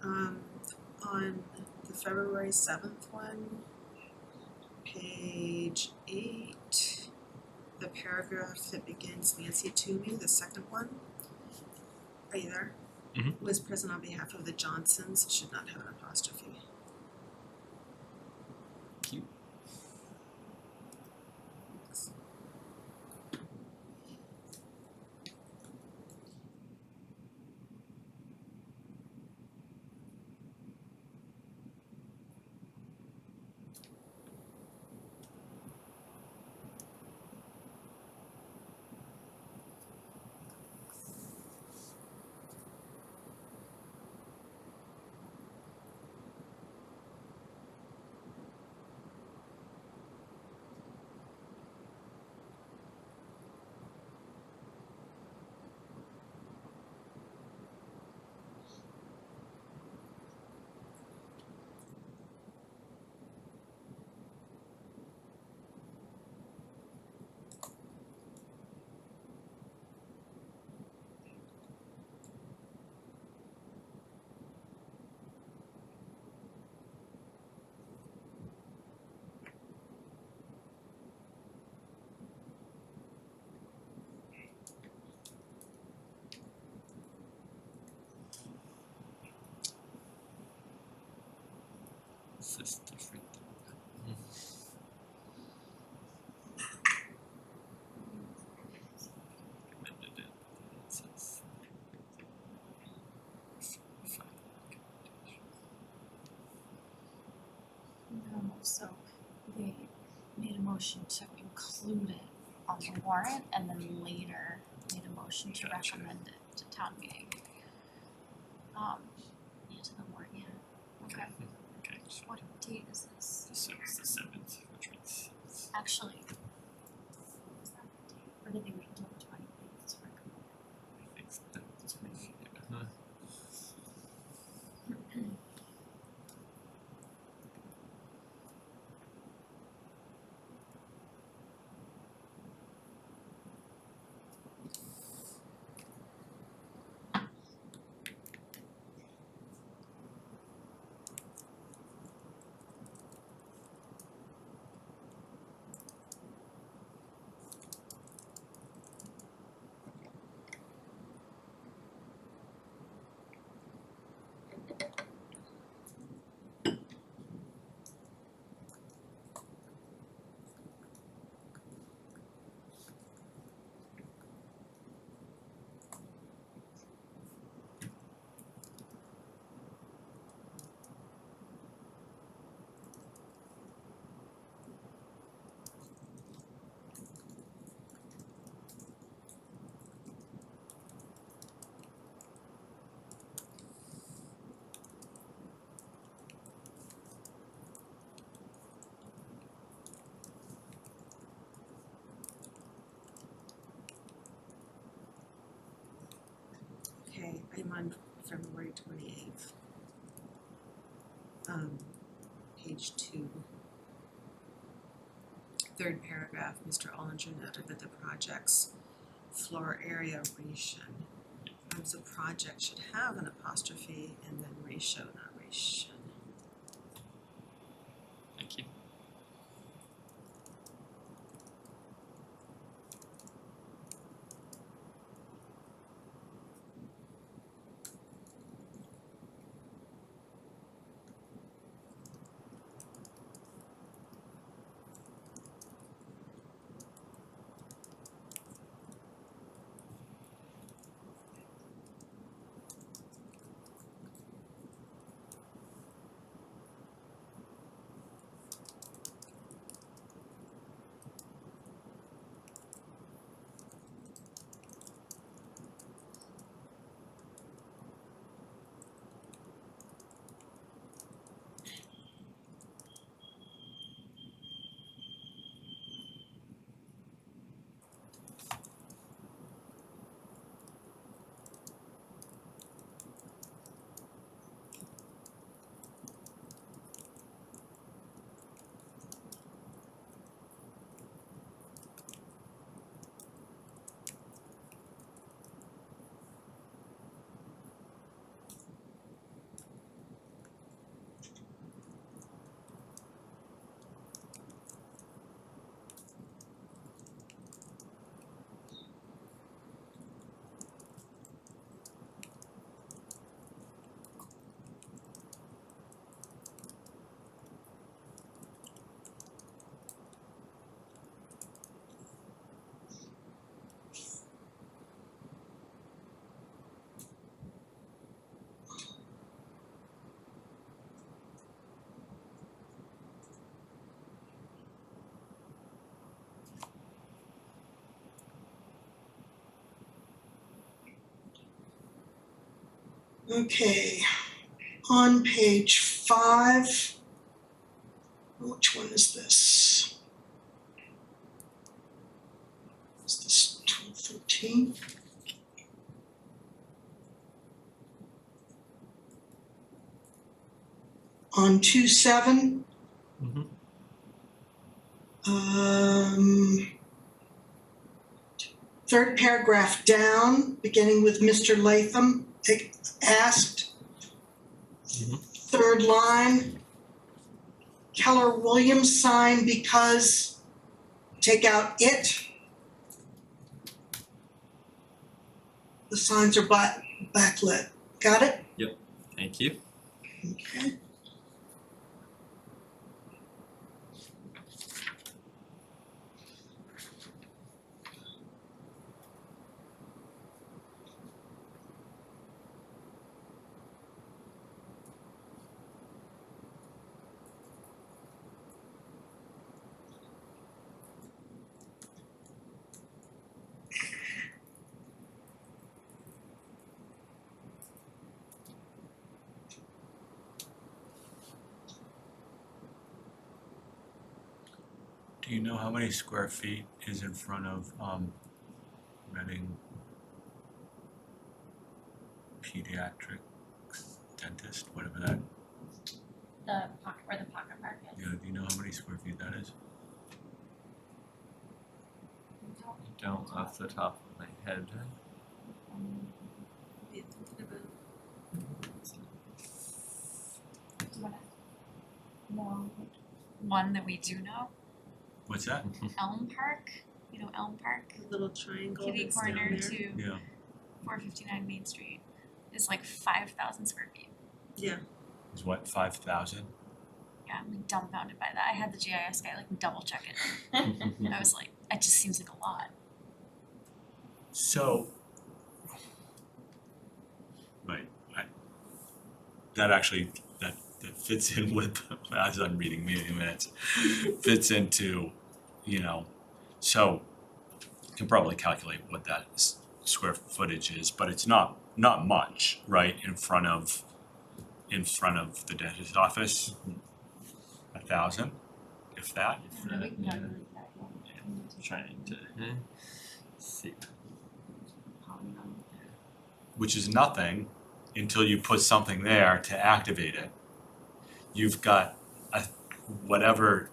On the February 7th one, page 8, the paragraph that begins Nancy Toomey, the second one. Are you there? Mhm. Was present on behalf of the Johnsons, should not have an apostrophe. Thank you. Is this different? Amended it. It says No, so they made a motion to include it on the warrant and then later made a motion to Gotcha. recommend it to town meeting. Yeah, to the warrant, yeah. Okay. Okay, so What date is this? it's the 7th, which means it's Actually, was that the date? Or did they wait until the 28th to recommend it? I think that's me. Yeah. I'm on February 28th. Page 2. Third paragraph, Mr. Ollinger noted that the project's floor area ratio. So project should have an apostrophe and then ratio, not ratio. Thank you. Okay, on page 5, which one is this? Is this 1213? On 2.7, third paragraph down, beginning with Mr. Latham asked. Third line, Keller Williams sign because, take out it. The signs are backlit. Got it? Thank you. Okay. Do you know how many square feet is in front of Reading Pediatric Dentist, whatever that, The pocket, where the pocket mark is. do you know how many square feet that is? I don't off the top of my head. Be thinking about No. One that we do know, What's that? Elm Park, you know Elm Park? the little triangle Kitty that's down corner there. to Yeah. 459 Main Street is like 5,000 square feet. Is what, 5,000? Yeah, I'm like dumbfounded by that. I had the GIS guy like double check it. I was like, it just seems like a lot. So, right, that actually, that fits in with, as I'm reading meeting minutes, fits into, so you can probably calculate what that square footage is, but it's not much, right, in front of the dentist's office. 1,000, if that. Trying to see. which is nothing until you put something there to activate it. You've got whatever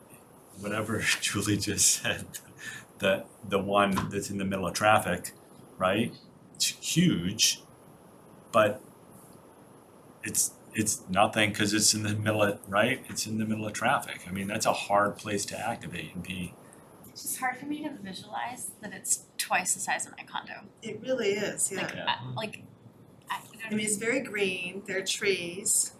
Julie just said, the one that's in the middle of traffic, right? It's huge, but it's nothing because it's in the middle of, right? It's in the middle of traffic. I mean, that's a hard place to activate and be. It's just hard for me to visualize that it's twice the size of my condo. It really is, yeah. I I mean, it's very green, there are trees.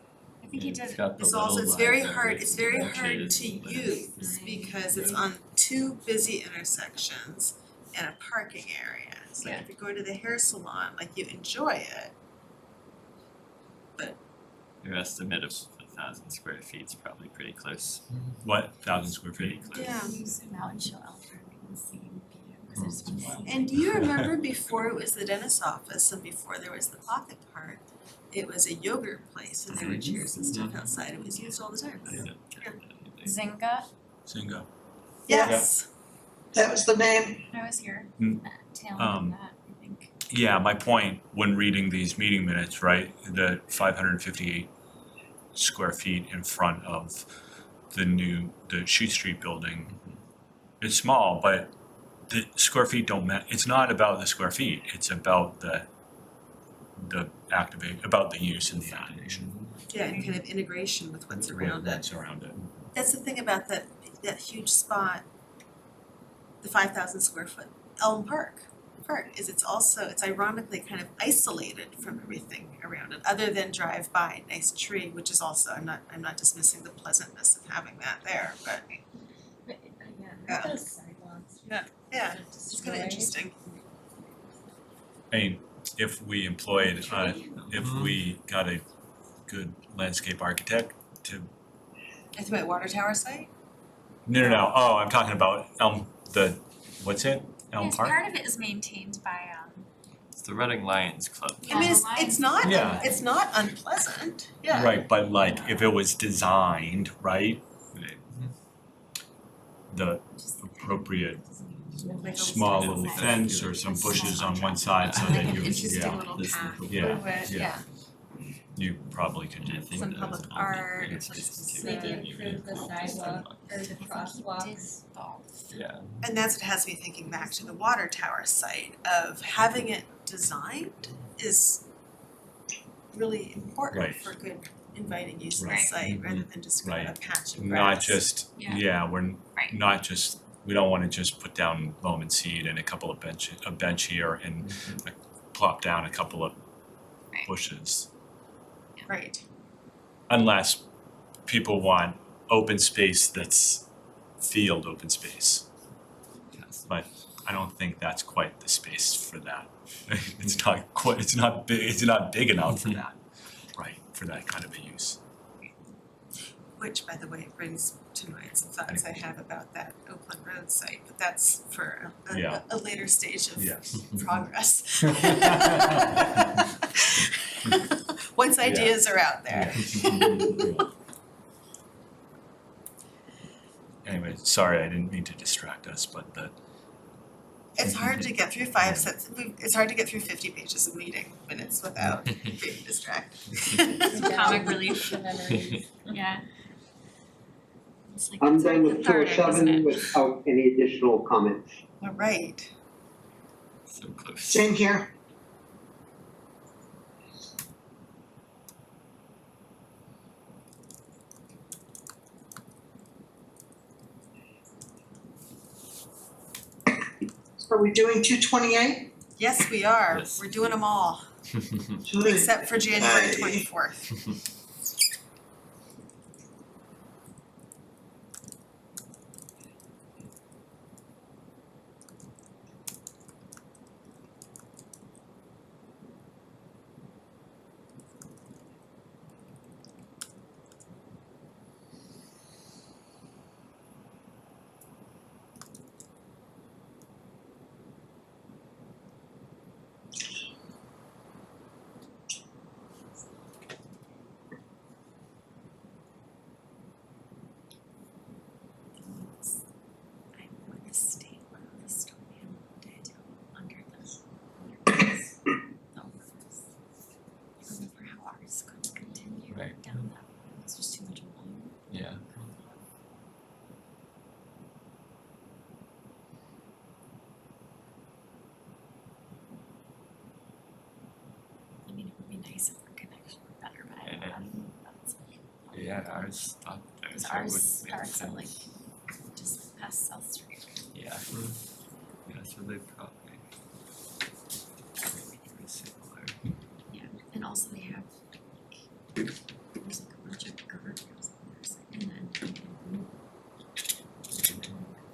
I think he did. It's also, it's very hard to use because it's on two busy intersections and a parking area. So Yeah. if you're going to the hair salon, like you enjoy it. Your estimate of 1,000 square feet is probably pretty close. What, 1,000 square Pretty feet? close. Yeah. You zoom out and show Alfred and see view, because I just want to see. And do you remember before it was the dentist's office and before there was the pocket park, it was a yogurt place and there were chairs and stuff outside. It was used all the time. Zynga, Singo. Yes. That was the name. I was here, Mm. tail end of that, I think. Yeah, my point when reading these meeting minutes, right, the 558 square feet in front of the Shoot Street building, it's small, but the square feet don't matter. It's not about the square feet, it's about the about the use and the activation. Yeah, and kind of integration with what's around it. What's around it. That's the thing about that huge spot, the 5,000 square foot Elm Park is it's ironically kind of isolated from everything around it, other than drive by, nice tree, which is also, I'm not dismissing the pleasantness of having that there, but Yeah. Those sidewalks. yeah, it's kind of interesting. I mean, if we employed, if we got a good landscape architect to, It's my water tower site? no, oh, I'm talking about what's it? Elm Yes, Park? part of it is maintained by It's the Reading Lions Club. I mean, Yeah. it's not, Yeah. it's not unpleasant, yeah. Right, but like if it was designed, right, the appropriate Like a small little little fence. fence or some bushes on one side so Like that an you, interesting yeah, little this path little- Yeah, through it, yeah. you probably could I do. think Some that public was art, it's like just maybe given improve the you sidewalk or the I think he crosswalks. did both. Yeah. And that's what has me thinking back to the water tower site of having it designed is really important Right. for good inviting use of the Right. site rather than just kind of a patch of grass. Not just, Yeah. yeah, we're Right. not just, we don't wanna just put down loam and seed and a bench here and plop down a couple of Right. bushes. Right, Unless people want open space that's field open space. Yes. But I don't think that's quite the space for that. It's not big enough for that, right, for that kind of a use. which by the way brings to mind some thoughts I have about that Oakland Road site, but that's for Yeah. a later stage of Yes. progress. Once ideas are out there. Anyway, sorry, I didn't mean to distract us, but It's hard to get through it's hard to get through 50 pages of meeting minutes without being distracted. Some comic relief, The memories. yeah. It's like, I'm it's done like with tour cathartic, isn't 7 it? without any additional comments. All right. So close. Same here. Are we doing 228? Yes, we are. Yes. We're doing them all, except for January 24th. ours stopped there, Cause so it ours wouldn't make starts at like sense. just past South Street. Yeah. Yeah, so they probably very similar. And also they have, there's like a bunch of guardrails on their side and then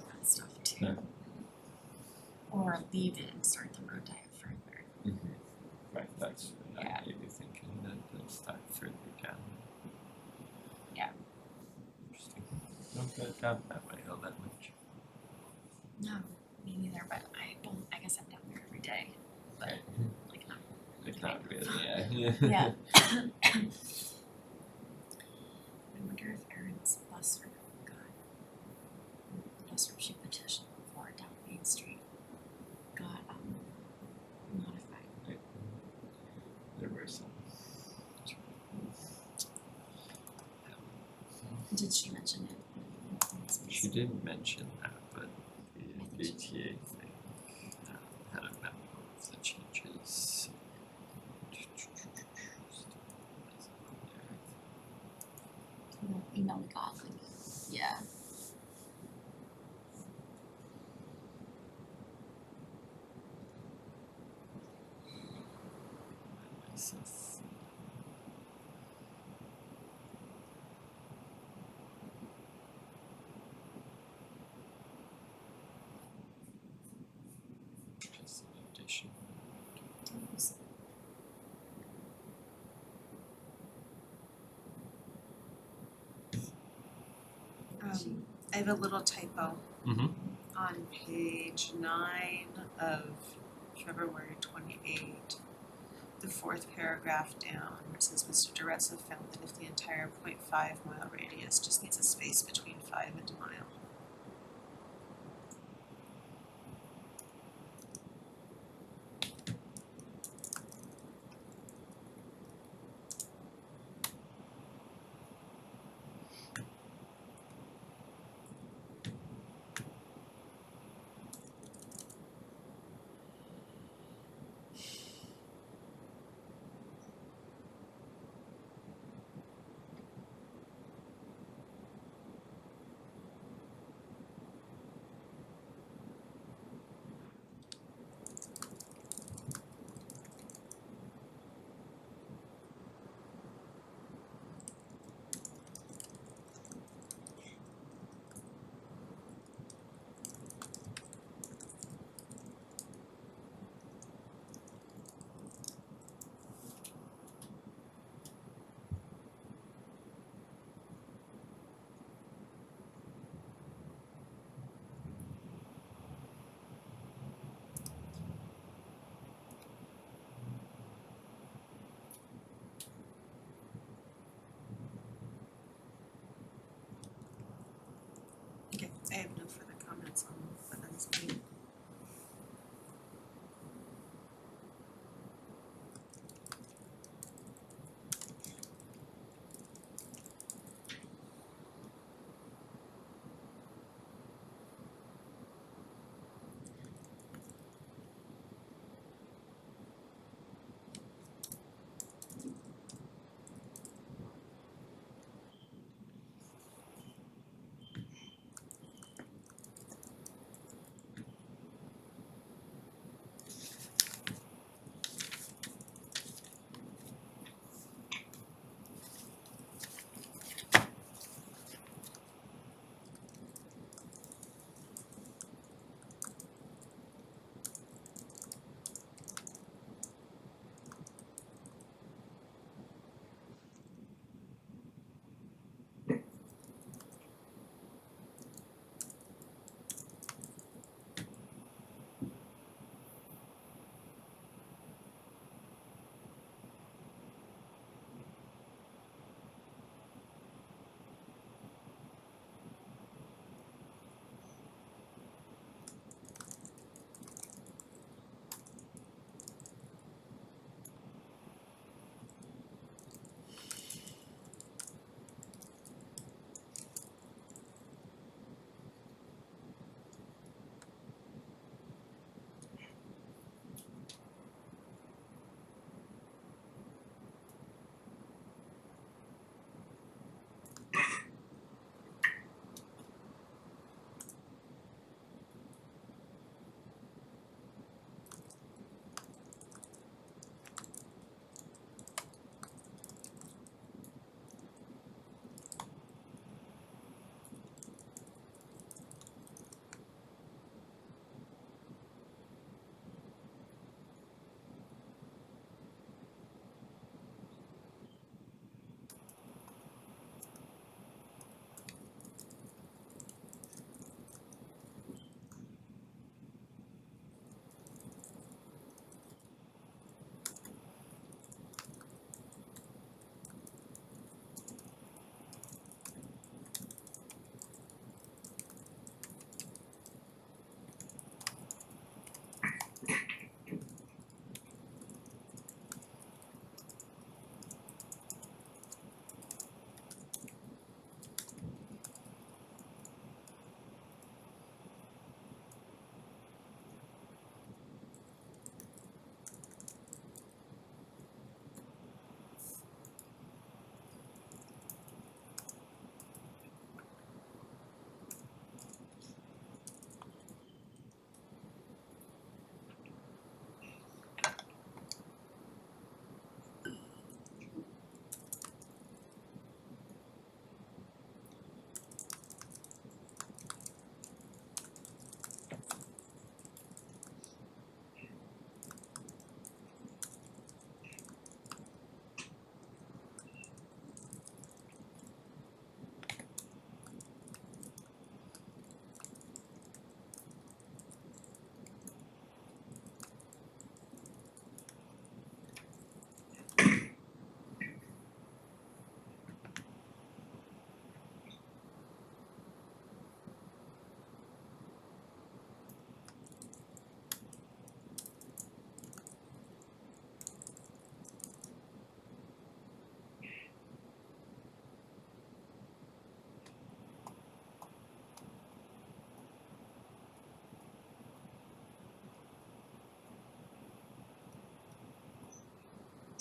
that stuff too. Yeah. Or leave it and start the road diet further. Right, that's what Yeah. I maybe thinking that they'll start further down. Yeah. Interesting. Don't go down that way all that much. No, me neither, but I guess I'm down there every day, but Right. like not. Like not really, yeah. Yeah. I wonder if Erin's bus route got, the bus route she petitioned for down Main Street got modified. There were some. Did she mention it? She didn't mention that, but the ATA thing had a memo of the changes. The email we got, like, yeah. Just an addition. I have a little typo Mm-hmm. on page 9 of February 28. The fourth paragraph down, where it says Mr. Durezza found that if the entire 0.5 mile radius just needs a space between 5 and a mile.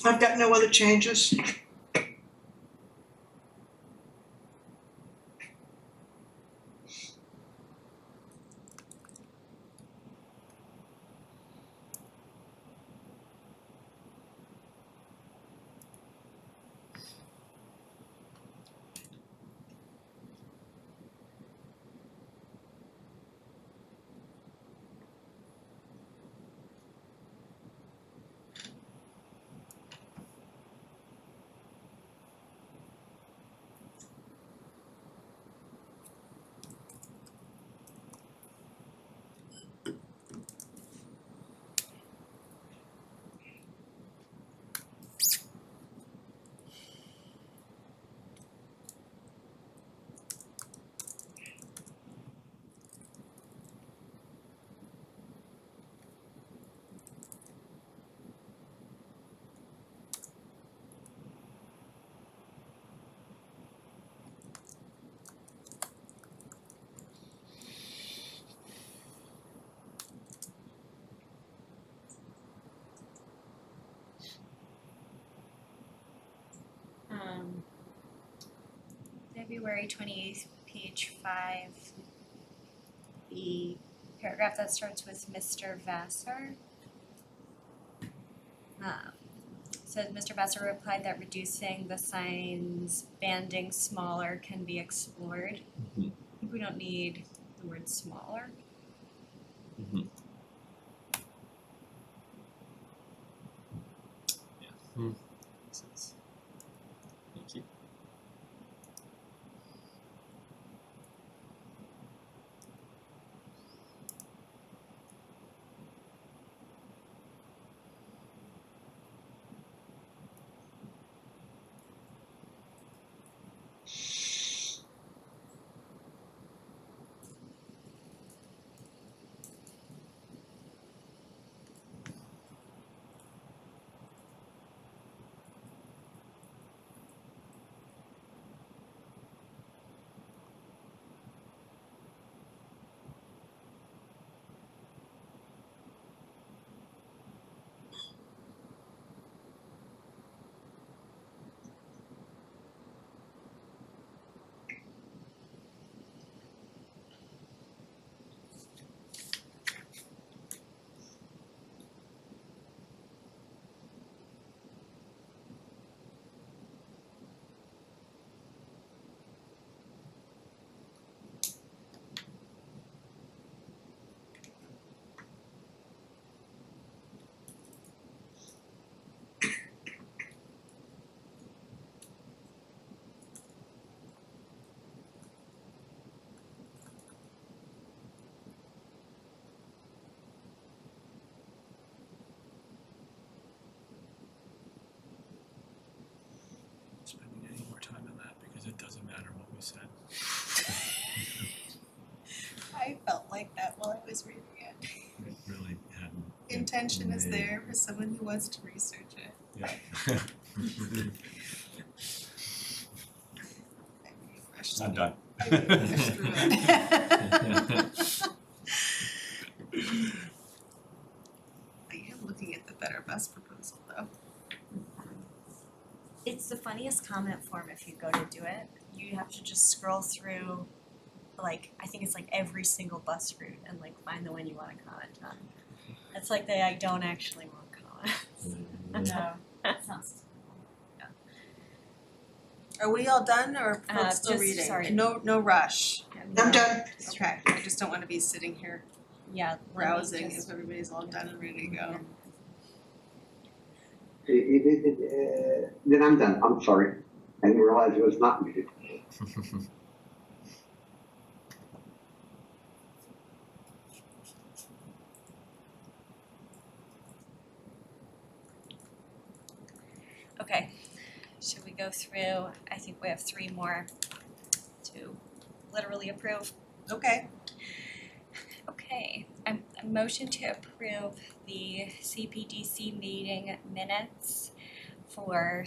I've got no other changes. February 28th, page 5, the paragraph that starts with Mr. Vassar. Says Mr. Vassar replied that reducing the sign's banding smaller can be explored. I think we don't need the word smaller. Thank you. Spending any more time on that because it doesn't matter what we said. I felt like that while I was reading it. It really hadn't. Intention is there for someone who wants to research it. Yeah. I refreshed I'm done. I refreshed through it. I am looking at the Better Bus proposal though. It's the funniest comment form if you go to do it. You have to just scroll through, like, I think it's like every single bus route and like find the one you wanna comment on. It's like I don't actually want comments. No, that sounds. Are we all done or are folks still just- reading? sorry. No rush. I'm done. Okay, I just don't wanna be sitting here Yeah. let me browsing just- if everybody's all done and ready to go. Then I'm done, I'm sorry. I didn't realize it was not muted. Okay, should we go through, I think we have 3 more to literally approve. Okay, Okay, I motion to approve the CPDC meeting minutes for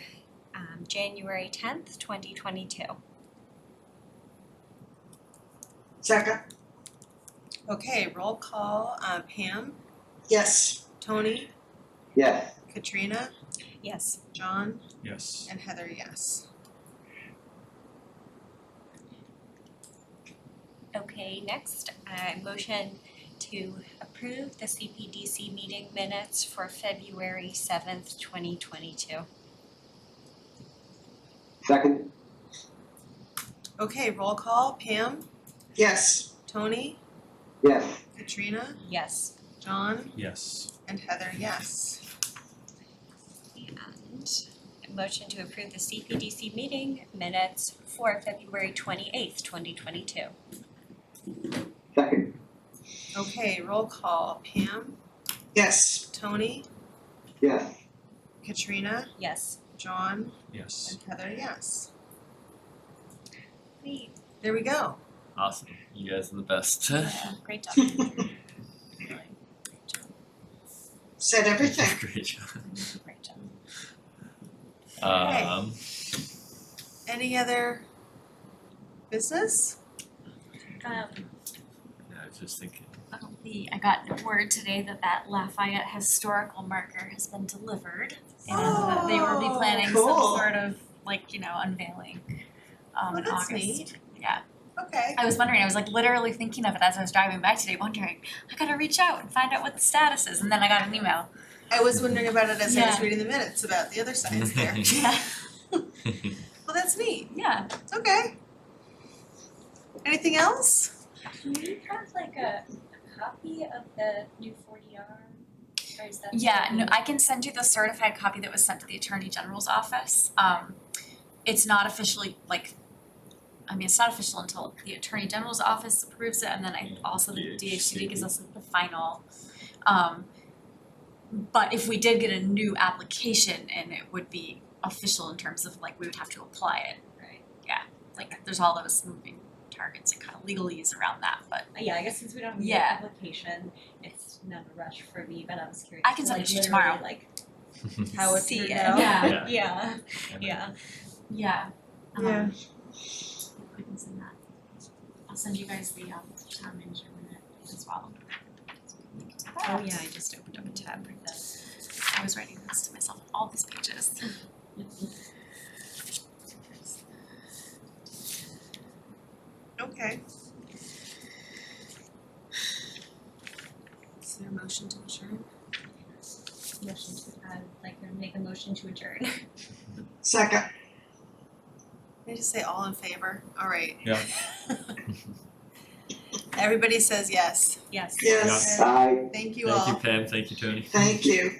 January 10th, 2022. Second, okay, roll call, Pam, yes. Tony, Yes, Katrina, Yes. John, Yes. and Heather, yes. Okay, next, motion to approve the CPDC meeting minutes for February 7th, 2022. Second, Okay, roll call, Pam, Yes. Tony, yes. Katrina, Yes. John, Yes. and Heather, yes. And motion to approve the CPDC meeting minutes for February 28th, 2022. Second, Okay, roll call, Pam, Yes. Tony, yes. Katrina, Yes. John, Yes. and Heather, yes. Great. There we go. Awesome, you guys are the best. Yeah, great job. Said everything. Great job. Great job. Okay. Any other business? I was just thinking, I got word today that Lafayette historical marker has been delivered and that they will be planning some cool. sort of unveiling in that's August. neat. Yeah. Okay. I was wondering, I was literally thinking of it as I was driving by today, wondering, I gotta reach out and find out what the status is, and then I got an email. I was wondering about it as I was Yeah. reading the minutes about the other signs there. Yeah. Well, that's neat. Yeah. Okay. Anything else? Do you have a copy of the new 40R? Or is that? Yeah, no, I can send you the certified copy that was sent to the Attorney General's office. It's not officially it's not official until the Attorney General's office approves it, and then the DHCD gives us the final. But if we did get a new application, and it would be official in terms of we would have to apply it. Right. Yeah, there's all those moving targets and kind of legalese around that, but Yeah, I guess since we don't have the Yeah. application, it's not a rush for me, but I was curious. I can send it to you tomorrow. How it See turned it. out. Yeah. Yeah, yeah. yeah. Yeah. I can send that. I'll send you guys the town manager minute as well. Oh yeah, I just opened up a tab for this. I was writing this to myself, all these pages. Okay. Is there a motion to adjourn? Motion to, make a motion to adjourn. Second. Can I just say all in favor? All right. Yeah. Everybody says yes. Yes. Yes. Aye. Thank you thank you all. Pam, thank you Tony. Thank you.